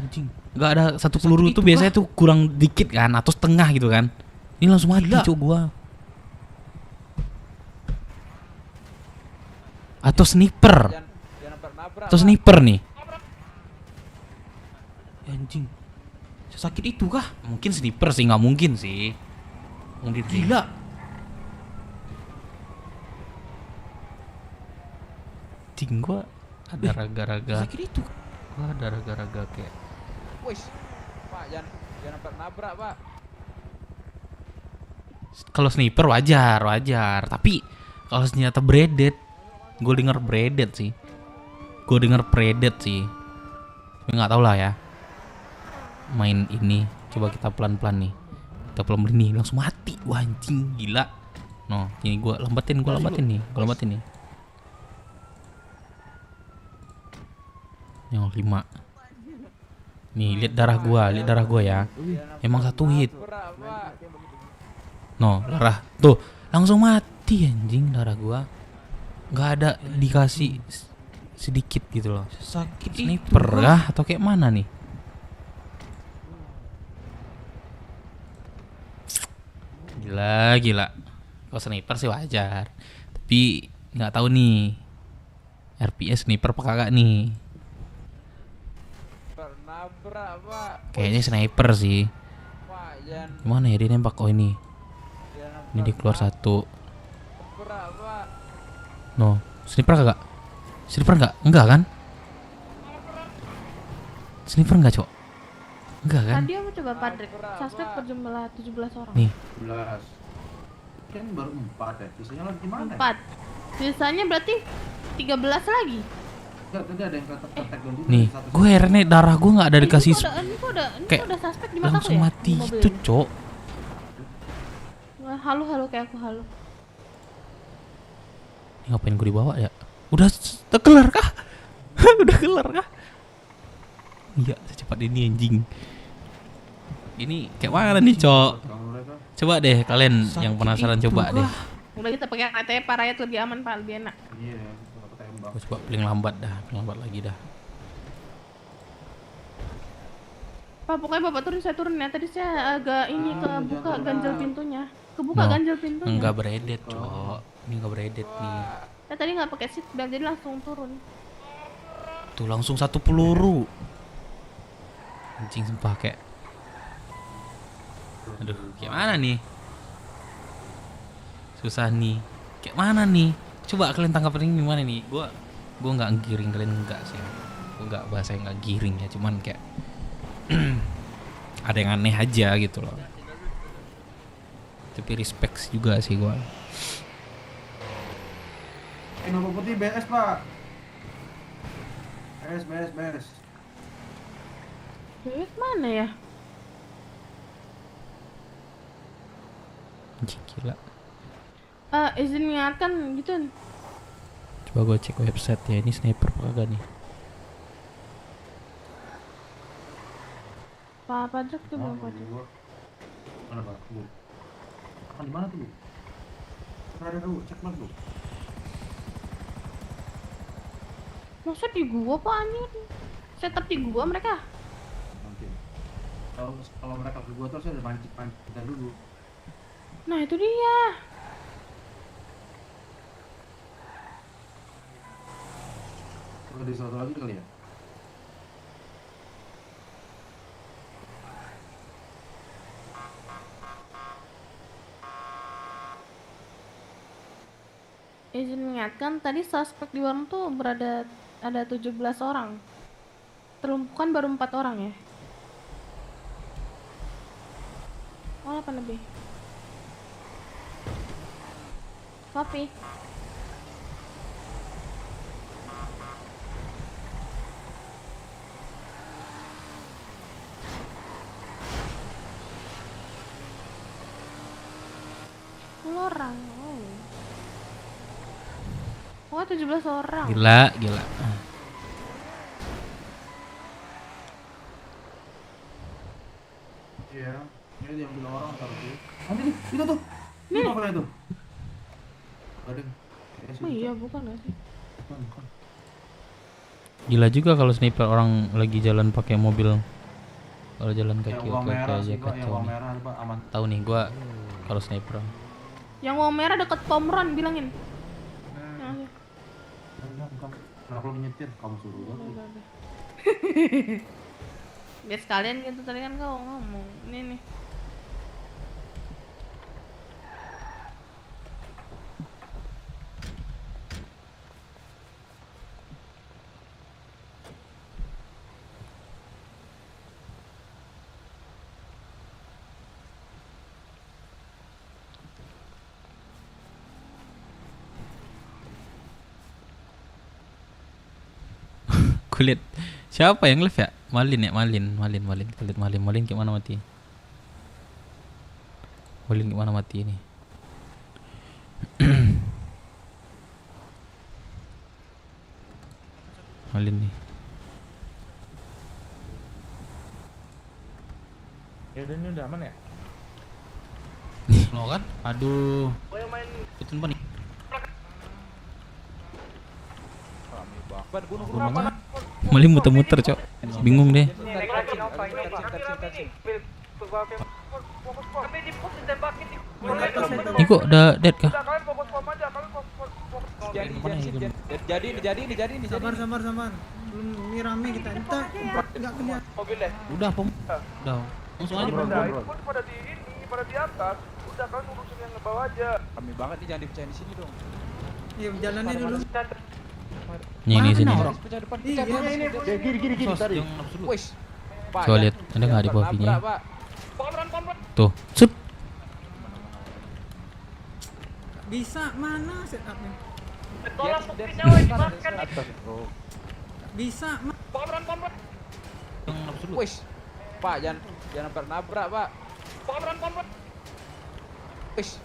Nggak ada satu peluru itu biasanya tuh kurang dikit kan, atau setengah gitu kan. Ini langsung mati, cok, gua. Atau sniper. Atau sniper nih. Anjing. Sesakit itu kah? Mungkin sniper sih, nggak mungkin sih. Mungkin gila. Cing, gua ada raga-raga. Sakit itu. Gua ada raga-raga kayak. Wis. Pak, jangan nabrak, Pak. Kalau sniper wajar. Tapi kalau senjata braided, gue denger braided sih. Tapi nggak tahu lah ya. Main ini, coba kita pelan-pelan nih. Kita pelan-pelan nih, langsung mati. Wah, anjing, gila. No, ini gue lambatin nih. Yang 5. Nih, lihat darah gua ya. Emang satu hit. No, darah. Tuh, langsung mati anjing darah gua. Nggak ada dikasih sedikit gitu loh. Sakit sniper kah atau kayak mana nih? Gila. Kalau sniper sih wajar. Tapi nggak tahu nih. RPS sniper apa kagak nih? Nabrak, Pak. Kayaknya sniper sih. Gimana ya dia nembak? Oh ini. Ini dia keluar satu. No, sniper kagak? Sniper enggak kan? Sniper enggak, Cok? Enggak kan? Tadi aku coba Padrek, suspek berjumlah 17 orang. Nih. 11. Kan baru 4 ya. Sisanya lagi mana? 4. Sisanya berarti 13 lagi. Enggak, tadi ada yang ketek dulu. Nih, gue heran nih darah gue nggak ada dikasih Ini kayak udah suspek di mata aku langsung ya? mati Di mobil gitu, ini. Cok. Wah, halo kayak aku halo. Ini ngapain gue dibawa ya? Udah kelar kah? Udah kelar kah? Iya, secepat ini anjing. Ini kayak mana nih, Cok? Coba deh kalian yang penasaran coba deh. Udah kita pakai ATP rakyat lebih aman, Pak, lebih enak. Iya, tembak. Gue coba paling lambat lagi dah. Pak, pokoknya Bapak turun, saya turun ya. Tadi saya agak kebuka ganjel pintunya. Ganjel pintunya. Enggak beredet, Cok. Ini enggak beredet nih. Saya tadi nggak pakai seat belt, jadi langsung turun. Tuh langsung satu peluru. Anjing sumpah kayak. Aduh, kayak mana nih? Susah nih. Kayak mana nih? Coba kalian tangkap ini gimana nih? Gua nggak giring, kalian enggak sih. Gua nggak bahasa nggak giring ya, cuman kayak ada yang aneh aja gitu loh. Tapi respect juga sih gua. Nomor putih BS, Pak. BS. Duit mana ya? Anjing gila. Izin mengingatkan gitu. Coba gue cek website ya, ini sniper apa kagak nih? Pak Padrek tuh belum Mana, Pak? Di mana tuh, Bu? Ada dulu, cek mana, Bu? Masa di gua, Pak, anjir? Setup di gua mereka? Nanti. Kalau mereka ke gua terus ada pancing kita dulu. Nah, itu dia. Ada satu lagi kali ya? Izin mengingatkan, tadi suspek di warung tuh ada 17 orang. Terlumpuhkan baru 4 orang ya. Oh, 8 lebih. Kopi. Orang. Oh. Oh, 17 orang. Gila, gila. Iya, ini yang bilang orang taruh dulu. Nanti nih, itu tuh. Ini apa itu? Ada. Oh iya, bukan gak sih? Bukan. Gila juga kalau sniper orang lagi jalan pakai mobil. Kalau jalan kaki oke aja kacau nih. Tahu nih gua kalau sniper. Yang warna merah deket Pomron bilangin. Kenapa lu nyetir? Kamu suruh gua. Biar sekalian gitu, tadi kan kau ngomong. Ini nih. Kulit siapa yang live ya? Malin ya, Malin. Kulit Malin gimana mati? Malin gimana mati ini? Malin nih. Ya udah, ini udah aman ya? Lo kan? Aduh. Itu nih. Malin muter-muter, Cok. Bingung deh. Ini kok udah dead kah? Jadi. Sabar. Belum ini rame kita. Entar enggak kelihatan. Udah, Pom. Udah. Langsung aja, Pom. Itu pada di ini, pada di atas. Udah kalian urusin yang ngebawah aja. Kami banget nih, jangan dipecahin di sini dong. Iya, jalannya dulu. Ini sini. Iya, gini tadi. Coba lihat, ada nggak di bawah V-nya? Tuh, set. Bisa mana setupnya? Bisa. Wis, Pak, jangan nabrak, Pak. Wis,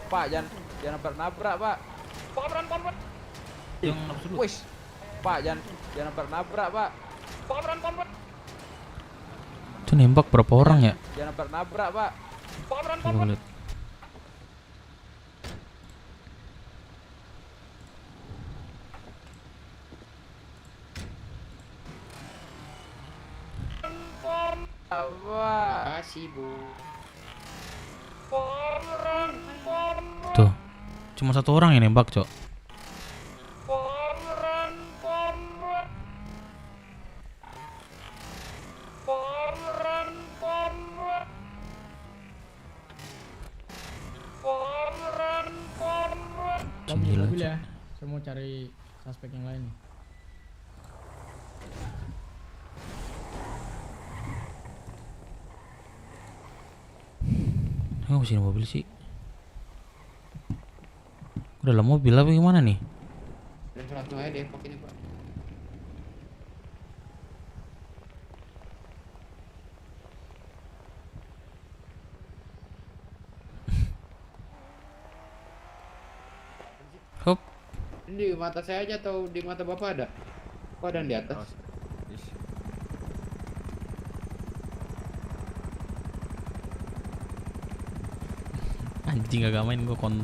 Pak, jangan nabrak, Pak. Wis, Pak, jangan nabrak, Pak. Itu nembak berapa orang ya? Jangan nabrak, Pak. Coba lihat. Makasih, Bu. Tuh, cuma satu orang yang nembak, Cok. Gila, mobil ya. Saya mau cari suspek yang lain. Nggak mesin mobil sih. Udah lah mobil apa gimana nih? Langsung aja Depok ini, Pak. Hop. Ini di mata saya aja atau di mata Bapak ada? Kok ada yang di atas? Anjing agak main gua kon.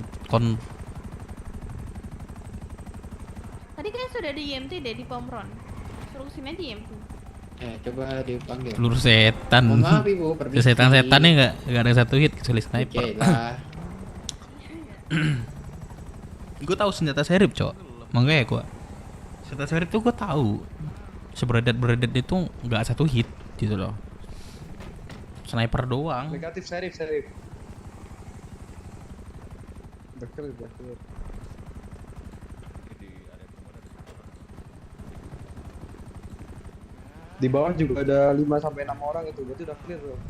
Tadi kayaknya sudah di IMT deh di Pomron. Suruh kesini aja IMT. Coba dipanggil. Peluru setan. Mohon maaf, Ibu, permisi. Setan-setannya nggak ada satu hit kecuali sniper. Oke lah. Gue tahu senjata serif, Cok. Makanya gua senjata serif tuh gue tahu. Seberedet itu nggak satu hit gitu loh. Sniper doang. Negatif serif. Betul. Di bawah juga ada 5 sampai 6 orang itu, berarti udah clear loh.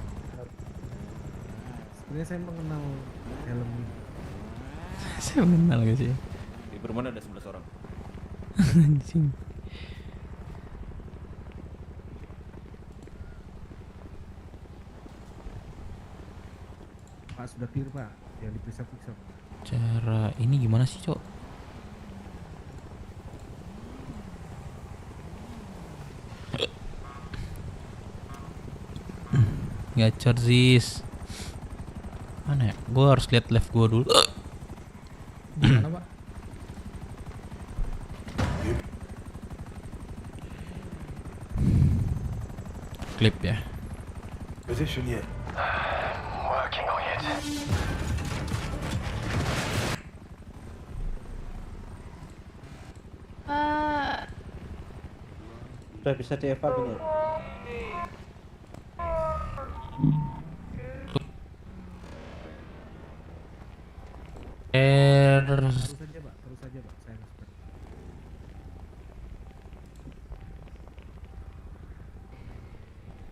Sebenarnya saya mengenal helm. Saya mengenal guys ya. Di perumahan ada 11 orang. Anjing. Pak sudah clear Pak, yang diperiksa-periksa. Cara ini gimana sih, Cok? Gacor zis. Mana ya? Gua harus lihat live gua dulu. Gimana Pak? Klip ya. Position yet. Working on it. Sudah bisa dievac ini. Terus saja Pak, terus saja Pak. Saya masukkan.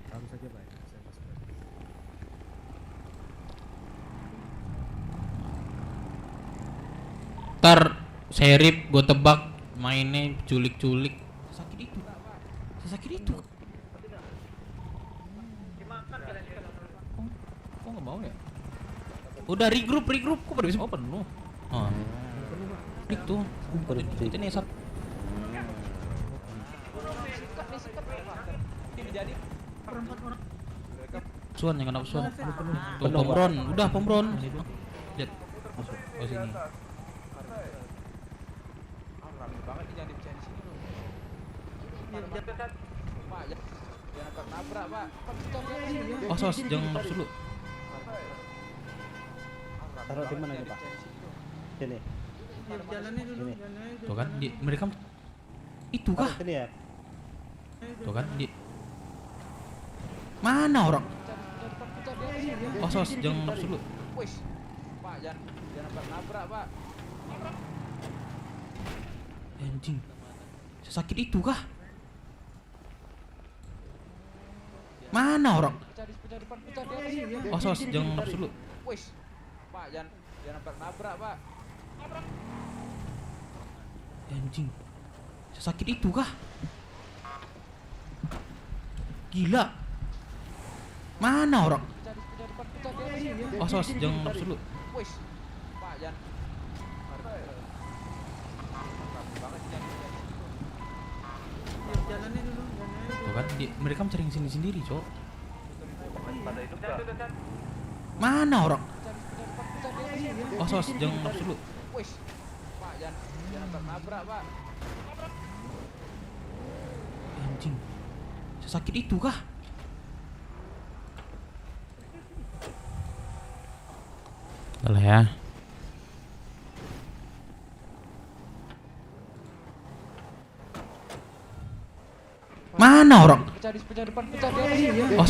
Terus saja Pak, saya masukkan. Ntar serip gue tebak mainnya culik-culik. Sakit itu. Sakit itu. Kok nggak mau ya? Udah regroup. Kok pada bisa open lu? Oh. Itu. Itu nih satu. Suan yang kena suan. Tuh Pomron, udah Pomron. Lihat. Masuk. Oh sini. Oh sos, jangan nafsu dulu. Taruh di mana nih Pak? Sini. Sini. Tuh kan, mereka itu kah? Sini ya. Tuh kan, mana orang? Oh sos, jangan nafsu dulu. Pak, jangan nabrak Pak. Anjing, sesakit itu kah? Mana orang? Oh sos, jangan nafsu dulu. Pak, jangan nabrak Pak. Anjing, sesakit itu kah? Gila. Mana orang? Oh sos, jangan nafsu dulu. Pak, jangan. Tuh kan, mereka mencari sini sendiri, Cok. Mana orang? Oh sos, jangan nafsu dulu. Pak, jangan nabrak Pak. Anjing, sesakit itu kah? Udah lah ya. Mana orang? Pecah depan. Oh,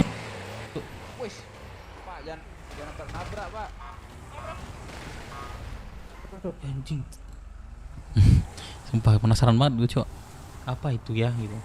Pak, jangan nabrak Pak. anjing. Sumpah penasaran banget gue, Cok. Apa itu ya gitu.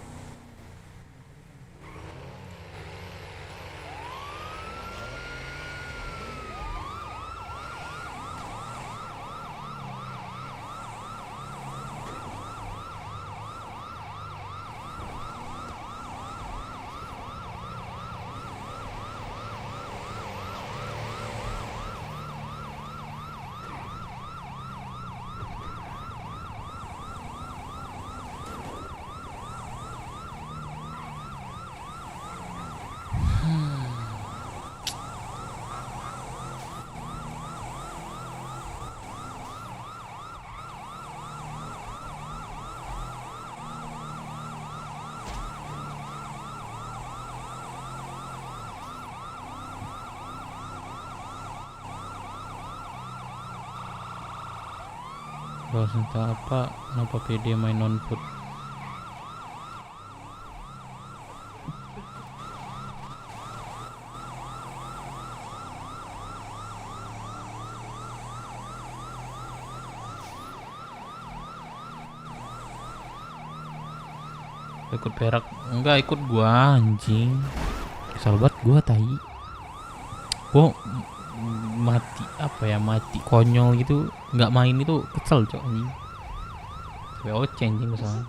Kalau entah apa, kenapa PD main non food? Ikut perak, enggak ikut gua anjing. Kesal banget gua tai. Gua mati apa ya, mati konyol gitu, nggak main itu kesel cok anjing. WOC anjing misalnya.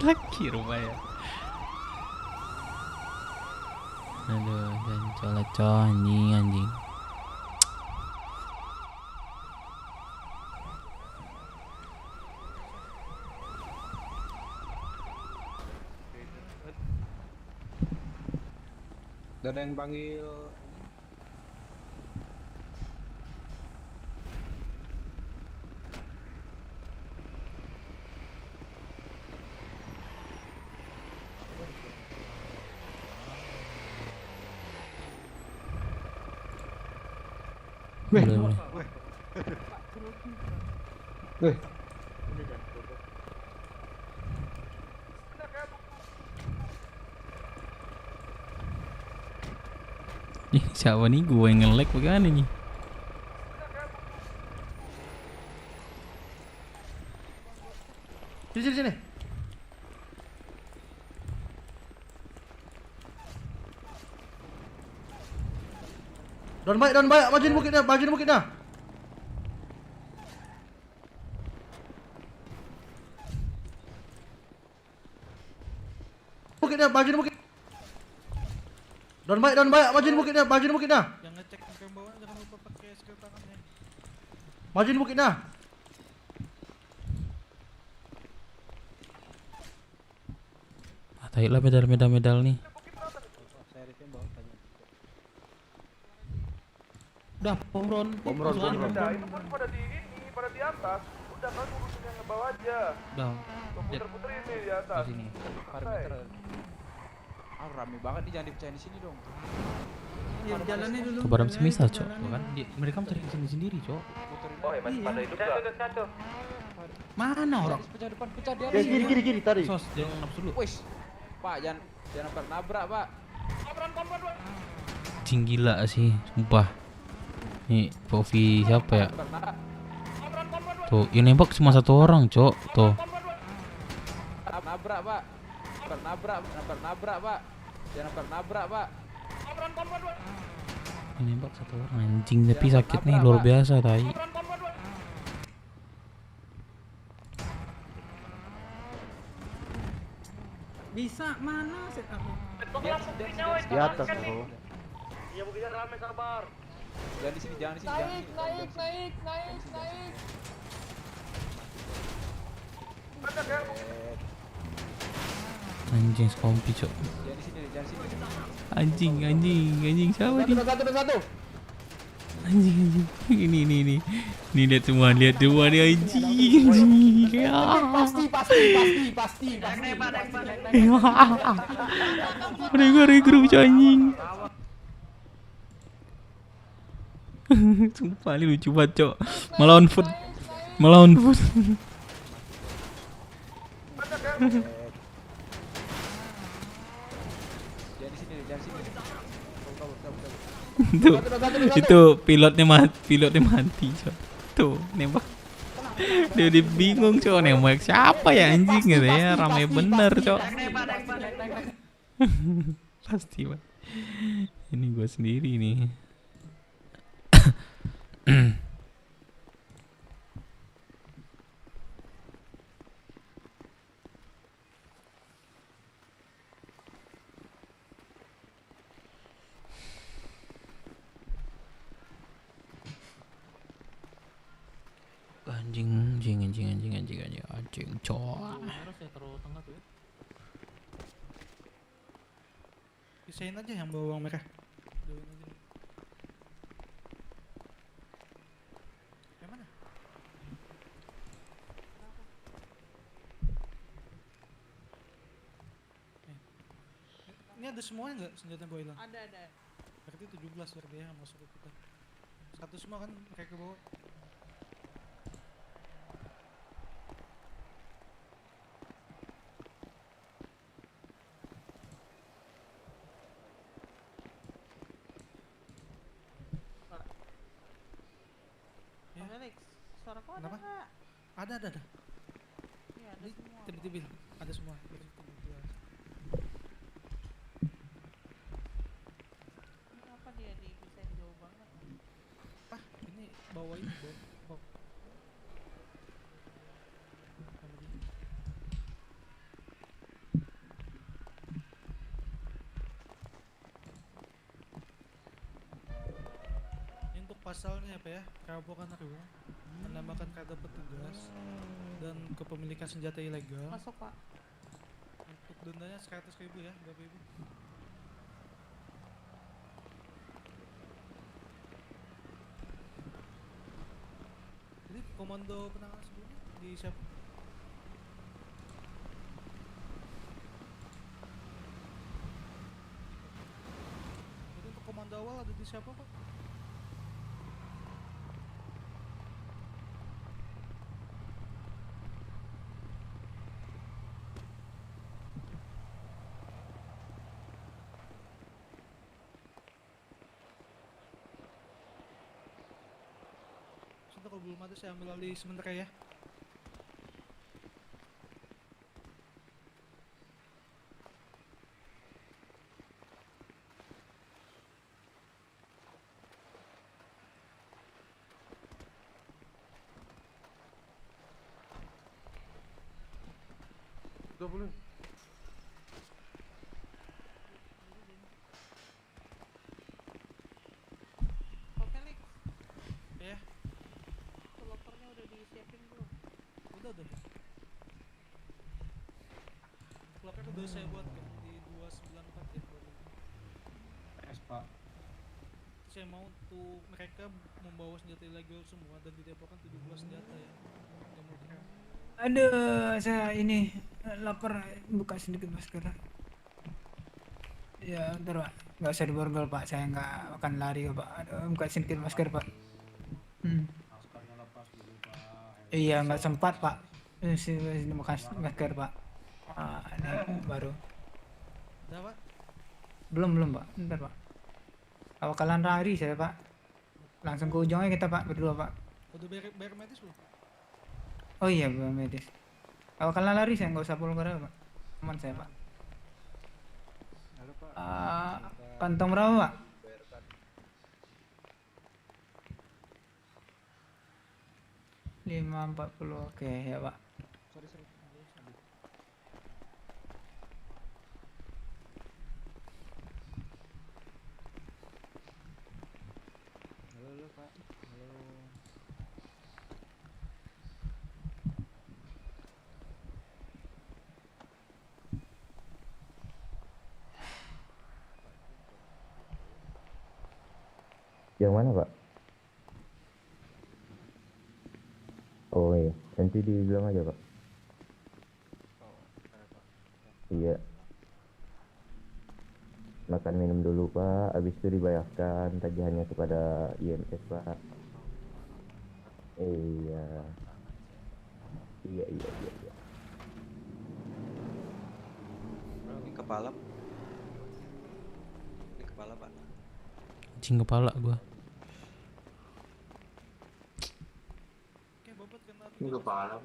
Laki rupanya. Aduh, jangan colecok anjing. Ada yang panggil. Boleh, boleh. Weh. Ih, siapa nih gue yang nge-lag bagaimana nih? Sini. Don baik, majuin bukitnya. Majuin bukit. Don baik, majuin bukitnya. Yang ngecek ke bawah jangan lupa pakai skill tangannya. Majuin bukitnya. Ah, lah medal nih. Udah, pomron. Udah, itu pun pada di atas. Udah kan urusin yang ngebawah aja. Udah. Puter-puter ini di atas. Di sini. Parameter. Rame banget nih, jangan dipecahin di sini dong. Iya, jalannya dulu. Kebaram semisal cok, tuh kan? Mereka mencari kesini sendiri cok. Oh, ya masih pada hidup gak? Satu. Mana orang? Pecah depan, pecah dia. Kiri tadi. Sos, jangan nafsu dulu. Wis. Pak, jangan nabrak, Pak. Cing gila sih, sumpah. Nih, Povi siapa ya? Tuh, yang nembak cuma satu orang, cok. Tuh. Nabrak, Pak. Nabrak, Pak. Jangan nabrak, Pak. Yang nembak satu orang anjing, tapi sakit nih luar biasa tai. Bisa mana setupnya? Di atas, bro. Iya, bukitnya rame, sabar. Jangan di sini. Naik. Anjing skompi cok. Jangan di sini. Anjing siapa nih? Satu. Anjing. Ini lihat semua nih anjing. Pasti. Naik grup cok anjing. Sumpah ini lucu banget cok. Melawan food. Tuh, itu pilotnya mati cok. Tuh nembak. Dia bingung cok, nembak siapa ya anjing gitu ya, ramai bener cok. Pasti Pak. Ini gue sendiri nih. Anjing cowok. Harus ya taruh tengah tuh ya. Pisahin aja yang bawa bawang merah. Jauhin aja. Yang mana? Ini ada semuanya nggak senjata yang bawa hilang? Ada. Berarti 17 berarti ya masuk ke kita. Satu semua kan mereka bawa. Bang Alex, suara kau ada Kenapa? nggak? Ada. Iya, ada semua. Tiba-tiba ada semua. Berarti 17. Kenapa dia desain jauh banget? Ini bawa ini bawa. Ini untuk pasalnya apa ya? Perampokan rumah, menambahkan kata petugas, dan kepemilikan senjata ilegal. Masuk Pak. Untuk dendanya 100.000 ya, berapa ibu? Jadi komando penanganan sebelumnya di siapa? Jadi untuk komando awal ada di siapa Pak? Sudah, kalau belum ada saya ambil alih sementara ya. Udah boleh. Pak Felix, Ya, lokernya udah disiapin belum? udah. Klubnya udah saya buat kan di 294 ya. Pak. Saya mau tuh mereka membawa senjata ilegal semua dan didepokkan 17 senjata ya. Yang mau kira. Aduh, saya ini lapar, buka sedikit masker. Ya, bentar Pak. Nggak usah diborgol Pak, saya nggak akan lari Pak. Aduh, buka sedikit masker Pak. Maskernya lepas dulu Pak. Iya, nggak sempat Pak. Sini buka masker Pak. Ini baru. Udah Pak? Belum Pak, bentar Pak. Kalau kalian lari saya Pak. Langsung ke ujungnya kita Pak, berdua Pak. Udah bayar medis belum? Oh iya, belum medis. Kalau kalian lari saya nggak usah pulang ke Pak. Aman saya Pak. Halo Pak. Kantong berapa Pak? 540, oke ya Pak. Sorry. Halo Pak. Halo. Yang mana Pak? Oh iya, nanti dibilang aja Pak. Iya. Makan minum dulu Pak, habis itu dibayarkan tagihannya kepada IMS Pak. Iya. Iya. Ini kepala. Ini kepala Pak. Anjing kepala gua. Ini kepala.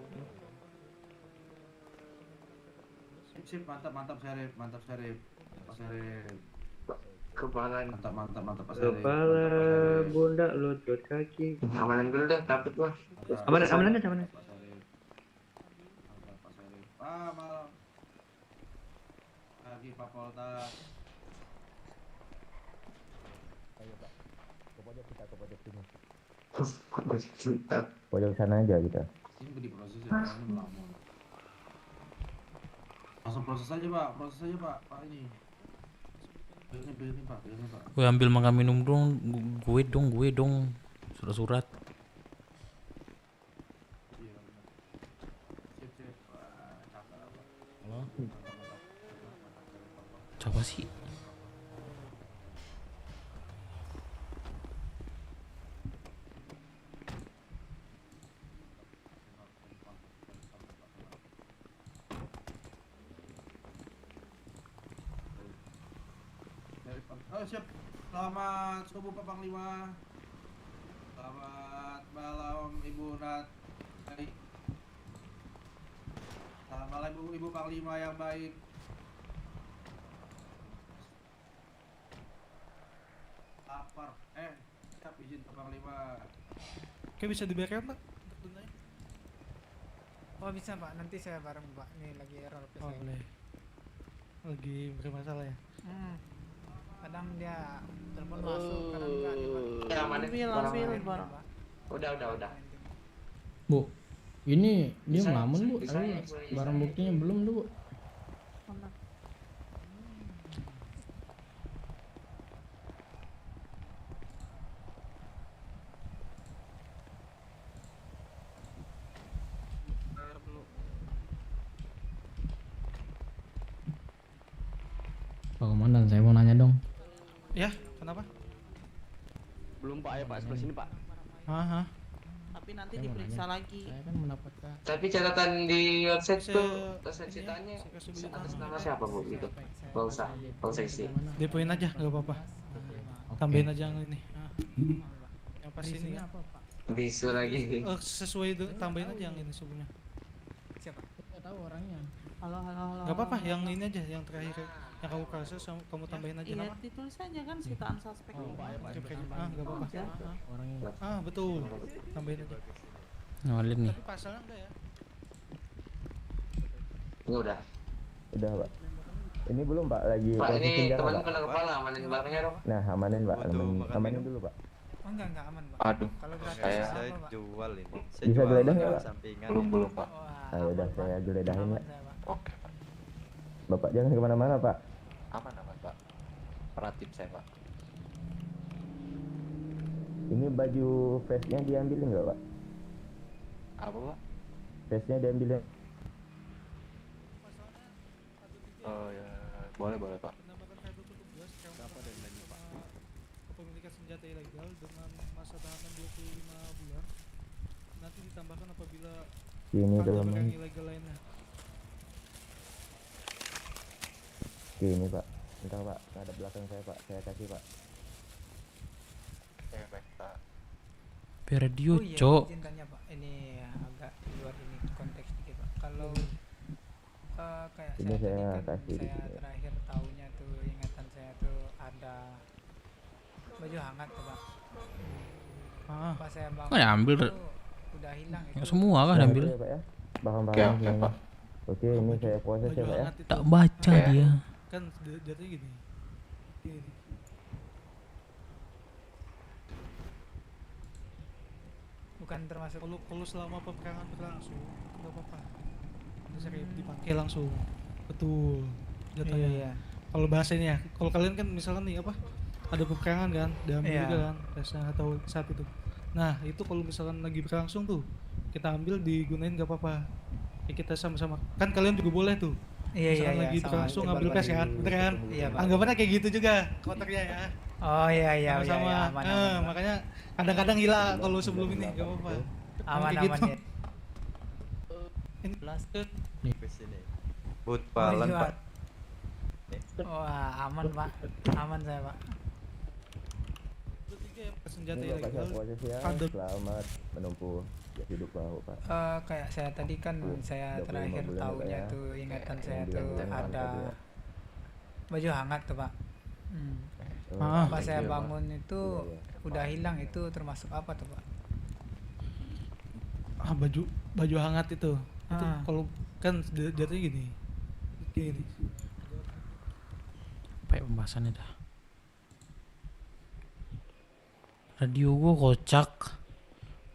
Sip, mantap Syarif. Pak Syarif. Kepala. Mantap Pak Syarif. Kepala, bunda, lutut, kaki. Amanan dulu deh, takut gua. Amanan aja, amanan. Pak Syarif. Malam. Lagi Pak Polta. Ayo Pak, ke pojok sini. Kita. Pojok sana aja kita. Ini diproses ya, ini lama. Langsung proses aja Pak, Pak ini. Pilih Pak. Gue ambil makan minum dong, gue dong. Surat-surat. Sip. Halo? Siapa sih? Oh siap. Selamat subuh Pak Panglima. Selamat malam Ibu Nat. Baik. Selamat malam Ibu Panglima yang baik. Lapar. Siap izin Pak Panglima. Oke bisa dibereskan Pak? Oh bisa Pak, nanti saya bareng Pak. Nih lagi error PC. Oh boleh. Lagi bermasalah ya? Kadang dia telepon masuk, kadang enggak nih Pak. Ya, mana? Ambil Barang. Udah. Bu, ini dia Bisa, melamun Bu. bisa, Tapi bisa. barang buktinya belum tuh Bu. Pak Komandan, saya mau nanya dong. Ya, kenapa? Belum Pak, ya Pak, sebelah sini Pak. Aha. Tapi nanti Saya mau diperiksa nanya. lagi. Saya kan mendapatkan. Tapi catatan di website Saya- tuh ceritanya atas nama siapa Bu gitu? Gak usah, seksi. Depoin aja, nggak apa-apa. Tambahin aja yang ini. Yang pas ini Isinya ya. apa Pak? Bisu lagi. Sesuai itu, tambahin aja yang ini sebelumnya. Siapa? Saya tahu orangnya. Halo. Nggak apa-apa, yang ini aja, yang terakhir. Yang kamu kasus, kamu tambahin aja Iya, nama. ditulis aja kan sitaan suspek. Nggak apa-apa. Orangnya. Betul. Tambahin aja. Ngolin nih. Tapi pasalnya enggak ya? Ini udah. Udah Pak. Ini belum Pak, lagi Pak proses ini senjata, teman Pak. kena kepala, amanin barangnya dong. Nah amanin Pak, amanin dulu Pak. Oh enggak aman Pak. Aduh. Kalau gratis Saya apa, Pak? jual ini. Bisa geledah nggak Pak? Sampingan. Belum Pak. Ayo udah saya geledahin ya. Oke. Bapak jangan kemana-mana Pak. Aman Pak. Peratip saya Pak. Ini baju vestnya diambilin nggak Pak? Apa Pak? Vestnya diambilin. Oh ya, boleh Pak. Penambahan kartu petugas kepemilikan senjata ilegal dengan masa tahanan 25 bulan. Nanti ditambahkan apabila Ini ada dalam barang ilegal lainnya. Oke ini Pak. Bentar Pak, ada belakang saya Pak. Saya kasih Pak. Oke baik Pak. Radio, Oh iya, Cok. izin tanya Pak, ini agak di luar ini konteks dikit Pak. Kalau kayak Ini saya saya tadi kan kasih di saya sini. terakhir tahunya tuh ingatan saya tuh ada baju hangat tuh Pak. Pas saya bangun Kok diambil? tuh udah hilang Ya, itu. semua kah Nah, diambil? itu ya, Pak ya. Bahan-bahan Oke, semuanya. Pak. Oke, ini saya proses ya Pak ya. Tak baca dia. Kan jatuhnya gini. Gini. Bukan termasuk Kalau selama peperangan berlangsung nggak apa-apa. Bisa dipakai langsung. Betul. Jatuhnya. Iya. Kalau bahasa ini ya, kalau kalian kan misalkan nih apa? Ada peperangan kan, diambil Iya. juga kan, biasanya atau saat itu. Nah itu kalau misalkan lagi berlangsung tuh, kita ambil digunain nggak apa-apa. Ya kita sama-sama. Kan kalian juga boleh tuh. Iya, Misalkan iya, lagi sama berlangsung itu ngambil baru gas kan, lagi bener kan? Iya, Pak. Anggapannya kayak gitu juga kotornya ya. Oh iya iya Sama-sama. iya, aman, aman, Pak. Makanya kadang-kadang gila kalau sebelum ini nggak apa-apa. Aman Kayak aman gitu. ya. Ini Nih ke sini. Boot palan jual. Pak. Wah aman Pak, aman saya Pak. Senjata Ini Bapak saya ilegal. proses ya. Ada Selamat menempuh hidup baru Pak. Kayak saya tadi kan saya 25 terakhir bulan, tahunya Pak, ya. tuh ingatan Yang saya tuh bilang-bilang ada tadi ya. baju hangat tuh Pak. Pas saya bangun itu udah hilang, itu termasuk apa tuh Pak? Baju hangat itu. Itu Ah. kalau kan jatuhnya gini. Gini. Apa ya pembahasannya dah? Radio gua kocak.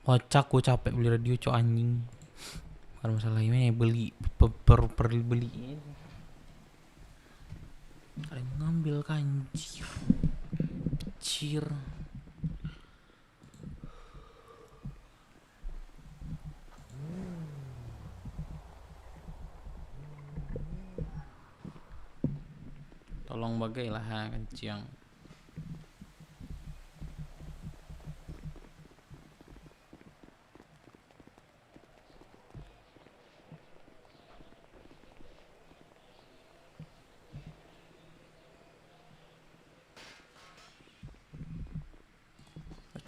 Kocak, gua capek beli radio cok anjing. Bukan masalah ini beli beli. Ada yang ngambil kanjir. Kecil. Tolong bagailah ha kencing.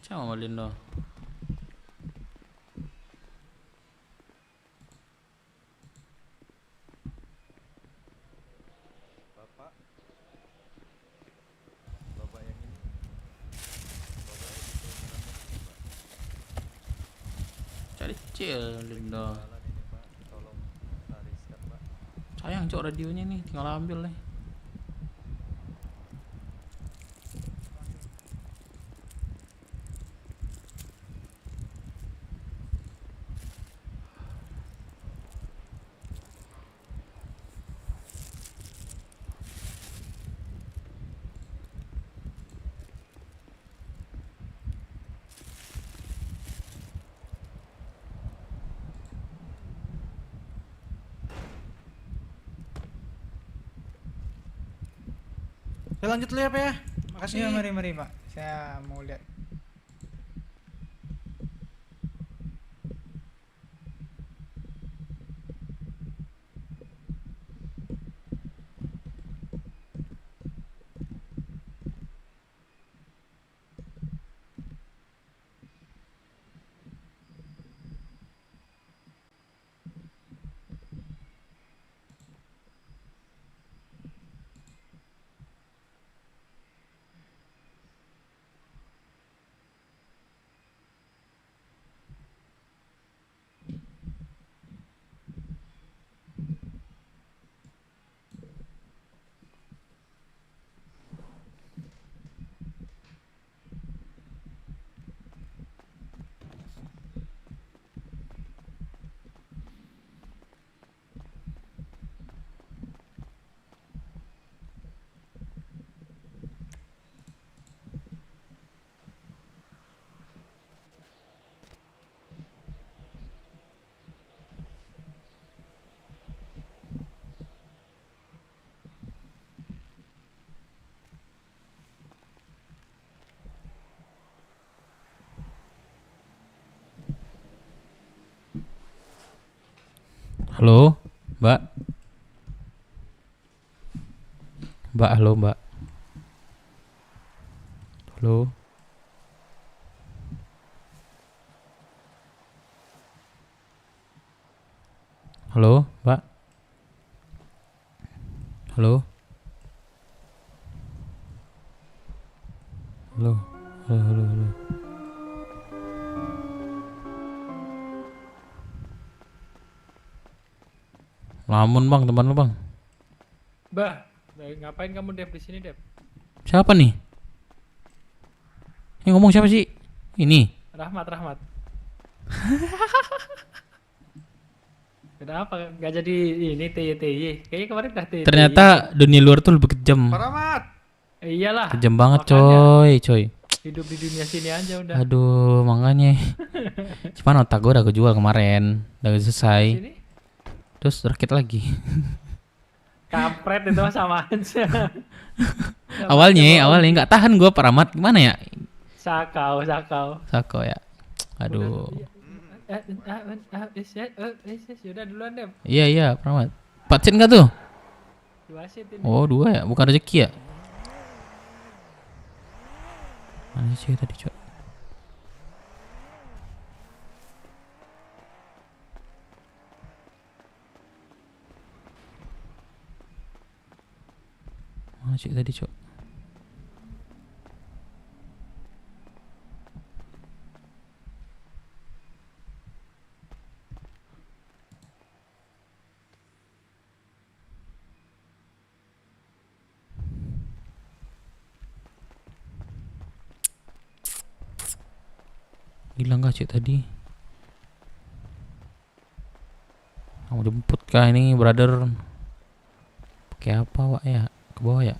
Sama Lindo. Bapak. Bapak yang ini. Cari kecil Lindo. Tolong lariskan, Pak. Sayang cok radionya nih, tinggal ambil deh. Saya lanjut dulu ya Pak ya. Makasih. Iya, mari Pak. Saya mau lihat. Halo, Mbak. Mbak, halo, Mbak. Halo. Halo, Mbak. Halo. Halo. Halo, halo, halo. Lamun bang, teman lu bang. Bah, ngapain kamu Dep di sini Dep? Siapa nih? Ini ngomong siapa sih? Ini. Rahmat. Kenapa nggak jadi ini TY? Kayaknya kemarin dah TY. Ternyata dunia luar tuh lebih kejam. Pak Rahmat. Iyalah. Kejam banget makanya coy. Hidup di dunia sini aja udah. Aduh, makanya. Cuman otak gue udah gue jual kemarin, udah selesai. Sini? Terus rakit lagi. Kampret itu sama aja. awalnya nggak tahan gue Paramat gimana ya? Sakau. Sako ya. Aduh. Yaudah duluan Dep. Iya Paramat. 4 set nggak tuh? 2 set ini. Oh 2 ya, bukan rezeki ya? Mana sih tadi cok? Mana sih tadi cok? Hilang gak cik tadi? Kamu jemput kah ini brother? Pakai apa Wak ya? Ke bawah ya?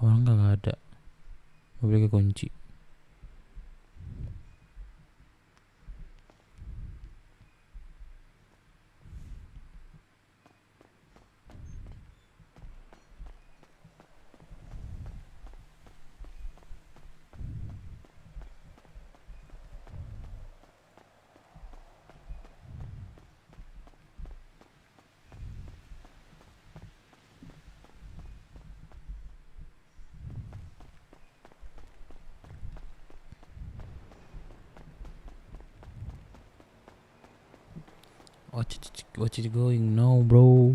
Orang nggak ada. Mobilnya kekunci. Watch it going now, bro.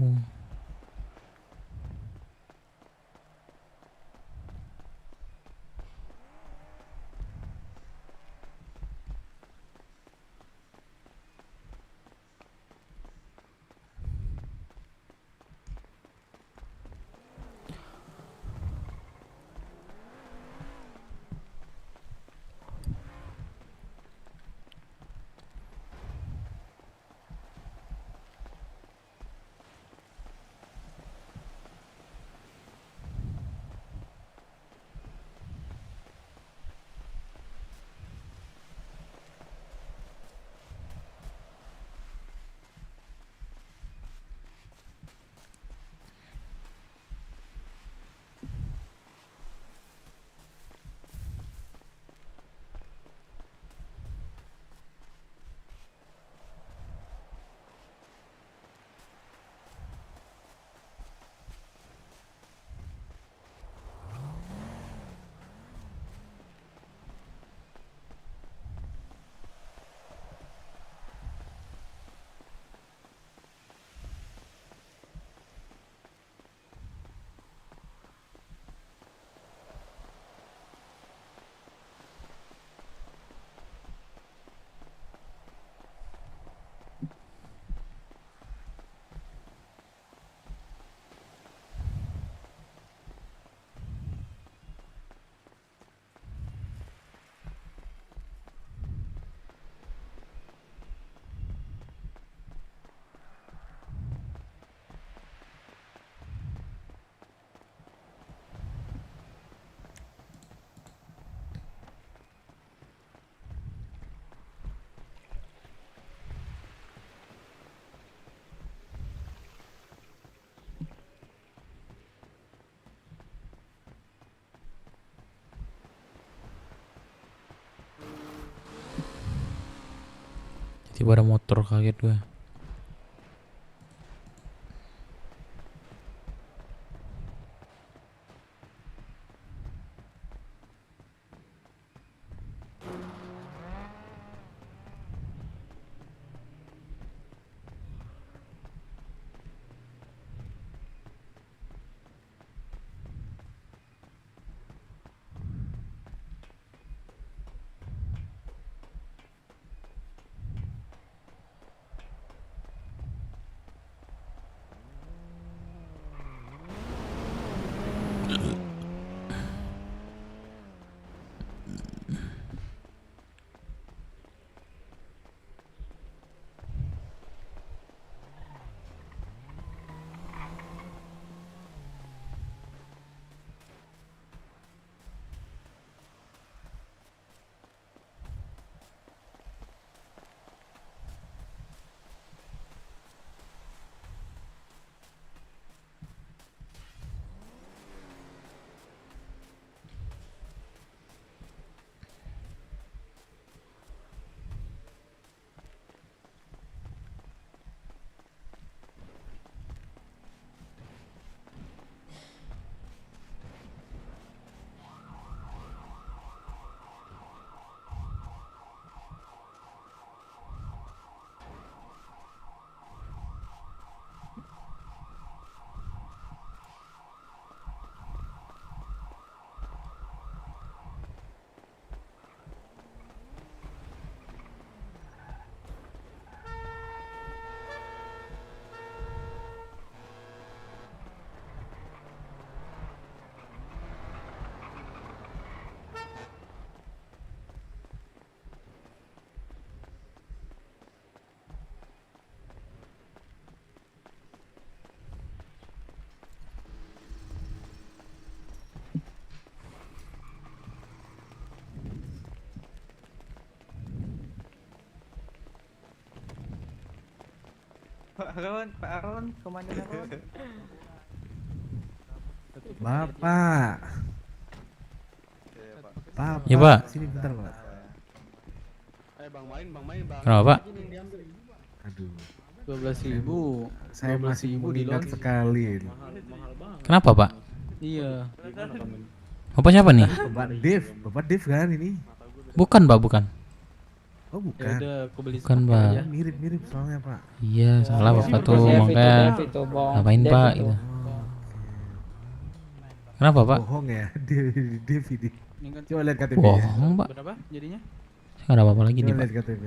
Tiba ada motor, kaget gue. Pak Aron, komandan Aron. Bapak. Bapak. Ya, Pak. Sini bentar, Pak. Bang Main, Bang. Kenapa, Pak? Aduh. 12.000. Saya masih mengingat sekali. Kenapa, Pak? Iya. Bapak siapa nih? Bapak Dev kan ini? Bukan, Pak, bukan. Oh, bukan. Ya udah, aku beli Bukan, satu Pak. aja. Mirip-mirip soalnya, Pak. Iya, salah Bapak tuh, makanya ngapain, Pak? Gitu. Kenapa, Pak? Bohong ya, Dev ini. Coba lihat KTP. Bohong, Pak. Berapa jadinya? Saya nggak ada apa-apa lagi nih, Coba Pak. lihat KTP.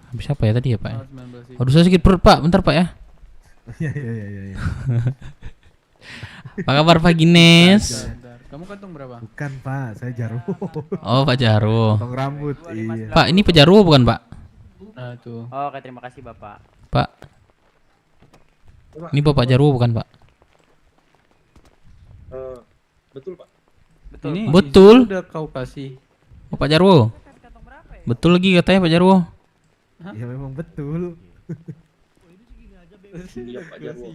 Habis apa ya tadi ya, Pak? Oh, 19.000. Aduh, saya sakit perut, Pak. Bentar, Pak ya. Iya. Apa kabar, Pak Gines? Kamu kantung berapa? Bukan, Pak, saya Jarwo. Oh, Pak Jarwo. Potong rambut, iya. Pak, ini Pak Jarwo bukan, Pak? Nah, tuh. Oh, oke, terima kasih Bapak. Pak. Ini Bapak Jarwo bukan, Pak? Betul, Pak. Ini Betul. Udah kau kasih. Oh, Pak Jarwo. Betul lagi katanya Pak Jarwo. Ya memang betul.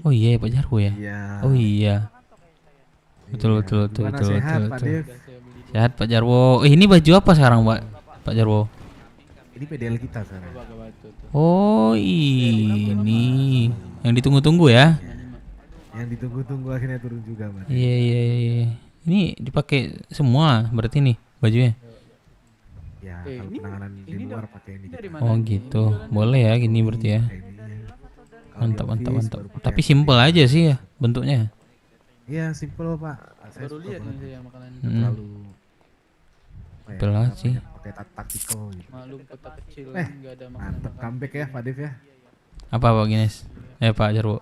Oh iya Pak Jarwo ya. Iya. Oh iya. Betul. Gimana, sehat, Pak Dev? Sehat Pak Jarwo. Ini baju apa sekarang, Pak Jarwo? Ini PDL kita sekarang. Oh, ini yang ditunggu-tunggu ya. Yang ditunggu-tunggu akhirnya turun juga, Mas. Iya. Ini dipakai semua berarti nih bajunya. Ya, kalau penanganan di luar pakai ini. Oh gitu. Boleh ya gini berarti ya. Mantap. Tapi simple aja sih ya bentuknya. Iya, simple, Pak. Baru lihat nih saya makanan. Terlalu Simple aja sih. Pakai taktikal gitu. Malum kota kecil enggak ada makanan. Mantap comeback ya, Pak Dev ya. Apa Pak Gines? Pak Jarwo.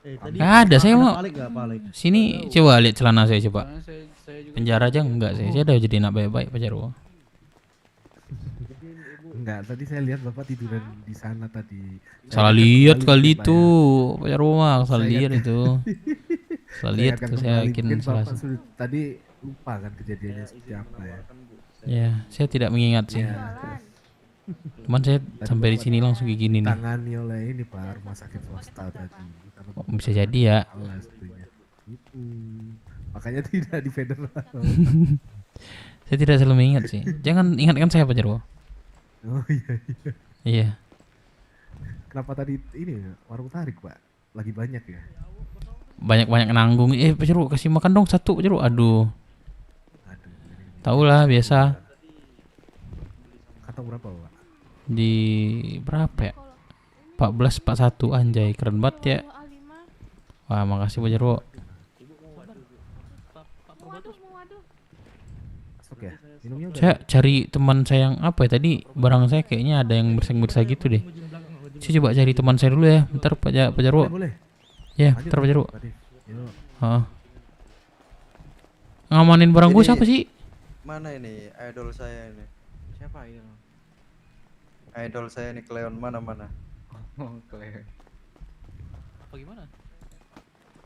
Tadi Nggak ada, saya mau balik nggak balik. sini coba lihat celana saya coba. Saya juga Penjara aja enggak saya udah jadi anak baik-baik Pak Jarwo. Enggak, tadi saya lihat Bapak tiduran di sana tadi. Salah lihat kali itu Pak Jarwo mah, salah lihat itu. Salah lihat tuh saya yakin salah. Tadi lupa kan kejadiannya seperti apa ya. Ya, saya tidak mengingat sih. Cuman saya sampai di sini langsung kayak gini nih. Tangani oleh ini Pak, rumah sakit swasta tadi. Oh, bisa jadi ya. Makanya tidak di federal. Saya tidak selalu mengingat sih. Jangan ingatkan saya Pak Jarwo. Oh iya. Iya. Kenapa tadi ini warung tarik Pak? Lagi banyak ya? Banyak nanggung. Pak Jarwo kasih makan dong satu Pak Jarwo. Aduh. Tahu lah biasa. Kantong berapa Pak? Di berapa ya? 14.41 anjay keren banget ya. Wah makasih Pak Jarwo. Masuk ya? Minumnya udah. Saya cari teman saya yang apa ya tadi barang saya kayaknya ada yang bersang-bersang gitu deh. Saya coba cari teman saya dulu ya. Bentar Pak Jarwo. Boleh. Ya, bentar Pak Jarwo. Yuk. Ngamanin barang gue siapa sih? Mana ini idol saya ini? Siapa idol? Idol saya ini Cleon mana? Oh, Cleon. Apa gimana?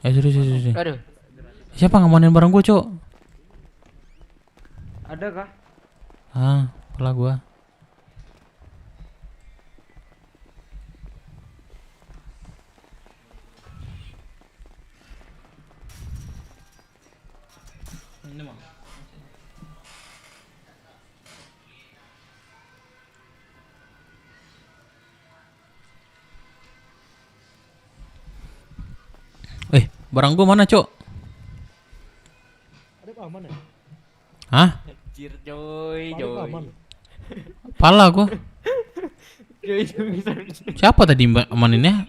Ya sudah. Aduh. Siapa ngamanin barang gue, Cok? Ada kah? Pala gua. Ini mah. Barang gua mana, Cok? Ada aman ya? Hah? Anjir, coy. Pala gua. Siapa tadi Mbak amaninnya?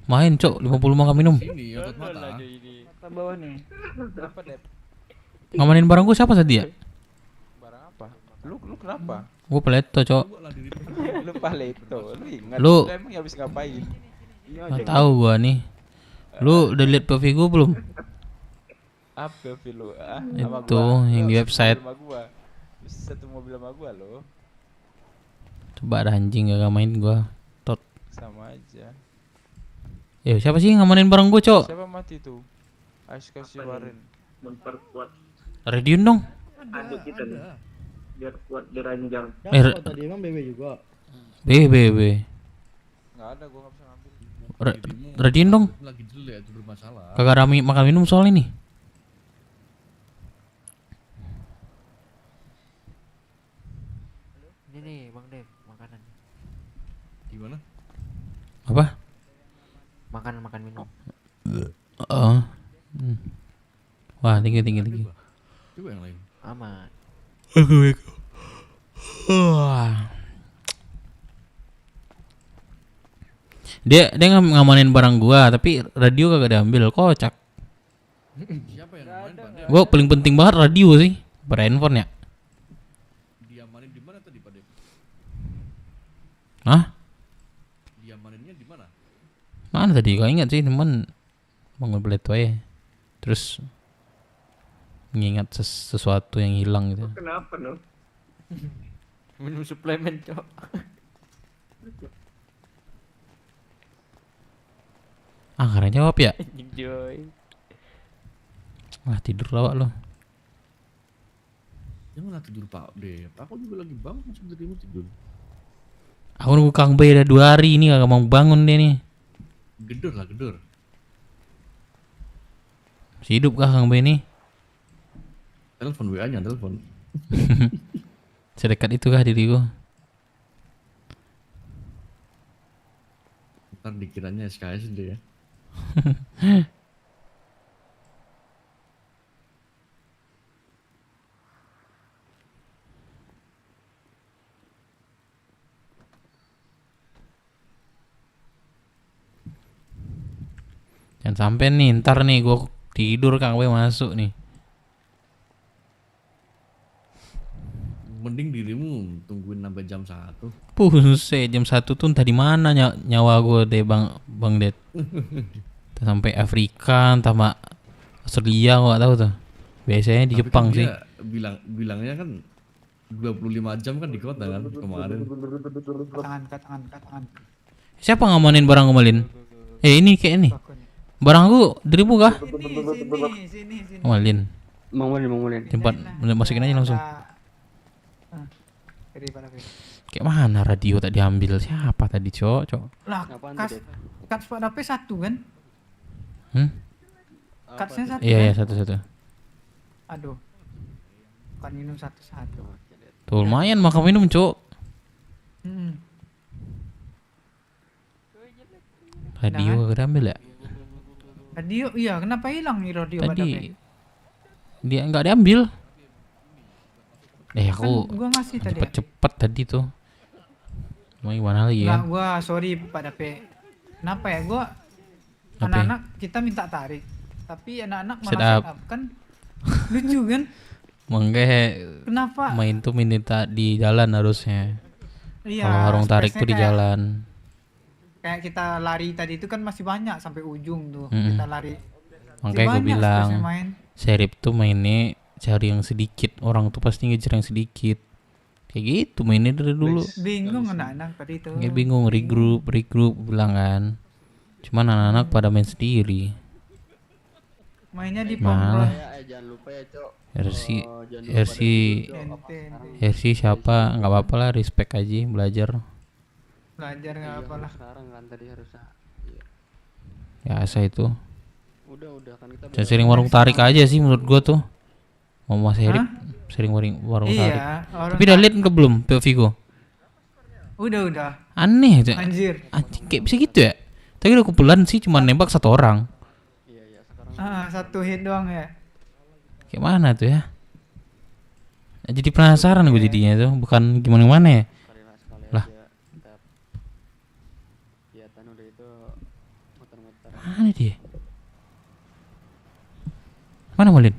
Main, Cok, 50 makan minum. Ini otot mata. Mata bawah nih. Apa, Dep? Ngamanin barang gua siapa tadi ya? Barang apa? Lu kenapa? Gua peleto, Cok. Lu paleto. Lu ingat Lu emang habis ngapain? Nggak tahu gua nih. Lu udah lihat PV gua belum? Apa lu? Itu yang di website. Satu mobil sama gua lo. Coba ada anjing gak main gua. Tot. Sama aja. Siapa sih ngamanin barang gua, Cok? Siapa mati tuh? Aiska Siwarin. Memperkuat Radion dong. aduk kita nih. biar kuat diranjang. Dapat tadi emang BB juga. BB. Nggak ada, gua nggak bisa ngambil. Radiin dong. Lagi dulu ya, itu bermasalah. Kagak ada makan minum soal ini. Ini nih Bang Dev, makanan. Gimana? Apa? Makan minum. Oh. Wah, tinggi. Coba yang lain. Aman. Dia ngamanin barang gua, tapi radio kagak diambil, kocak. Siapa yang main, Pak Dev? Gua paling penting banget radio sih, handphone ya. Diamanin di mana tadi, Pak Dev? Hah? Diamaninnya di mana? Mana tadi? Gak ingat sih, teman bangun belet wae. Terus mengingat sesuatu yang hilang gitu. Kenapa no? Minum suplemen, Cok. Karena jawab ya? Joy. Wah, tidur lawak lo. Janganlah tidur Pak Dev. Aku juga lagi bangun sebenarnya tidur. Aku nunggu Kang Bay udah 2 hari ini kagak mau bangun dia nih. Gedor. Masih hidup kah Kang Bay nih? Telepon WA-nya, telepon. Sedekat itu kah diriku? Ntar dikiranya SKS deh ya. Jangan sampai nih, ntar nih gua tidur Kang Bay masuk nih. Mending dirimu tungguin sampai jam 1. Buset, jam 1 tuh entah di mana nyawa gua deh Bang Det. Entah sampai Afrika, entah Australia gua gak tahu tuh. Biasanya di Tapi Jepang kan sih. Bilangnya kan 25 jam kan di kota kan kemarin. Katakan. Siapa ngamanin barang kemarin? Ini kayak ini. Barang aku dirimu kah? Sini. Malin. Mau Malin. Tempat masukin aja langsung. Kayak mana radio tak diambil? Siapa tadi, Cok? Lah, kas pada P1 kan? Kasnya 1 Iya, kan? 1. Aduh. Bukan minum 1. Tuh lumayan makan minum, Cok. Radio kagak diambil ya? Radio, iya kenapa hilang nih radio Tadi dia nggak diambil. Aku kan gua ngasih tadi cepet tadi tuh. Mau gimana lagi ya? Nggak, gua sorry Pak Dape. Kenapa ya? Gua anak-anak kita minta tarik, tapi anak-anak malah set up kan lucu kan? Kenapa? Main tuh minta di jalan harusnya. Iya. Kalau warung tarik tuh di jalan. Kayak kita lari tadi itu kan masih banyak sampai ujung tuh. Kita lari. Makanya gue bilang Serip tuh mainnya cari yang sedikit, orang tuh pasti ngejar yang sedikit. Kayak gitu mainnya dari dulu. Bingung anak-anak tadi itu. Kayak bingung regroup bilang kan. Cuman anak-anak pada main sendiri. Mainnya di panggung. Jangan lupa ya, Cok. RC siapa? Enggak apa-apa lah, respect aja belajar nggak apa lah. Sekarang kan tadi harusnya. Ya asa itu. Udah kan kita. Sering warung tarik aja sih menurut gua tuh. Mau Mas Erik sering warung tarik. Tapi udah lihat enggak belum POV gua? Udah. Aneh aja. Anjir. Anjing kayak bisa gitu ya? Tapi udah kumpulan sih cuma nembak 1 orang. Iya sekarang. 1 hit doang ya. Kayak mana tuh ya? Jadi penasaran gue jadinya tuh, bukan gimana ya? Lah. Mana dia? Mana Malin?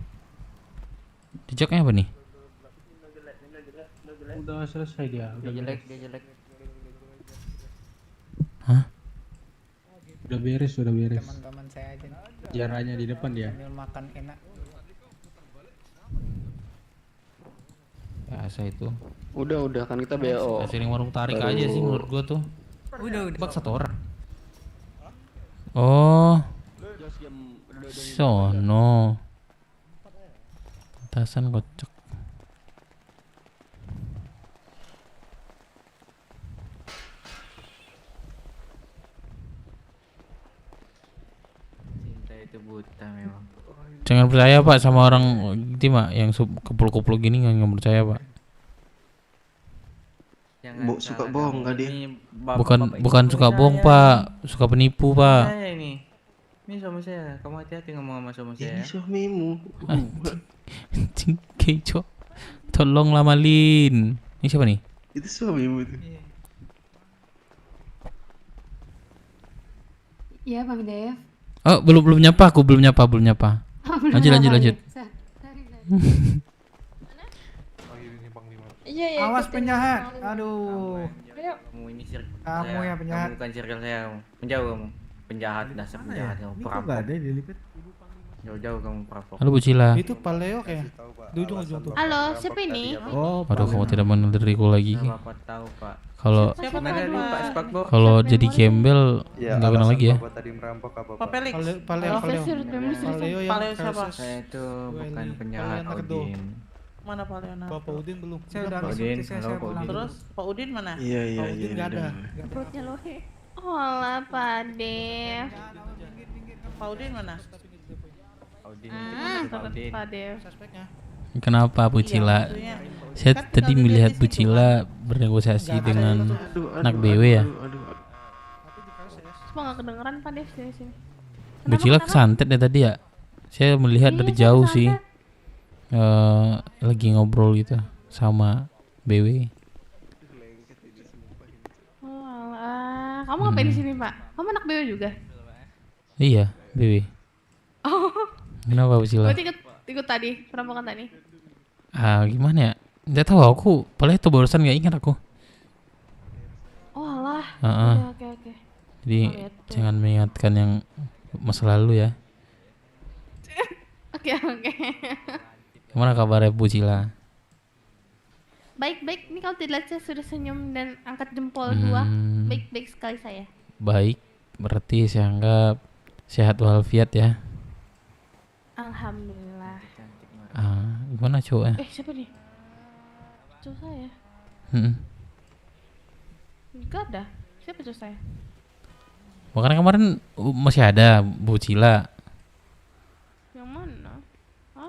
Jejaknya apa nih? Udah selesai dia. Udah jelek. Hah? Udah beres. Teman-teman saya aja. Jaranya di depan dia. Makan enak. Biasa itu. Udah kan kita BO. Sering warung tarik aja sih menurut gua tuh. Udah. Bak 1 orang. Oh. Sono. Tasan kocok. buta memang. Jangan percaya Pak sama orang gitu Pak yang kumpul-kumpul gini, nggak percaya Pak. Jangan suka bohong nggak dia? Bukan suka bohong Pak, suka penipu Pak. Saya ini suami saya. Kamu hati-hati ngomong sama suami saya. Ini suamimu. Anjing kecoh. Tolonglah Malin. Ini siapa nih? Itu suamimu tuh. Iya Bang Dev. Oh, belum nyapa aku, belum nyapa. Lanjut. Iya, awas penjahat. Aduh. Kamu ini Kamu yang penjahat. Kamu bukan circle saya. Menjauh kamu. Penjahat, dasar penjahat kamu. Kok nggak ada di lipat? Jauh-jauh kamu perampok. Halo Bu Cila. Itu Paleo kayak. Di ujung tuh. Halo, siapa ini? Aduh, kamu tidak mengenal diriku lagi. Bapak tahu Pak. Kalau jadi gembel nggak kenal lagi ya. Tadi merampok apa Pak Felix. Paleo siapa? Saya itu bukan penjahat Udin. Mana Pak Leonardo? Bapak Udin belum. Saya udah Pak Udin, halo Pak Udin. Terus Pak Udin mana? Iya. Pak Udin nggak ada. Perutnya loh. Hola Pak Dev. Pak Udin mana? Pak Dev. Kenapa Bu Cila? Saya tadi melihat Bu Cila bernegosiasi dengan anak BW ya. Cuma nggak kedengeran Pak Dev sini. Bu Cila kesantet ya tadi ya. Saya melihat dari jauh sih. Lagi ngobrol gitu sama BW. Kamu ngapain di sini Pak? Kamu anak BW juga? Iya, BW. Oh. Kenapa Bu Cila? Berarti ikut tadi perampokan tadi? Gimana ya? Nggak tahu aku. Padahal itu barusan nggak ingat aku. Oh alah. Oke. Jadi jangan mengingatkan yang masa lalu ya. Oke. Gimana kabarnya Bu Cila? Baik. Ini kalau tidak saya sudah senyum dan angkat jempol 2. Baik sekali saya. Baik. Berarti saya anggap sehat walafiat ya. Alhamdulillah. Gimana cowoknya? Siapa nih? Cowok saya. Enggak ada. Siapa cowok saya? Makanya kemarin masih ada Bu Cila. Yang mana?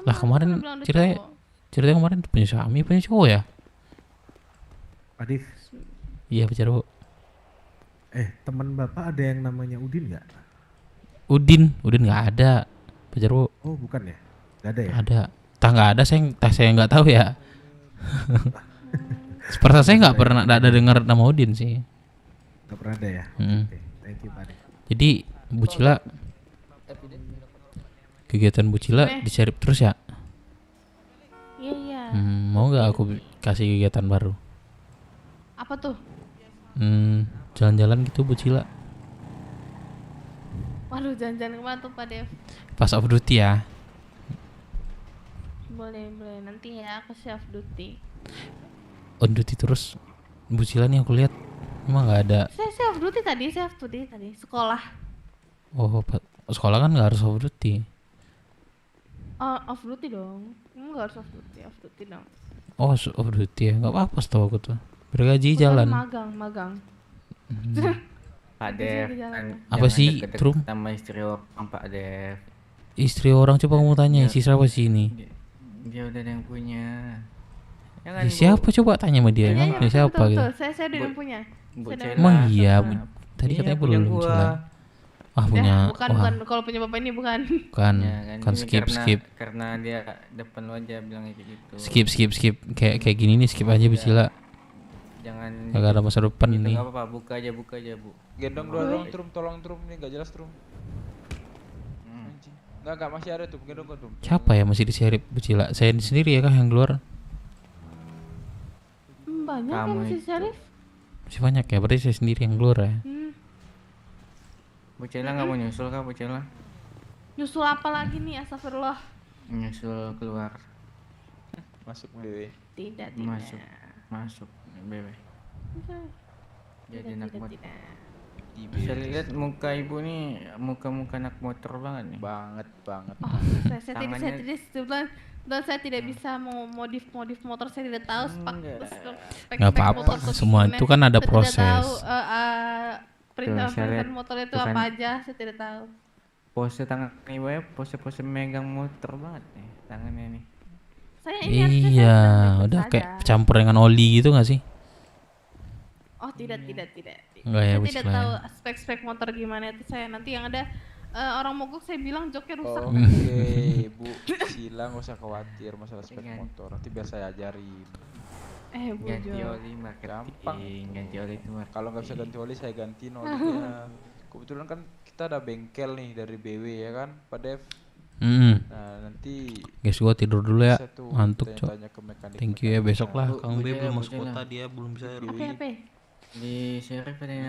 Lah kemarin ceritanya kemarin punya suami, punya cowok ya? Adif. Iya pacar Bu. Teman Bapak ada yang namanya Udin nggak? Udin nggak ada. Pacar Bu. Oh bukan ya? Nggak ada ya? Ada. Nggak ada, saya nggak tahu ya. Seperti saya nggak pernah ada dengar nama Udin sih. Nggak pernah ada ya? Okay. Thank you Pak. Jadi Bu Cila, kegiatan Bu Cila diserip terus ya? Iya. Mau nggak aku kasih kegiatan baru? Apa tuh? Jalan-jalan gitu Bu Cila. Waduh, jalan-jalan kemana tuh Pak Dev? Pas off duty ya? Boleh nanti ya aku off duty. On duty terus Bu Cila nih aku lihat emang nggak ada. Saya off duty tadi, sekolah. Oh, sekolah kan nggak harus off duty. Off duty dong. Nggak harus off duty dong. Oh, off duty ya, nggak apa-apa setahu aku tuh. Bergaji jalan. Magang. Pak Dev, apa sih, Trum? Sama istri orang Pak Dev. Istri orang, coba kamu tanya si siapa sih ini? Dia udah ada yang punya. Siapa coba tanya sama dia, emang punya siapa gitu? Saya udah yang punya. Emang iya, tadi katanya belum Cila. Punya. Bukan, kalau punya bapak ini bukan. Bukan, kan skip. Karena dia depan lu aja bilangnya kayak gitu. Skip. Kayak gini nih, skip aja Bu Cila. Jangan. Gak ada masa depan gitu, nih. Gak apa-apa, buka aja Bu. Gendong dong Trum, tolong Trum, ini gak jelas Trum. Enggak masih ada tuh, gendong Trum. Siapa ya masih diserip Bu Cila? Saya sendiri ya kah yang keluar? Banyak kan masih serif. Masih banyak ya, berarti saya sendiri yang keluar ya. Bu Cila nggak mau nyusul kah Bu Cila? Nyusul apa lagi nih, astagfirullah. Nyusul keluar. Masuk BW. Tidak. Masuk BW. Jadi anak motor. Bisa lihat muka ibu nih, muka anak motor banget nih. Banget. Saya tidak bisa mau modif motor, saya tidak tahu spek apa-apa, semua itu kan ada proses. Perintah motor itu apa aja, saya tidak tahu. Pose tangan nih, Boy, pose-pose megang motor banget nih tangannya nih. Saya ini harusnya saya Iya, baik-baik udah saja. kayak campur dengan oli gitu gak sih? Oh tidak. Enggak ya, Saya wis tidak lah ya. tahu spek-spek motor gimana itu saya. Nanti yang ada orang mogok saya bilang joknya rusak. Oke, Bu Sila nggak usah khawatir masalah spek motor. Nanti biar saya ajarin. Bu Ganti Jo. oli marketing, Gampang. ganti oli itu marketing. Kalau nggak bisa ganti oli, saya gantiin olinya. Kebetulan kan kita ada bengkel nih dari BW ya kan, Pak Dev. Nah nanti. Guys, gua tidur dulu ya. bisa tuh Ngantuk, Cok. tanya-tanya ke mekanik- Thank you ya, besok lah. Bu- Kang B Bu Jela, belum Bu masuk Jela. kota, dia belum bisa. Apa? Di sheriff ada yang